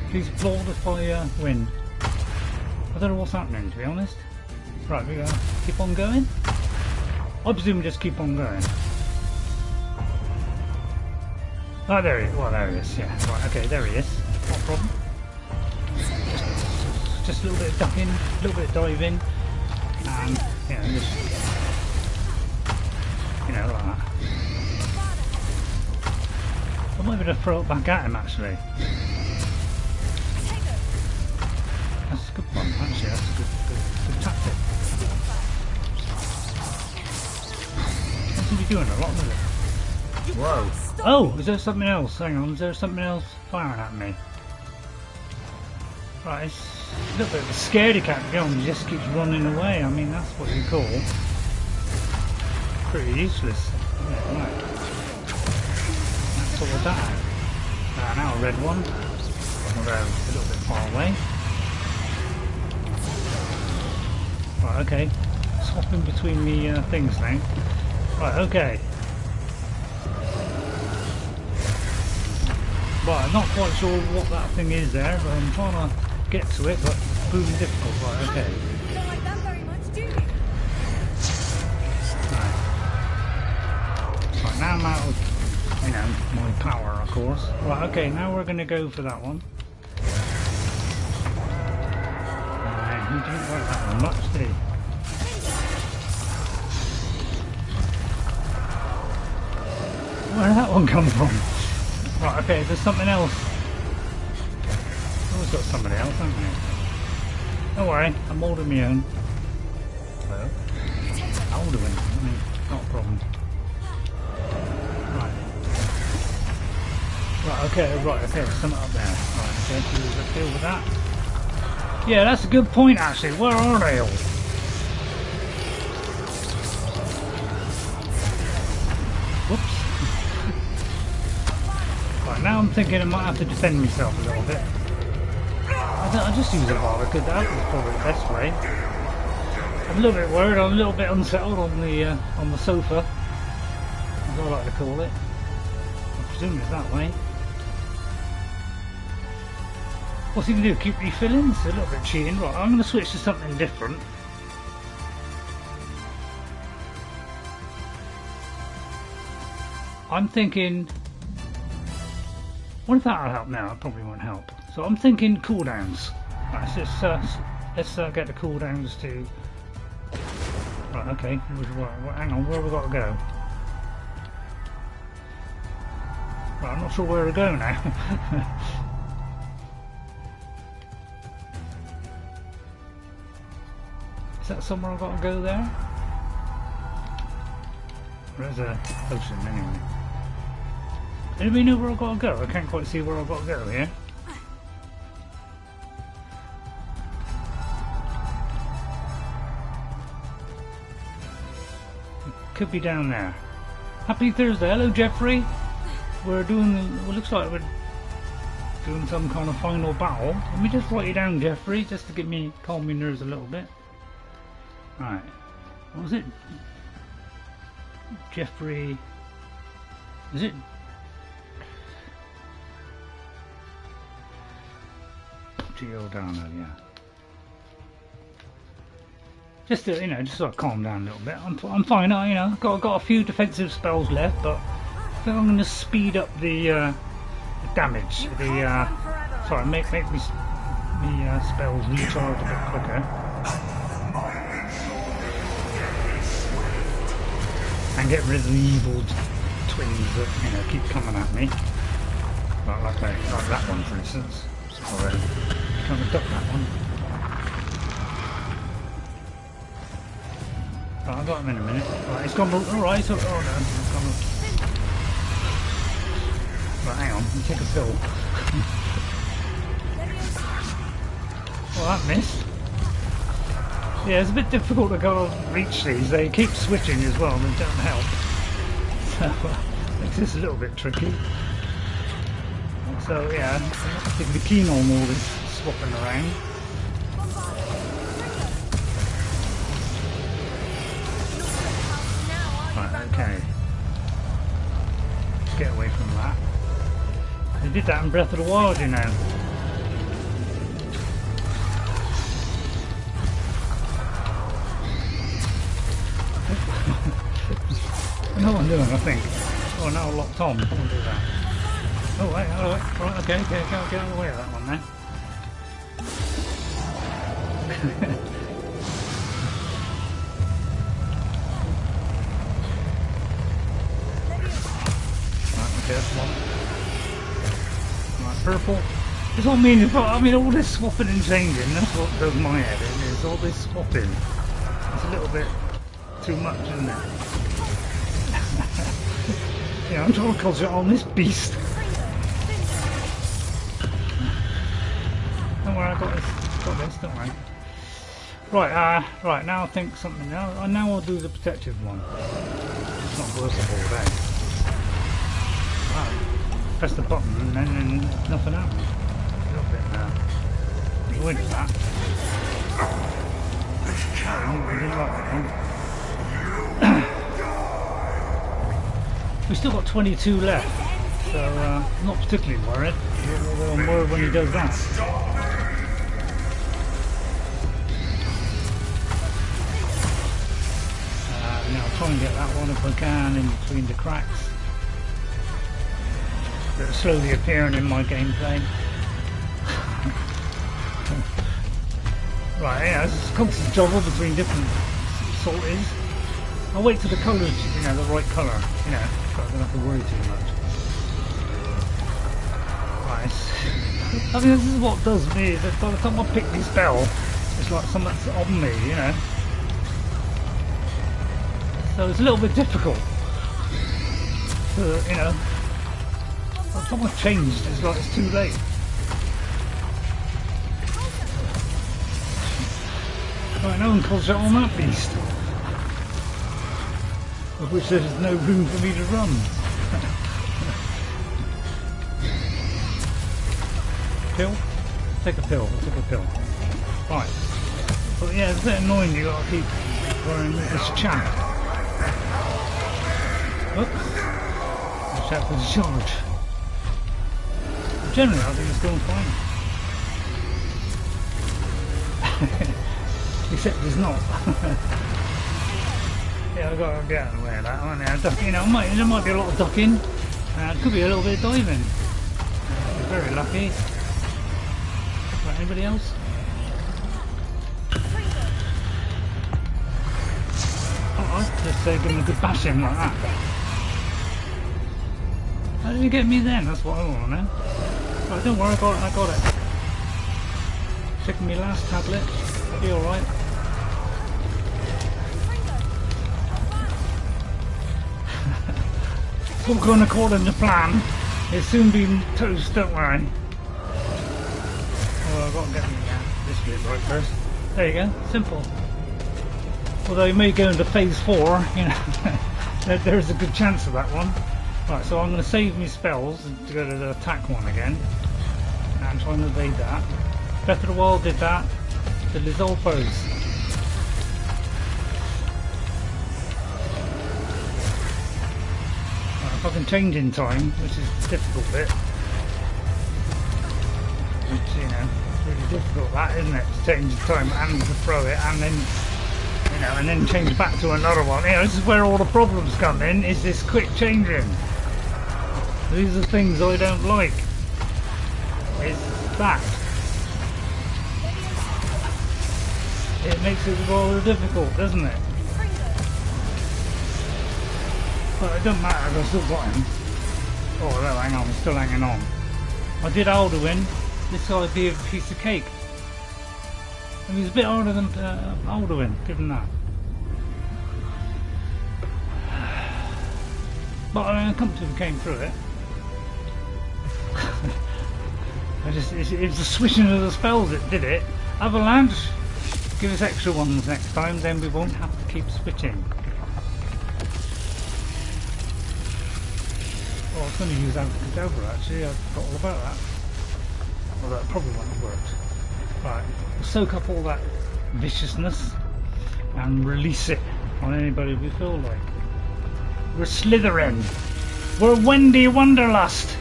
Please applaud if I win. I don't know what's happening, to be honest. Right, we keep on going. I presume we just keep on going. Oh, there he is. Well, there he is. Yeah. Right. Okay. There he is. Not a problem. Just a little bit of ducking, a little bit of diving, and just like that. I might be able to throw it back at him actually. That's a good one. Actually, that's a good tactic. Seems to be doing a lot with it. Whoa. Oh, is there something else? Hang on, is there something else firing at me? Right, it's a little bit of a scaredy cat to be honest, he just keeps running away. I mean, that's what you call pretty useless. Yeah, right. That's all of that out. Now a red one. Although a little bit far away. Right, okay. Swapping between the things now. Right, okay. Right, I'm not quite sure what that thing is there, but I'm trying to get to it, but it's proving difficult. Right, okay. Right, now I'm out of, my power, of course. Right, okay, now we're going to go for that one. He didn't like that one much, did he? Where did that one come from? Right, okay, there's something else. Always got somebody else, haven't we? Don't worry, I'm holding my own. Well, older one, I mean, not a problem. Right, okay, there's something up there. Right, okay, so let's deal with that. Yeah, that's a good point actually. Where are they all? Whoops. Right, now I'm thinking I might have to defend myself a little bit. I just use a bar because that was probably the best way. I'm a little bit worried, I'm a little bit unsettled on the sofa, as I like to call it. I presume it's that way. What's he going to do? Keep refilling? It's a little bit cheating. Right, I'm going to switch to something different. I'm thinking... What if that'll help now? It probably won't help. So I'm thinking cooldowns. Right, so let's get the cooldowns to... Right, okay. Hang on, where have we got to go? Right, I'm not sure where to go now. Is that somewhere I've got to go there? There's a potion anyway. Anybody know where I've got to go? I can't quite see where I've got to go here. could be down there. Happy Thursday. Hello, Jeffrey. We're doing, well, looks like we're doing some kind of final battle. Let me just write it down, Jeffrey, just to get me, calm my nerves a little bit. Right. What was it? Jeffrey. Is it? Giordano, yeah. Just to, you know, just sort of calm down a little bit. I'm fine. Got a few defensive spells left, but I think I'm going to speed up the damage. Sorry, make me spells recharge a bit quicker. And get rid of the evil twins that, you know, keep coming at me. Like that one, for instance. Sorry, kind of duck that one. Right, I got him in a minute. Right, it's gone. Alright, so. Oh no, it's gone. Right, hang on, let me take a pill. Well, that missed. Yeah, it's a bit difficult to go reach these. They keep switching as well, and they don't help. So, makes this a little bit tricky. So, yeah, I'm not particularly keen on all this swapping around. Right, okay. Get away from that. They did that in Breath of the Wild, you know. I know what I'm doing, I think. Oh, now I'm locked on. I won't do that. Oh, wait, right, okay, get out of the way of that one now. Right, okay, that's one. Right, purple. It's all meaningful. I mean, all this swapping and changing, that's what does my head in, is all this swapping. It's a little bit too much, isn't it? Yeah, I'm trying to concentrate on this beast. Don't worry, I got this, don't worry. Right, right, now I think something, now I'll do the protective one. It's not worth the whole day. Right, press the button and then nothing happens. A little bit avoided that. I didn't like that one. We've still got 22 left, so not particularly worried. I'm worried when he does that. I'll try and get that one if I can in between the cracks that are slowly appearing in my gameplay. Right, yeah, it's a constant juggle between different salties. I'll wait till the colour's, you know, the right colour, you know, so I don't have to worry too much. Right, I mean, this is what does me, is that by the time I pick this spell, it's like something's on me, you know. So it's a little bit difficult to, you know, by the time I've changed, it's like it's too late. Right, now I'm concentrating on that beast, of which there is no room for me to run. Pill? Take a pill, I'll take a pill. Right. But yeah, it's a bit annoying you gotta keep worrying with this chap. Oops. Watch out for the charge. Generally I think it's going fine. Except it's not. Yeah, I've got to get out of the way of that one now. You know, there might be a lot of ducking. It could be a little bit of diving. Very lucky. Right, anybody else? Alright, just give him a good bashing like that. How did you get me then? That's what I want to know. Right, don't worry, I got it. Taking my last tablet. I'll be alright. It's all going according to plan. It'll soon be toast, don't worry. Oh, I've got to get this bit right first. There you go, simple. Although you may go into phase 4, you know, there's a good chance of that one. Right, so I'm going to save me spells to go to the attack one again. And try and evade that. Breath of the Wild did that. The Lizolfos. Right, if I can change in time, which is the difficult bit. Which, you know, it's really difficult that, isn't it? To change in time and to throw it and then, you know, and then change back to another one. You know, this is where all the problems come in, is this quick changing. These are things I don't like. It's that. It makes it rather difficult, doesn't it? But it doesn't matter, I've still got him. Oh no, hang on, I'm still hanging on. I did Alduin. This guy would be a piece of cake. I mean, he's a bit harder than Alduin, give him that. But I mean, I comfortably came through it. It's the switching of the spells that did it. Avalanche, give us extra ones next time, then we won't have to keep switching. Oh, I was going to use Abracadabra actually, I forgot all about that. Well, that probably wouldn't have worked. Right, we'll soak up all that viciousness and release it on anybody we feel like. We're Slytherin. We're Wendy Wonderlust.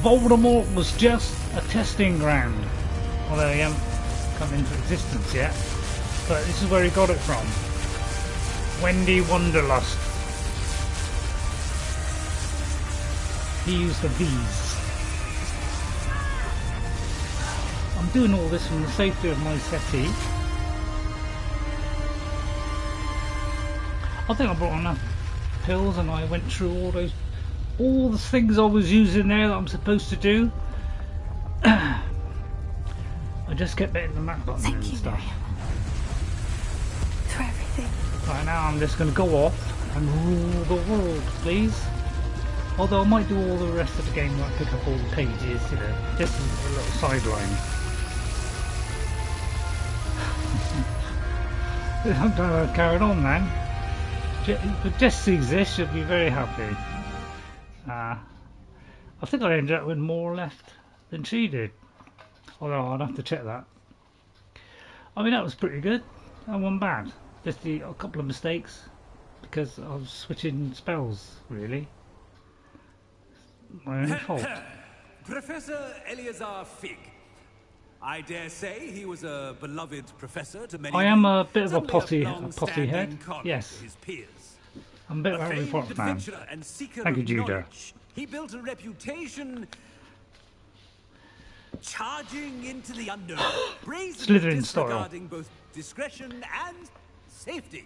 Voldemort was just a testing ground, although he hasn't come into existence yet, but this is where he got it from. Wendy Wonderlust. He used the V's. I'm doing all this from the safety of my settee. I think I brought enough pills and I went through all the things I was using there that I'm supposed to do. I just kept hitting the map button and stuff. For everything. Right, now I'm just going to go off and rule the world, please. Although I might do all the rest of the game, like pick up all the pages, you know, just as a little sideline. I'm going to carry on then. If Jess sees this, she'll be very happy. I think I ended up with more left than she did. Although I'd have to check that. I mean, that was pretty good. That wasn't bad. Just a couple of mistakes because I was switching spells, really. My own fault. Professor Eleazar Fig. I dare say he was a beloved professor to many. I am a bit of a potty head. Yes. I'm a bit of a Harry Potter fan. Thank you, Judah. He built a reputation charging into the unknown, brazenly disregarding both discretion and safety,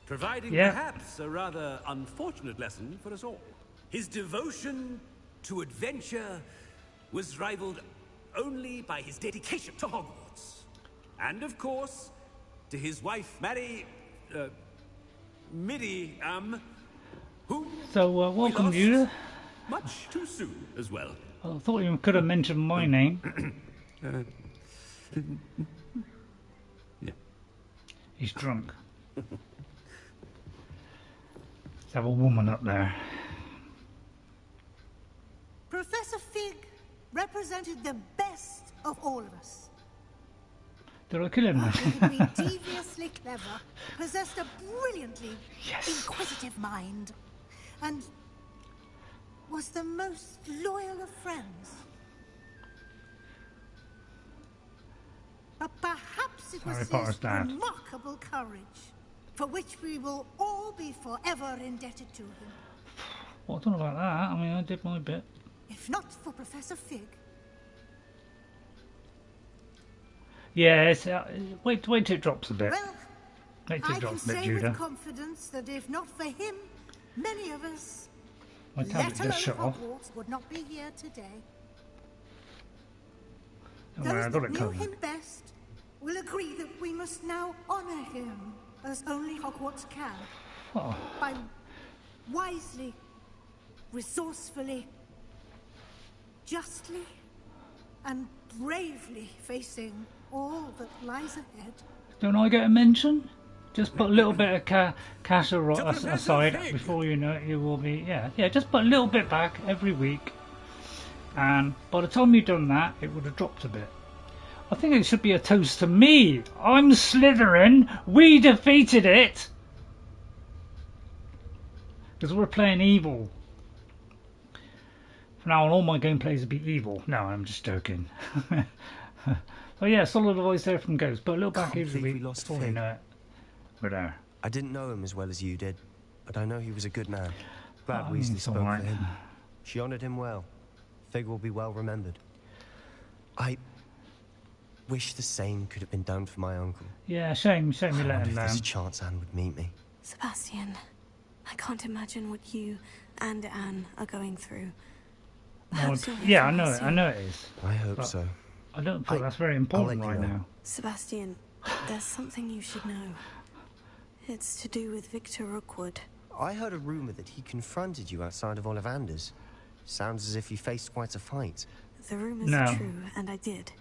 providing perhaps a rather unfortunate lesson for us all. His devotion to adventure was rivaled only by his dedication to Hogwarts, and of course, to his wife, whom welcome, Judah. Much too soon, as well. I thought you could have mentioned my name. Yeah. He's drunk. Let's have a woman up there. Professor Fig represented the best of all of us. Did I kill him then? Deviously clever, possessed a brilliantly inquisitive mind, and was the most loyal of friends. But perhaps it was his remarkable courage, for which we will all be forever indebted to him. Well, I don't know about that. I mean, I did my bit. If not for Professor Fig. Yes, wait till it drops a bit. Well, wait till it drops a bit, Judah. I can say with confidence that if not for him, many of us, my tablet just shut off. Hogwarts, would not be here today. Those that knew him best will agree that we must now honor him as only Hogwarts can. By wisely, resourcefully, justly, and bravely facing all that lies ahead. Don't I get a mention? Just put a little bit of cash aside before you know it, you will be, yeah, just put a little bit back every week. And by the time you've done that, it would have dropped a bit. I think it should be a toast to me. I'm Slytherin. We defeated it. Because we're playing evil. From now on, all my gameplays will be evil. No, I'm just joking. Oh yeah, solid advice there from Ghost. But a little back every week before you know it. We're there. I didn't know him as well as you did, but I know he was a good man. Glad Weasley spoke for him. She honoured him well. Fig will be well remembered. I wish the same could have been done for my uncle. Yeah, shame you let him down. There's a chance Anne would meet me. Sebastian, I can't imagine what you and Anne are going through. Yeah, I know it is. I hope so. I don't feel that's very important right now. Sebastian, there's something you should know. It's to do with Victor Rookwood. I heard a rumour that he confronted you outside of Ollivander's. Sounds as if you faced quite a fight. The rumours are true, and I did.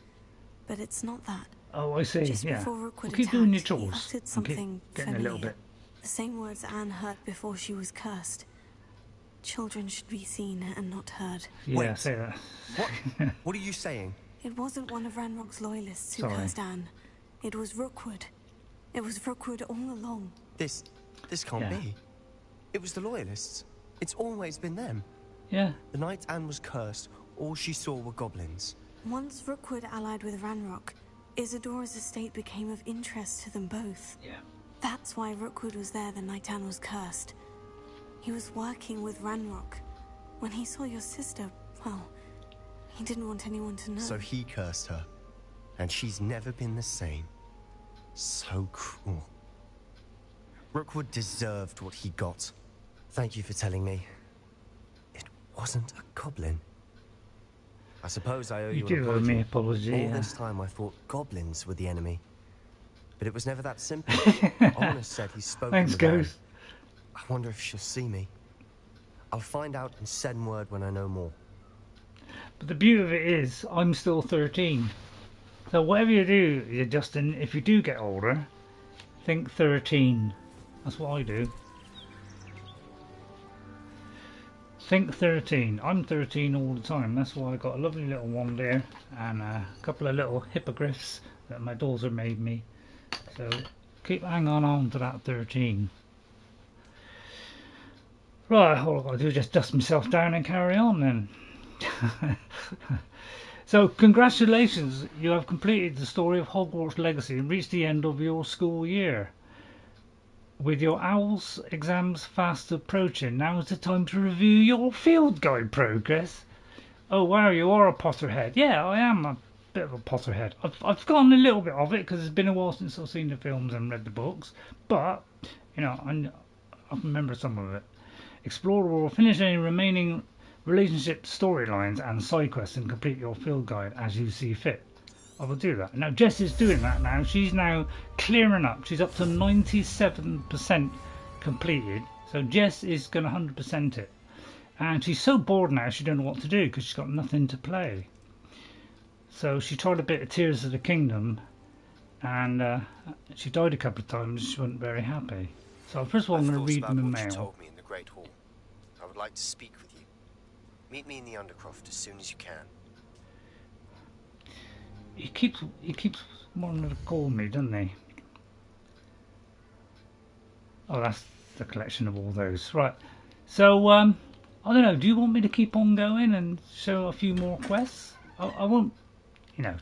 But it's not that. Oh, I see, Just yeah. before Rookwood Keep doing your attacked, chores. he uttered something getting familiar. a little bit. The same words Anne heard before she was cursed. Children should be seen and not heard. Yeah, Wait, say that. What are you saying? It wasn't one of Ranrock's loyalists who Sorry. cursed Anne. It was Rookwood. It was Rookwood all along. This can't be. It was the loyalists. It's always been them. Yeah. The night Anne was cursed, all she saw were goblins. Once Rookwood allied with Ranrock, Isadora's estate became of interest to them both. Yeah. That's why Rookwood was there the night Anne was cursed. He was working with Ranrock. When he saw your sister, well, he didn't want anyone to know. So he cursed her. And she's never been the same. So cruel. Rookwood deserved what he got. Thank you for telling me. It wasn't a goblin. I suppose I owe you do owe me an apology. All this time I thought goblins were the enemy. But it was never that simple. Honest said he's spoken Thanks, with Anne. Ghost. I wonder if she'll see me. I'll find out and send word when I know more. But the beauty of it is, I'm still 13. So whatever you do, Justin, if you do get older, think 13. That's what I do. Think 13. I'm 13 all the time. That's why I got a lovely little one there and a couple of little hippogriffs that my daughter made me. So keep hanging on to that 13. Right, all I've got to do is just dust myself down and carry on then. So congratulations, you have completed the story of Hogwarts Legacy and reached the end of your school year. With your OWLS exams fast approaching, now is the time to review your field guide progress. Oh wow, you are a Potterhead. Yeah, I am a bit of a Potterhead. I've forgotten a little bit of it because it's been a while since I've seen the films and read the books, but you know, I remember some of it. Explore the world, finish any remaining relationship storylines and side quests and complete your field guide as you see fit. I will do that. Now Jess is doing that now. She's now clearing up. She's up to 97% completed. So Jess is going to 100% it. And she's so bored now she don't know what to do because she's got nothing to play. So she tried a bit of Tears of the Kingdom and she died a couple of times. She wasn't very happy. So first of all I'm going to read them in mail. You told me in the Great Hall. I would like to speak with you. Meet me in the Undercroft as soon as you can. He keeps wanting to call me, doesn't he? Oh, that's the collection of all those. Right. So, I don't know. Do you want me to keep on going and show a few more quests? I won't, you know,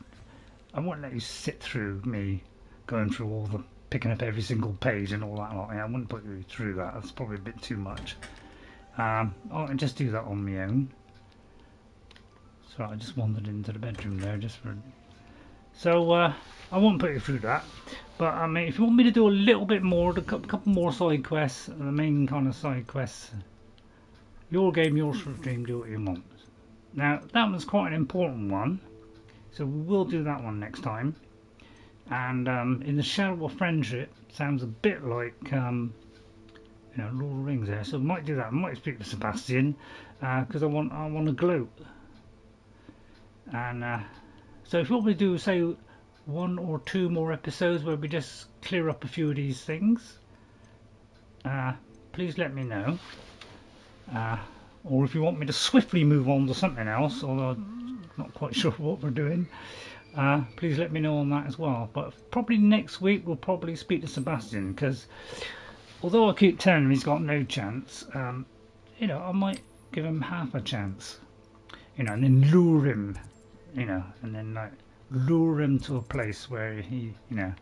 I won't let you sit through me going through all the, picking up every single page and all that lot. I wouldn't put you through that. That's probably a bit too much. I can just do that on my own. So I just wandered into the bedroom there just for... So I won't put you through that, but I mean, if you want me to do a little bit more, a couple more side quests, the main kind of side quests, your game, your stream, do what you want. Now that one's quite an important one, so we will do that one next time. And in the Shadow of Friendship, sounds a bit like you know, Lord of the Rings there, so we might do that. I might speak to Sebastian because I want to gloat and. So if you want me to do, say, 1 or 2 more episodes where we just clear up a few of these things, please let me know. Or if you want me to swiftly move on to something else, although I'm not quite sure what we're doing, please let me know on that as well. But probably next week we'll probably speak to Sebastian, because although I keep telling him he's got no chance, you know, I might give him half a chance, you know, and then lure him, you know, and then like lure him to a place where he, lure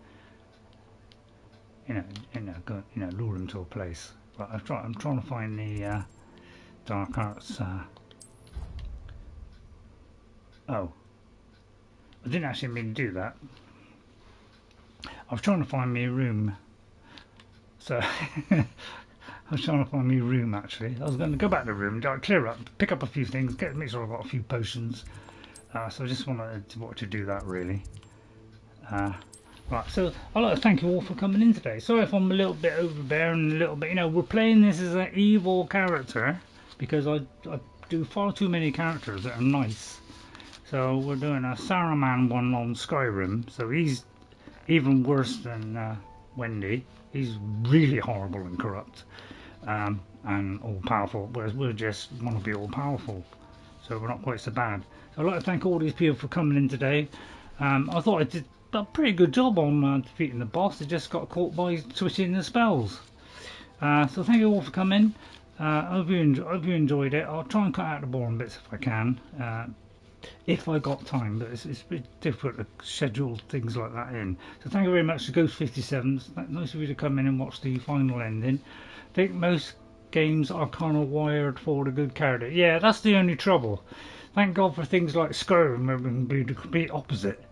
him to a place. But I'm trying to find the Dark Arts. Oh, I didn't actually mean to do that. I was trying to find me a room. So I was trying to find me a room actually. I was going to go back to the room, clear up, pick up a few things, make sure I've got a few potions. So I just wanted to do that really. Right, so I'd like to thank you all for coming in today. Sorry if I'm a little bit overbearing, a little bit, you know, we're playing this as an evil character because I do far too many characters that are nice. So we're doing a Saruman one on Skyrim, so he's even worse than Wendy. He's really horrible and corrupt and all-powerful, whereas we just want to be all-powerful, so we're not quite so bad. So I'd like to thank all these people for coming in today. I thought I did a pretty good job on defeating the boss. I just got caught by switching the spells. So thank you all for coming. I hope you enjoyed it. I'll try and cut out the boring bits if I can, if I got time, but it's a bit difficult to schedule things like that in. So thank you very much to Ghost57. Nice of you to come in and watch the final ending. I think most games are kind of wired for the good character. Yeah, that's the only trouble. Thank God for things like Skyrim, where we can be the complete opposite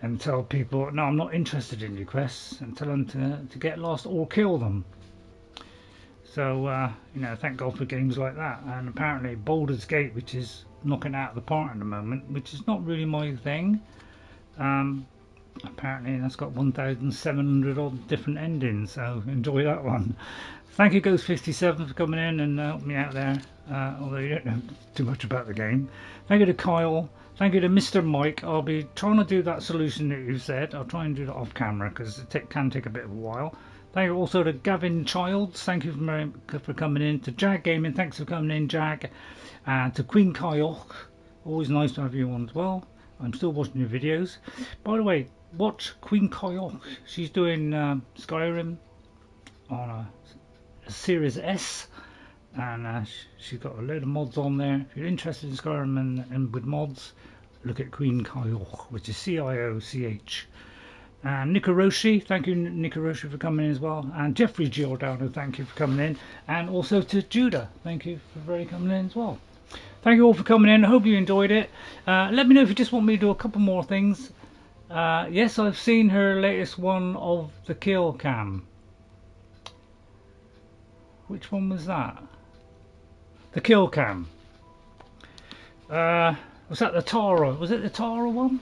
and tell people, no, I'm not interested in your quests, and tell them to get lost or kill them. So, you know, thank God for games like that. And apparently Baldur's Gate, which is knocking out of the park at the moment, which is not really my thing. Apparently that's got 1,700 odd different endings, so enjoy that one. Thank you Ghost57 for coming in and helping me out there, although you don't know too much about the game. Thank you to Kyle. Thank you to Mr. Mike. I'll be trying to do that solution that you said. I'll try and do that off camera because it can take a bit of a while. Thank you also to Gavin Childs. Thank you for coming in. To Jag Gaming. Thanks for coming in, Jag. And to Queen Kyle. Always nice to have you on as well. I'm still watching your videos. By the way, watch Queen Kyle. She's doing Skyrim on a Series S. And she's got a load of mods on there. If you're interested in Skyrim and with mods, look at Queen Kyle, which is CIOCH. And Nikaroshi, thank you Nikaroshi for coming in as well. And Jeffrey Giordano, thank you for coming in. And also to Judah, thank you for coming in as well. Thank you all for coming in. I hope you enjoyed it. Let me know if you just want me to do a couple more things. Yes, I've seen her latest one of the kill cam. Which one was that? The kill cam. Was that the Tara? Was it the Tara one?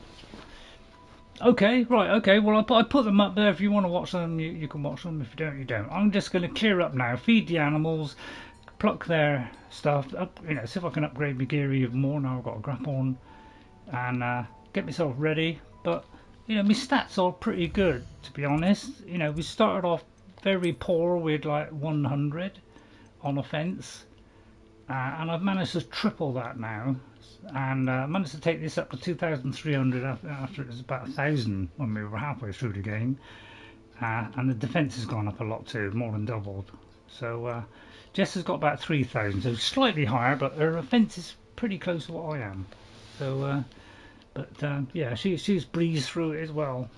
Okay, right, okay. Well, I put them up there. If you want to watch them, you can watch them. If you don't, you don't. I'm just going to clear up now, feed the animals, pluck their stuff, up, you know, see if I can upgrade my gear even more. Now I've got a grap on, and get myself ready. But you know, my stats are pretty good, to be honest. You know, we started off very poor with like 100 on offense, and I've managed to triple that now. And managed to take this up to 2,300 after it was about 1,000 when we were halfway through the game. And the defence has gone up a lot too, more than doubled. So Jess has got about 3,000, so slightly higher, but her offence is pretty close to what I am. So, yeah, she's breezed through it as well.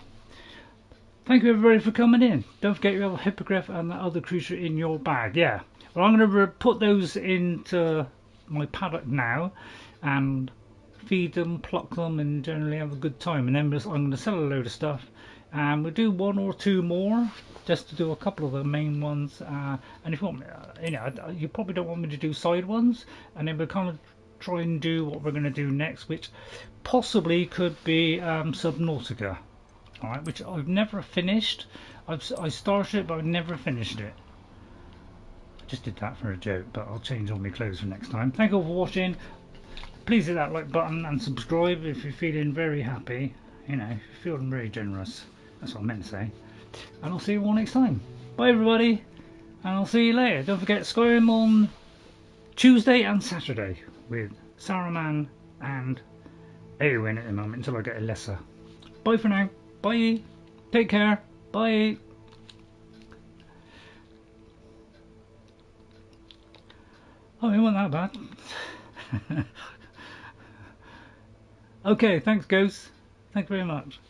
Thank you everybody for coming in. Don't forget you have a hippogriff and the other creature in your bag. Yeah, well, I'm going to put those into my paddock now and feed them, pluck them, and generally have a good time. And then I'm going to sell a load of stuff, and we'll do 1 or 2 more just to do a couple of the main ones. And if you want, you know, you probably don't want me to do side ones, and then we'll kind of try and do what we're going to do next, which possibly could be Subnautica. All right, which I've never finished. I started it, but I've never finished it. I just did that for a joke, but I'll change all my clothes for next time. Thank you all for watching. please hit that like button and subscribe if you're feeling very happy. You know, if you're feeling very generous. That's what I meant to say. And I'll see you all next time. Bye everybody, and I'll see you later. Don't forget Skyrim on Tuesday and Saturday with Saruman and Eowyn at the moment until I get a lesser. Bye for now. Bye. Take care. Bye. Oh, it wasn't that bad. Okay, thanks Ghost. Thanks very much.